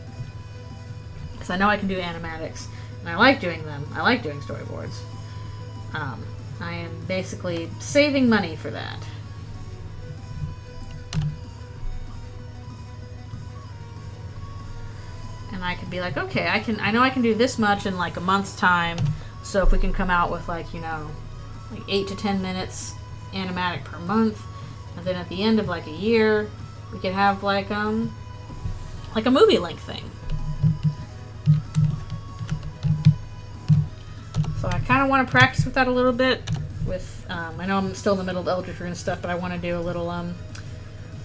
because I know I can do animatics, and I like doing them. I like doing storyboards. I am basically saving money for that. And I could be like, okay, I know I can do this much in like a month's time. So if we can come out with like, you know, like 8 to 10 minutes animatic per month, and then at the end of like a year, we could have like a movie length thing. So I kind of want to practice with that a little bit. With I know I'm still in the middle of Eldritch Rune stuff, but I want to do a little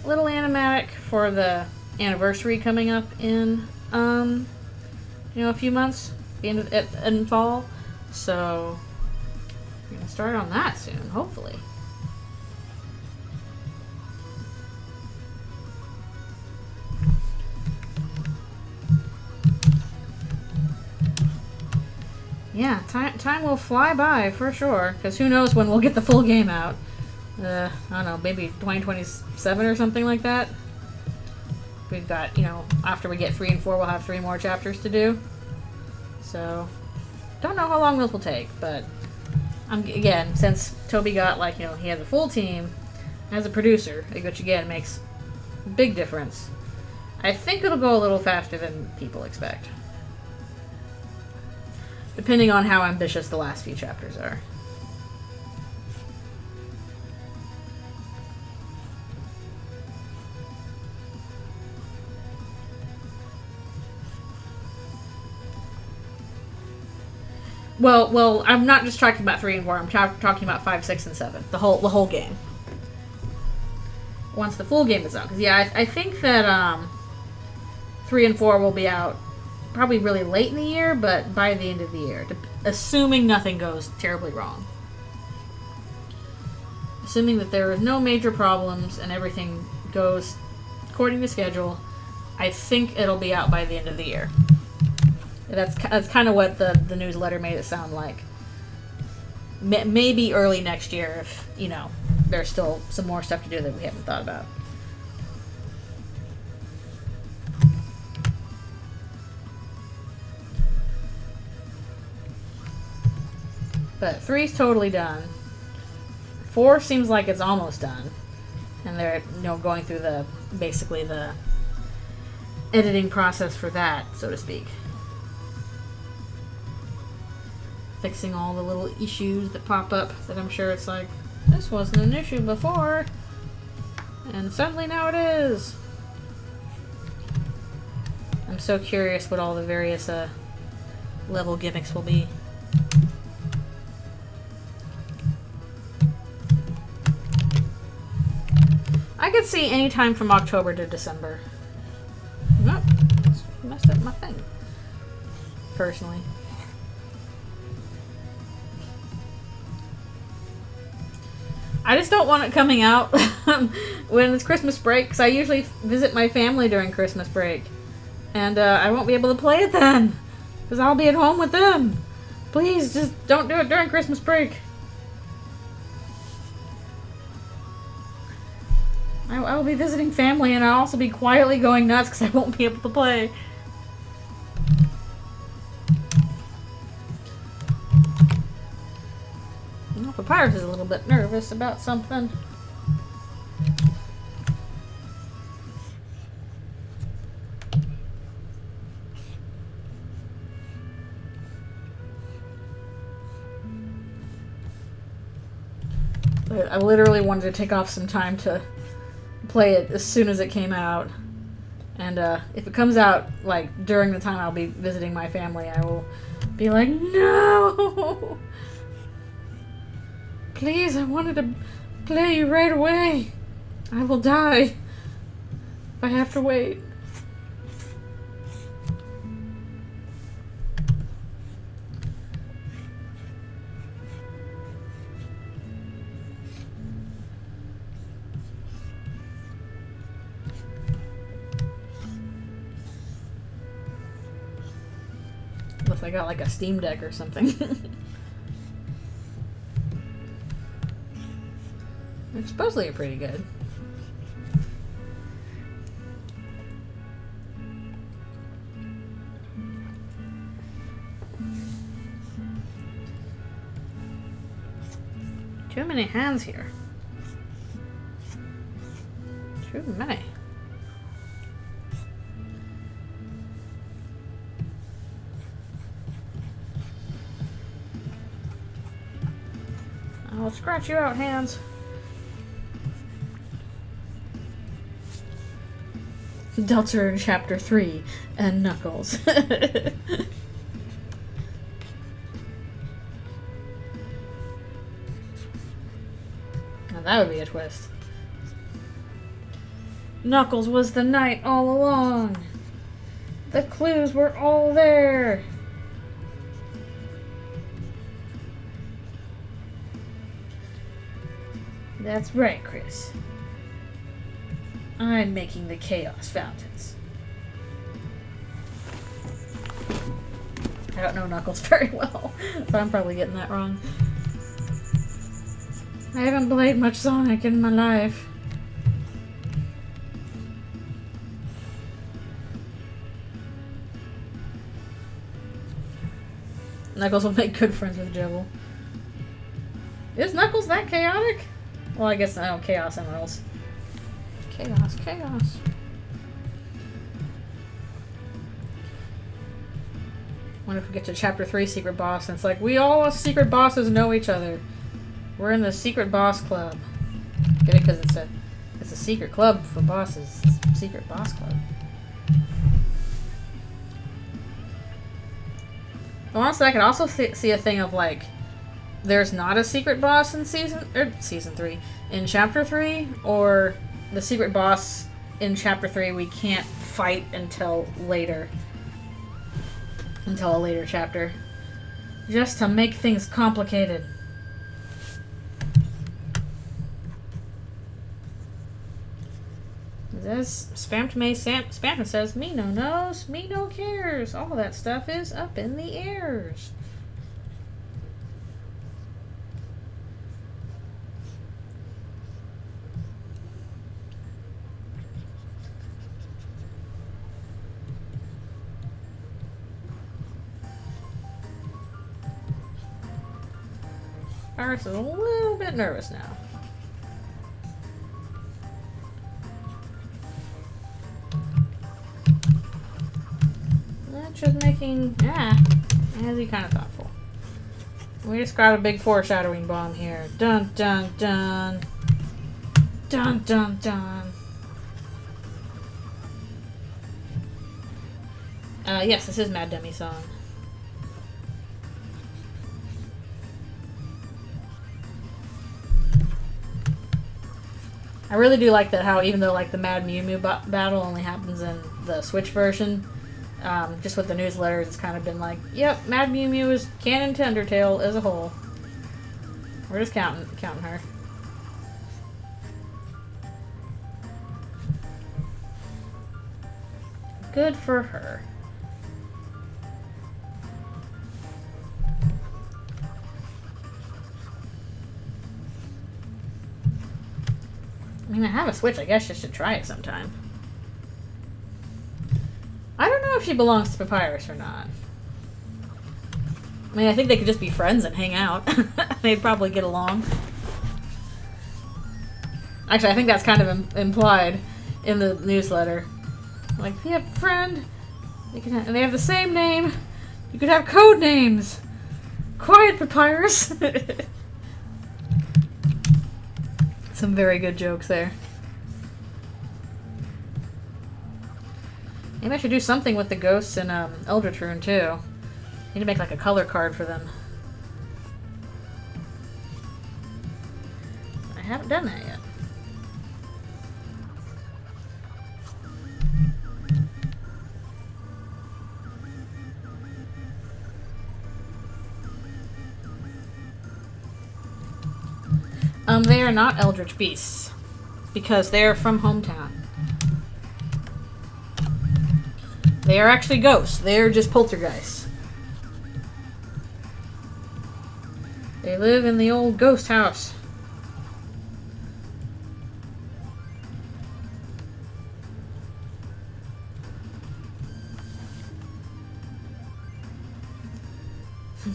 animatic for the anniversary coming up in you know, a few months, the end of in fall. So we're gonna start on that soon, hopefully. Yeah, time will fly by for sure, because who knows when we'll get the full game out. I don't know, maybe 2027 or something like that. We've got, you know, after we get 3 and 4, we'll have 3 more chapters to do. So, don't know how long those will take, but again, since Toby got, like, you know, he has a full team as a producer, which again makes a big difference, I think it'll go a little faster than people expect. Depending on how ambitious the last few chapters are. Well, I'm not just talking about 3 and 4. I'm talking about 5, 6, and 7. The whole game. Once the full game is out, because yeah, I think that 3 and 4 will be out probably really late in the year, but by the end of the year, assuming nothing goes terribly wrong. Assuming that there are no major problems and everything goes according to schedule, I think it'll be out by the end of the year. That's kind of what the newsletter made it sound like. Maybe early next year if, you know, there's still some more stuff to do that we haven't thought about. But 3's totally done. 4 seems like it's almost done. And they're, you know, going through basically the editing process for that, so to speak. Fixing all the little issues that pop up that I'm sure it's like, this wasn't an issue before, and suddenly now it is. I'm so curious what all the various level gimmicks will be. I could see any time from October to December. Nope, messed up my thing. Personally. I just don't want it coming out when it's Christmas break, because I usually visit my family during Christmas break. And I won't be able to play it then, because I'll be at home with them. Please, just don't do it during Christmas break. I will be visiting family, and I'll also be quietly going nuts because I won't be able to play. Papyrus is a little bit nervous about something. I literally wanted to take off some time to play it as soon as it came out. And if it comes out like during the time I'll be visiting my family, I will be like, no! Please, I wanted to play you right away. I will die if I have to wait. if I got like a Steam Deck or something. It's supposedly pretty good. Too many hands here. Too many. I'll scratch you out, hands. Delta in Chapter 3 and Knuckles. Now that would be a twist. Knuckles was the knight all along. The clues were all there. That's right, Chris. I'm making the chaos fountains. I don't know Knuckles very well, so I'm probably getting that wrong. I haven't played much Sonic in my life. Knuckles will make good friends with Jibble. Is Knuckles that chaotic? Well, I guess I don't Chaos Emeralds. Chaos, chaos. Wonder if we get to Chapter 3 Secret Boss and it's like, we all as secret bosses know each other. We're in the Secret Boss Club. Get it? Because it's a secret club for bosses. It's a Secret Boss Club. Honestly, I could also see a thing of like, there's not a secret boss in season 3, in Chapter 3, or the secret boss in Chapter 3 we can't fight until later. Until a later chapter. Just to make things complicated. This Spamton says, me no knows, me no cares. All that stuff is up in the airs. Iris is a little bit nervous now. That's just making, as he kind of thoughtful. We just got a big foreshadowing bomb here. Dun dun dun. Dun dun dun. Yes, this is Mad Dummy song. I really do like that how even though like the Mad Mew Mew battle only happens in the Switch version, just with the newsletters it's kind of been like, yep, Mad Mew Mew is canon to Undertale as a whole. We're just counting her. Good for her. I mean, I have a Switch. I guess I should try it sometime. I don't know if she belongs to Papyrus or not. I mean, I think they could just be friends and hang out. They'd probably get along. Actually, I think that's kind of implied in the newsletter. Like, if you have a friend, and they have the same name, you could have code names. Quiet, Papyrus. Some very good jokes there. Maybe I should do something with the ghosts in Eldritch Rune too. Need to make like a color card for them. I haven't done that yet. They are not Eldritch Beasts, because they are from Hometown. They are actually ghosts. They are just poltergeists. They live in the old ghost house.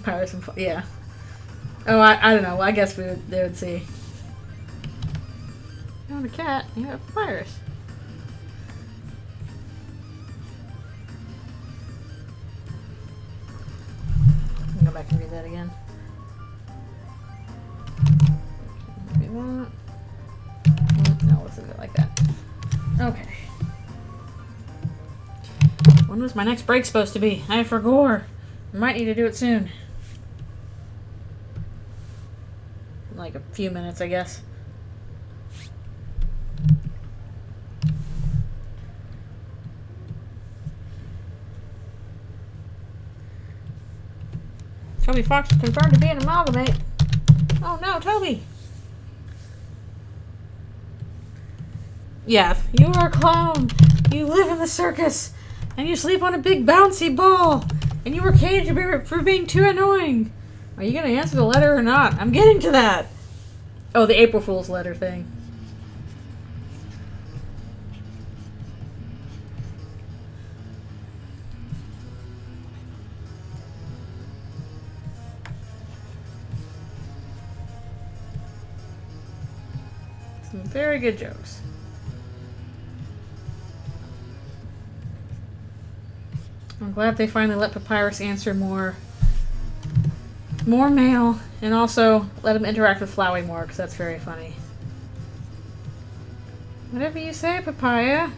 Pirates and yeah. Oh, I don't know. I guess they would see. You want a cat? You have papyrus. Go back and read that again. Read that. No, let's leave it like that. Okay. When was my next break supposed to be? I forgot. I might need to do it soon. Like a few minutes, I guess. Toby Fox is confirmed to be an amalgamate. Oh no, Toby! Yeah, you are a clown. You live in the circus. And you sleep on a big bouncy ball. And you were caged for being too annoying. Are you going to answer the letter or not? I'm getting to that. Oh, the April Fool's letter thing. Some very good jokes. I'm glad they finally let Papyrus answer more mail, and also let him interact with Flowey more, because that's very funny. Whatever you say, Papaya.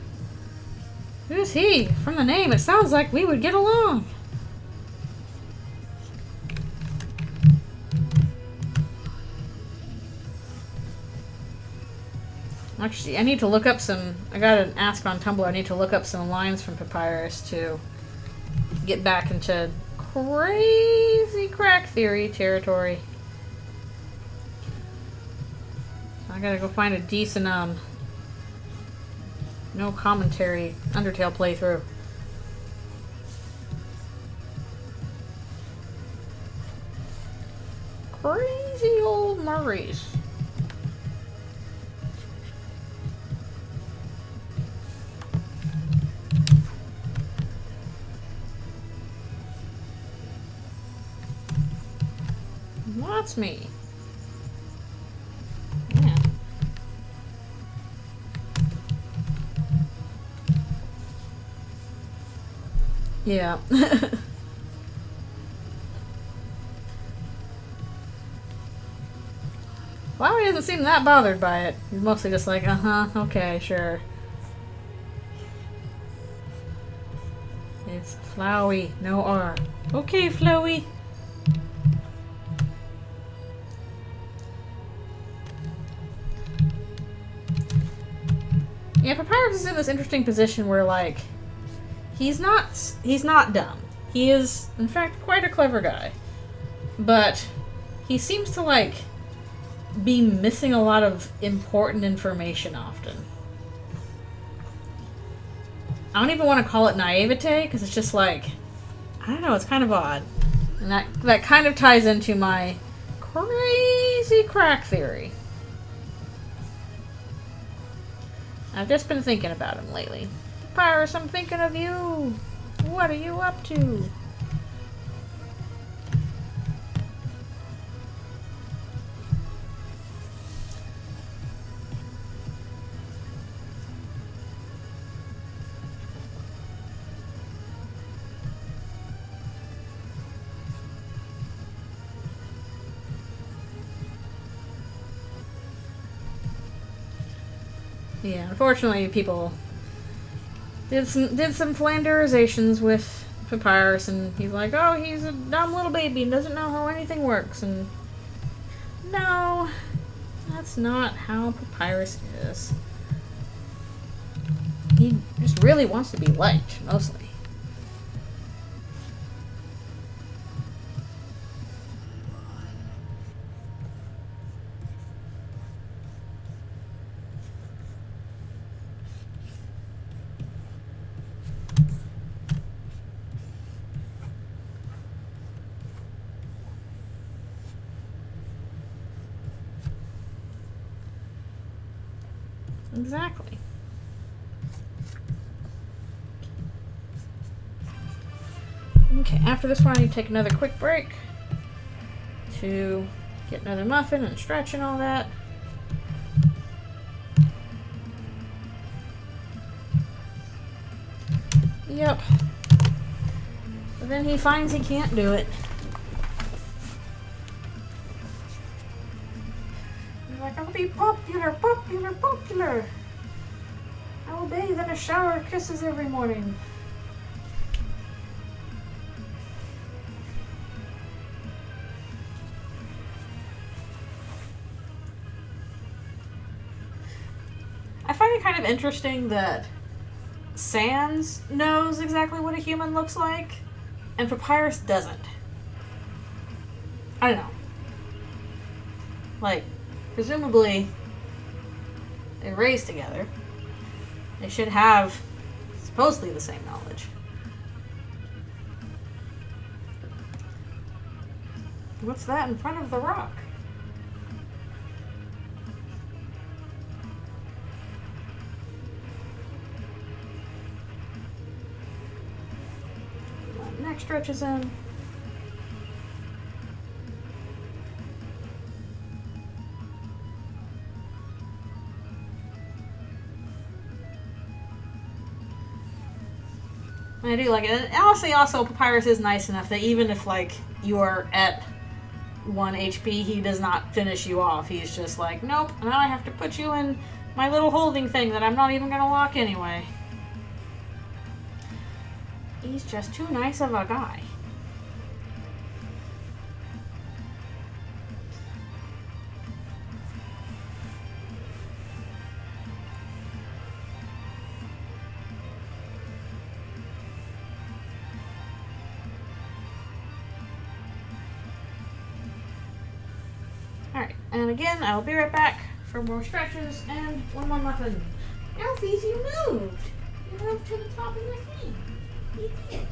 Who's he? From the name, it sounds like we would get along. Actually, I need to look up some... I got an ask on Tumblr. I need to look up some lines from Papyrus to get back into crazy crack theory territory. I gotta go find a decent, no commentary Undertale playthrough. Crazy old Murrays. That's me. Yeah. Yeah. Flowey doesn't seem that bothered by it. He's mostly just like, uh-huh, okay, sure. It's Flowey, no R. Okay, Flowey. Yeah, Papyrus is in this interesting position where, like, he's not dumb. He is, in fact, quite a clever guy. But he seems to, like, be missing a lot of important information often. I don't even want to call it naivete, because it's just like, I don't know, it's kind of odd. And that kind of ties into my crazy crack theory. I've just been thinking about him lately. Papyrus, I'm thinking of you. What are you up to? Yeah, unfortunately, people did some Flanderizations with Papyrus, and he's like, oh, he's a dumb little baby and doesn't know how anything works. And no, that's not how Papyrus is. He just really wants to be liked, mostly. Exactly. Okay, after this one I need to take another quick break to get another muffin and stretch and all that. Yep. But then he finds he can't do it. He's like, I'll be popular, popular, popular. I will bathe in a shower of kisses every morning. I find it kind of interesting that Sans knows exactly what a human looks like, and Papyrus doesn't. I don't know. Like, presumably, they raised together. They should have supposedly the same knowledge. What's that in front of the rock? My neck stretches in. I do like it. And honestly, also, Papyrus is nice enough that even if, like, you are at 1 HP, he does not finish you off. He's just like, nope, now I have to put you in my little holding thing that I'm not even going to lock anyway. He's just too nice of a guy. Alright, and again, I'll be right back for more stretches and one more muffin. Alphys, you moved! You moved to the top of your thing. You did.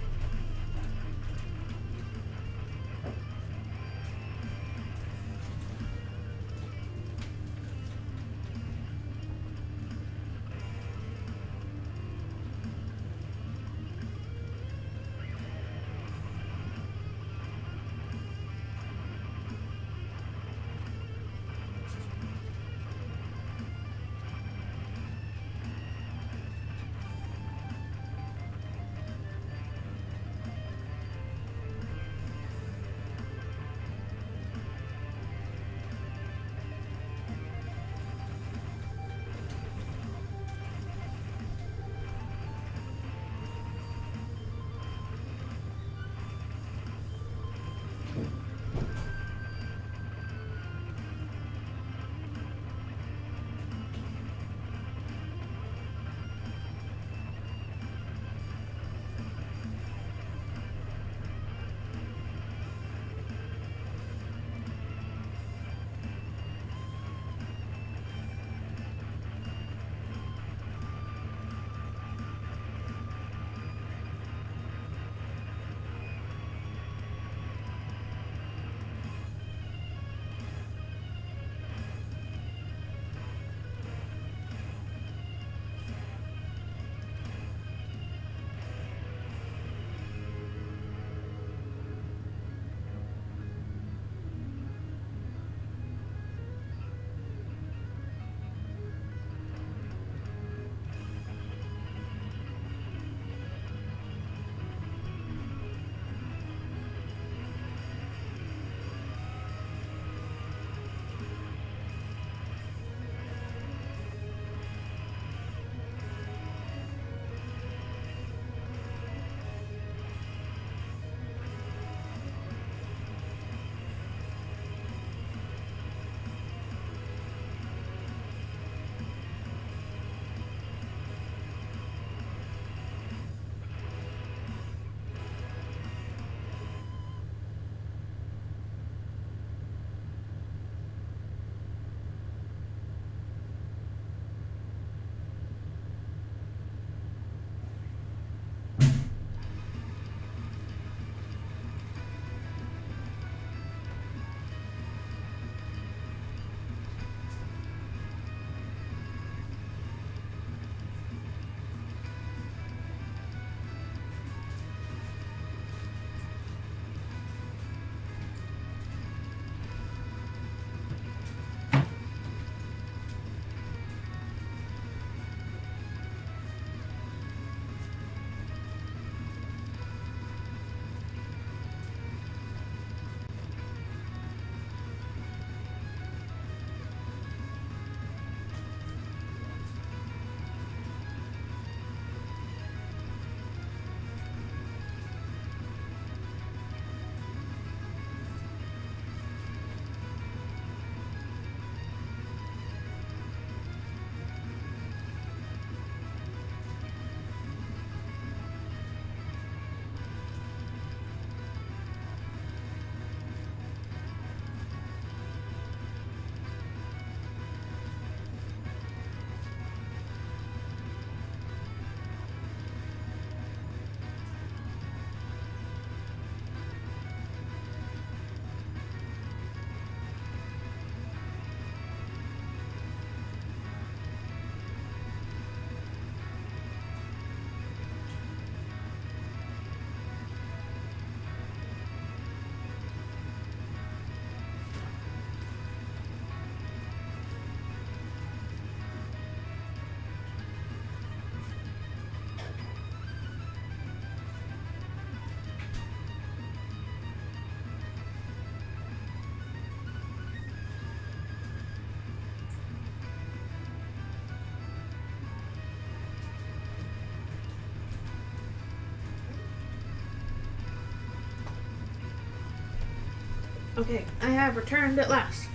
Okay, I have returned at last.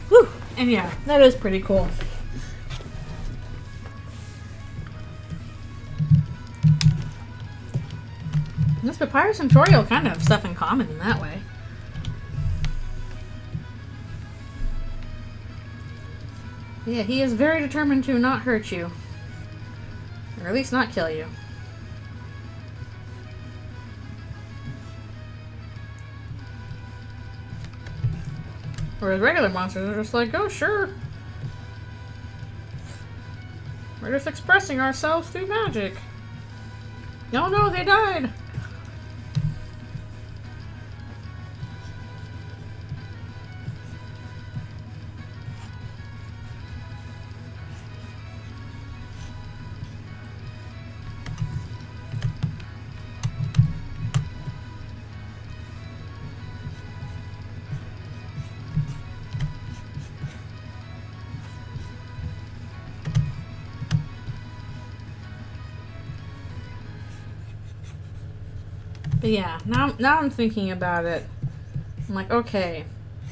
Whew! And yeah, that is pretty cool. This Papyrus and Toriel kind of have stuff in common in that way. Yeah, he is very determined to not hurt you. Or at least not kill you. Whereas regular monsters are just like, oh sure. We're just expressing ourselves through magic. Oh no, they died! But yeah, now I'm thinking about it. I'm like, okay,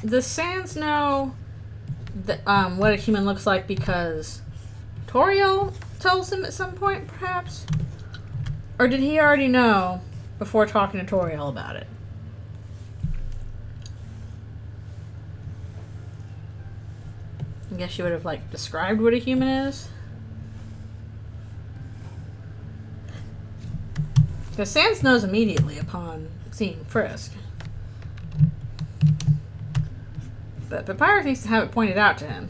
does Sans know what a human looks like because Toriel tells him at some point, perhaps? Or did he already know before talking to Toriel about it? I guess you would have, like, described what a human is. Because Sans knows immediately upon seeing Frisk. But Papyrus needs to have it pointed out to him.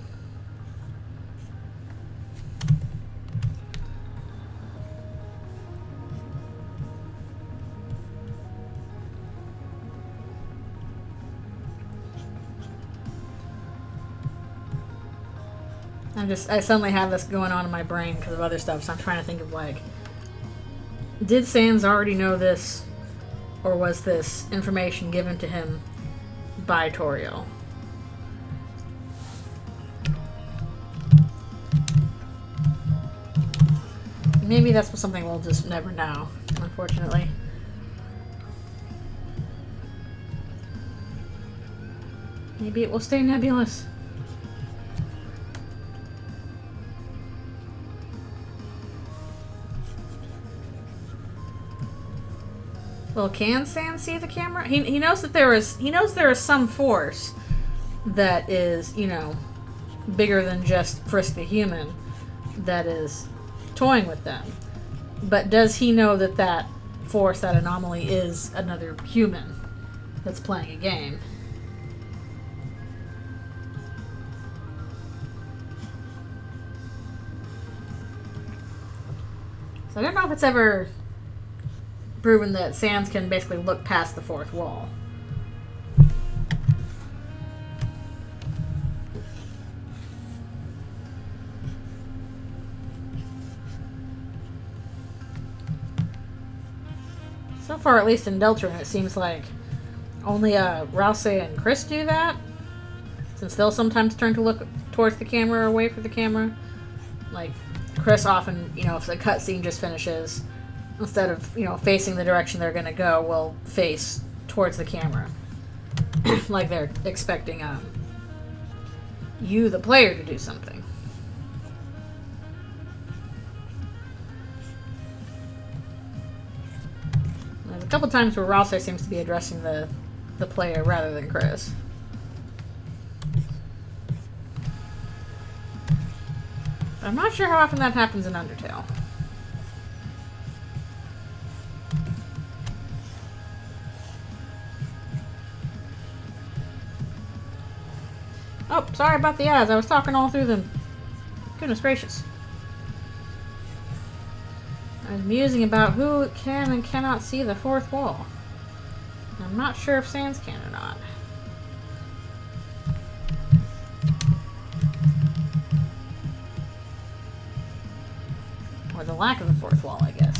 I suddenly have this going on in my brain because of other stuff, so I'm trying to think of, like, did Sans already know this, or was this information given to him by Toriel? Maybe that's something we'll just never know, unfortunately. Maybe it will stay nebulous. Well, can Sans see the camera? He knows that there is some force that is, you know, bigger than just Frisk the human that is toying with them. But does he know that that force, that anomaly, is another human that's playing a game? So I don't know if it's ever proven that Sans can basically look past the fourth wall. So far, at least in Deltron, it seems like only Rouse and Chris do that, since they'll sometimes turn to look towards the camera or away from the camera. Like, Chris often, you know, if the cutscene just finishes, instead of, you know, facing the direction they're going to go, will face towards the camera. Like they're expecting you, the player, to do something. There's a couple times where Rouse seems to be addressing the player rather than Chris. I'm not sure how often that happens in Undertale. Oh, sorry about the ads. I was talking all through them. Goodness gracious. I was musing about who can and cannot see the fourth wall. I'm not sure if Sans can or not. Or the lack of the fourth wall, I guess.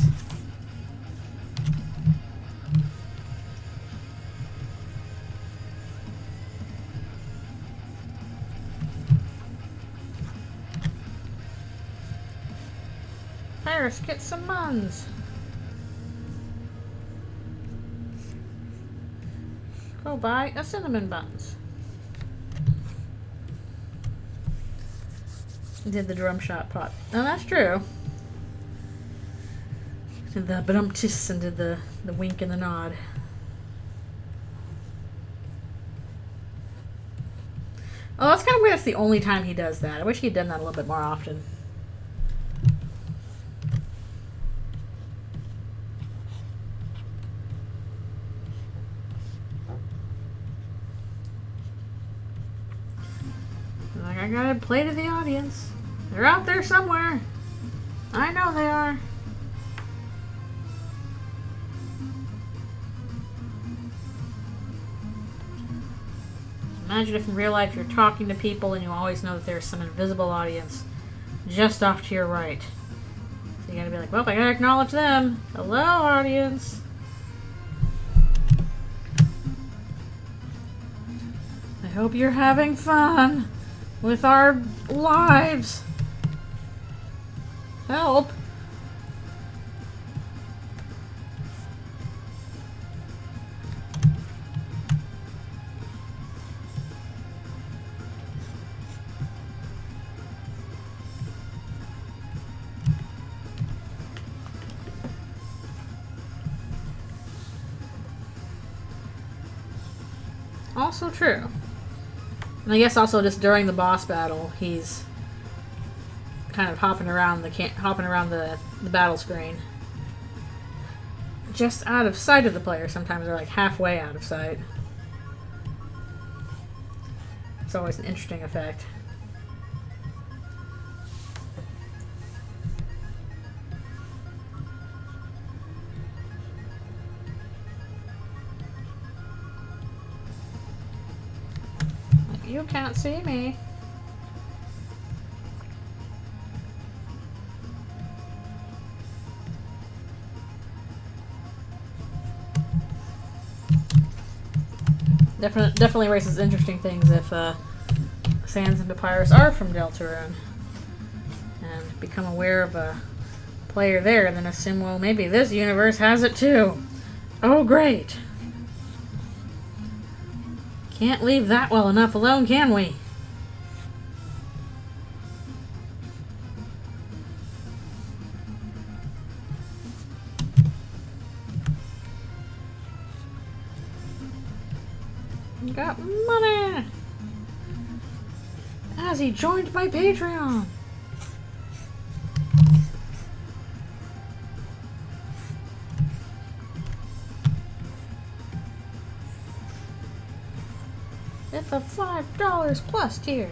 Papyrus, get some buns. Go buy a cinnamon buns. Did the drum shot pot. Oh, that's true. Did the badum-tis and did the wink and the nod. Oh, that's kind of weird. That's the only time he does that. I wish he'd done that a little bit more often. Like, I gotta play to the audience. They're out there somewhere. I know they are. Imagine if in real life you're talking to people and you always know that there's some invisible audience just off to your right. So you gotta be like, well, I gotta acknowledge them. Hello, audience. I hope you're having fun with our lives. Help. Also true. And I guess also just during the boss battle, he's kind of hopping around the battle screen, just out of sight of the player. Sometimes they're like halfway out of sight. It's always an interesting effect. You can't see me. Definitely raises interesting things if Sans and Papyrus are from Deltarune and become aware of a player there, and then assume, well, maybe this universe has it too. Oh, great. Can't leave that well enough alone, can we? Got money! As he joined my Patreon! At the $5 plus tier.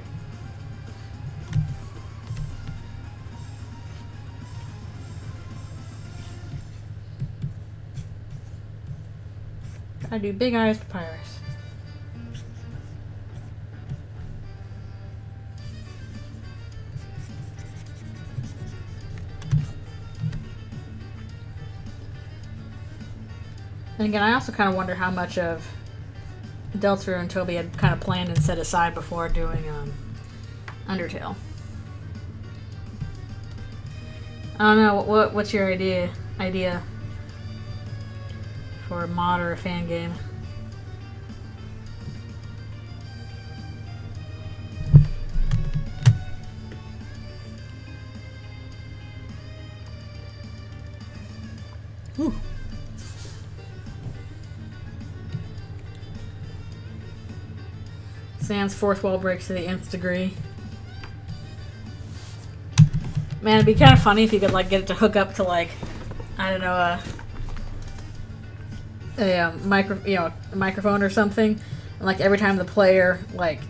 Gotta do Big Eyes Papyrus. And again, I also kind of wonder how much of Deltarune and Toby had kind of planned and set aside before doing Undertale. I don't know, what's your idea for a mod or a fan game? Ooh. Sans fourth wall breaks to the nth degree. Man, it'd be kind of funny if you could like get it to hook up to like, I don't know, a microphone or something, and like every time the player like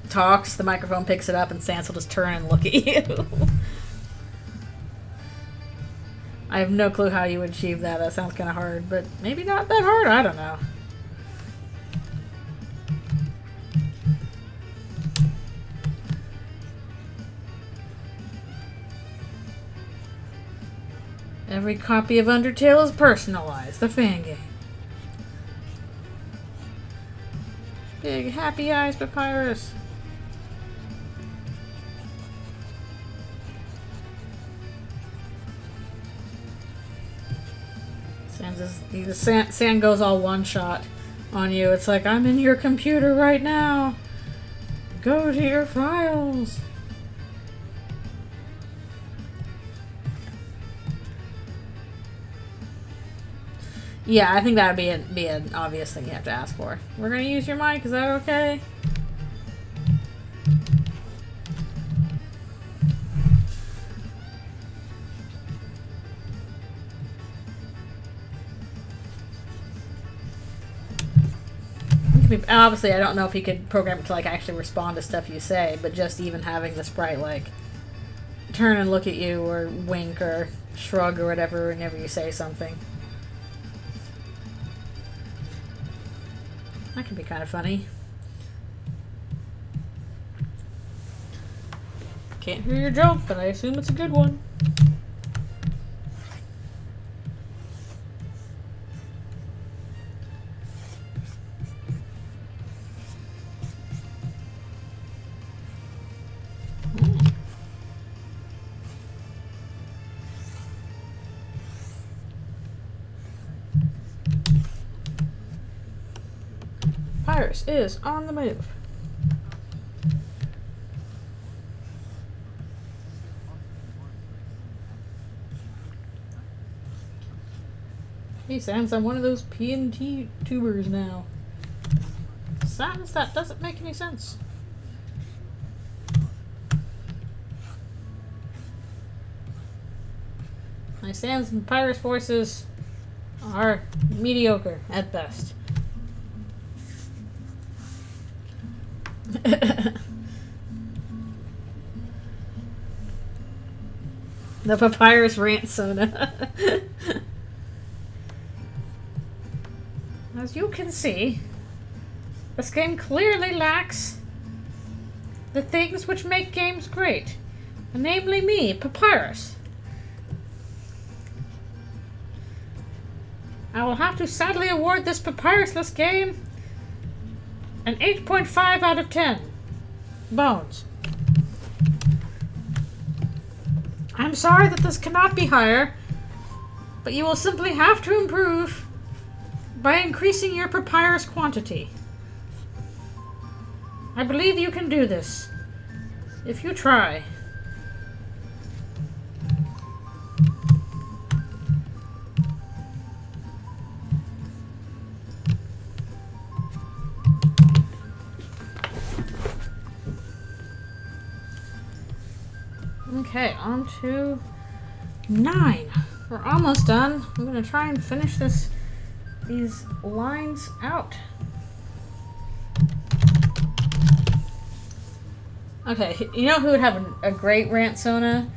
talks, the microphone picks it up, and Sans will just turn and look at you. I have no clue how you would achieve that. That sounds kind of hard, but maybe not that hard. I don't know. Every copy of Undertale is personalized. The fan game. Big happy eyes, Papyrus. Sand goes all one shot on you. It's like, I'm in your computer right now. Go to your files. Yeah, I think that would be an obvious thing you have to ask for. We're gonna use your mic. Is that okay? Obviously, I don't know if he could program it to like actually respond to stuff you say, but just even having the sprite like turn and look at you or wink or shrug or whatever whenever you say something. That could be kind of funny. Can't hear your joke, but I assume it's a good one. Papyrus is on the move. Hey, Sans, I'm one of those PNT tubers now. Sans, that doesn't make any sense. My Sans and Papyrus forces are mediocre at best. The Papyrus rant soda. As you can see, this game clearly lacks the things which make games great, namely me, Papyrus. I will have to sadly award this Papyrusless game an 8.5 out of 10. Bones. I'm sorry that this cannot be higher, but you will simply have to improve by increasing your papyrus quantity. I believe you can do this, if you try. Okay, on to 9. We're almost done. I'm gonna try and finish these lines out. Okay, you know who would have a great rant Sona?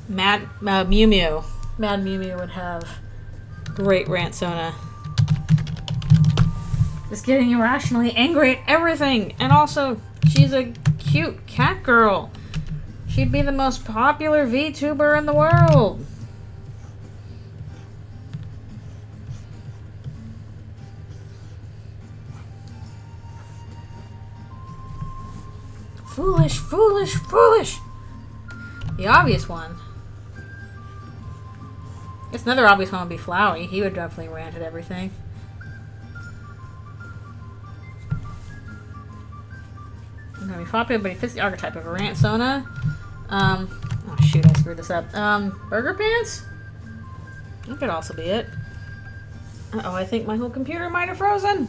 Mew Mew. Mad Mew Mew would have great rant Sona. Just getting irrationally angry at everything, and also she's a cute cat girl. She'd be the most popular VTuber in the world. Foolish, foolish, foolish. The obvious one. I guess another obvious one would be Flowey. He would definitely rant at everything. He's gonna be popular, but he fits the archetype of a rant Sona. Oh shoot, I screwed this up. Burger Pants? That could also be it. Uh-oh, I think my whole computer might have frozen.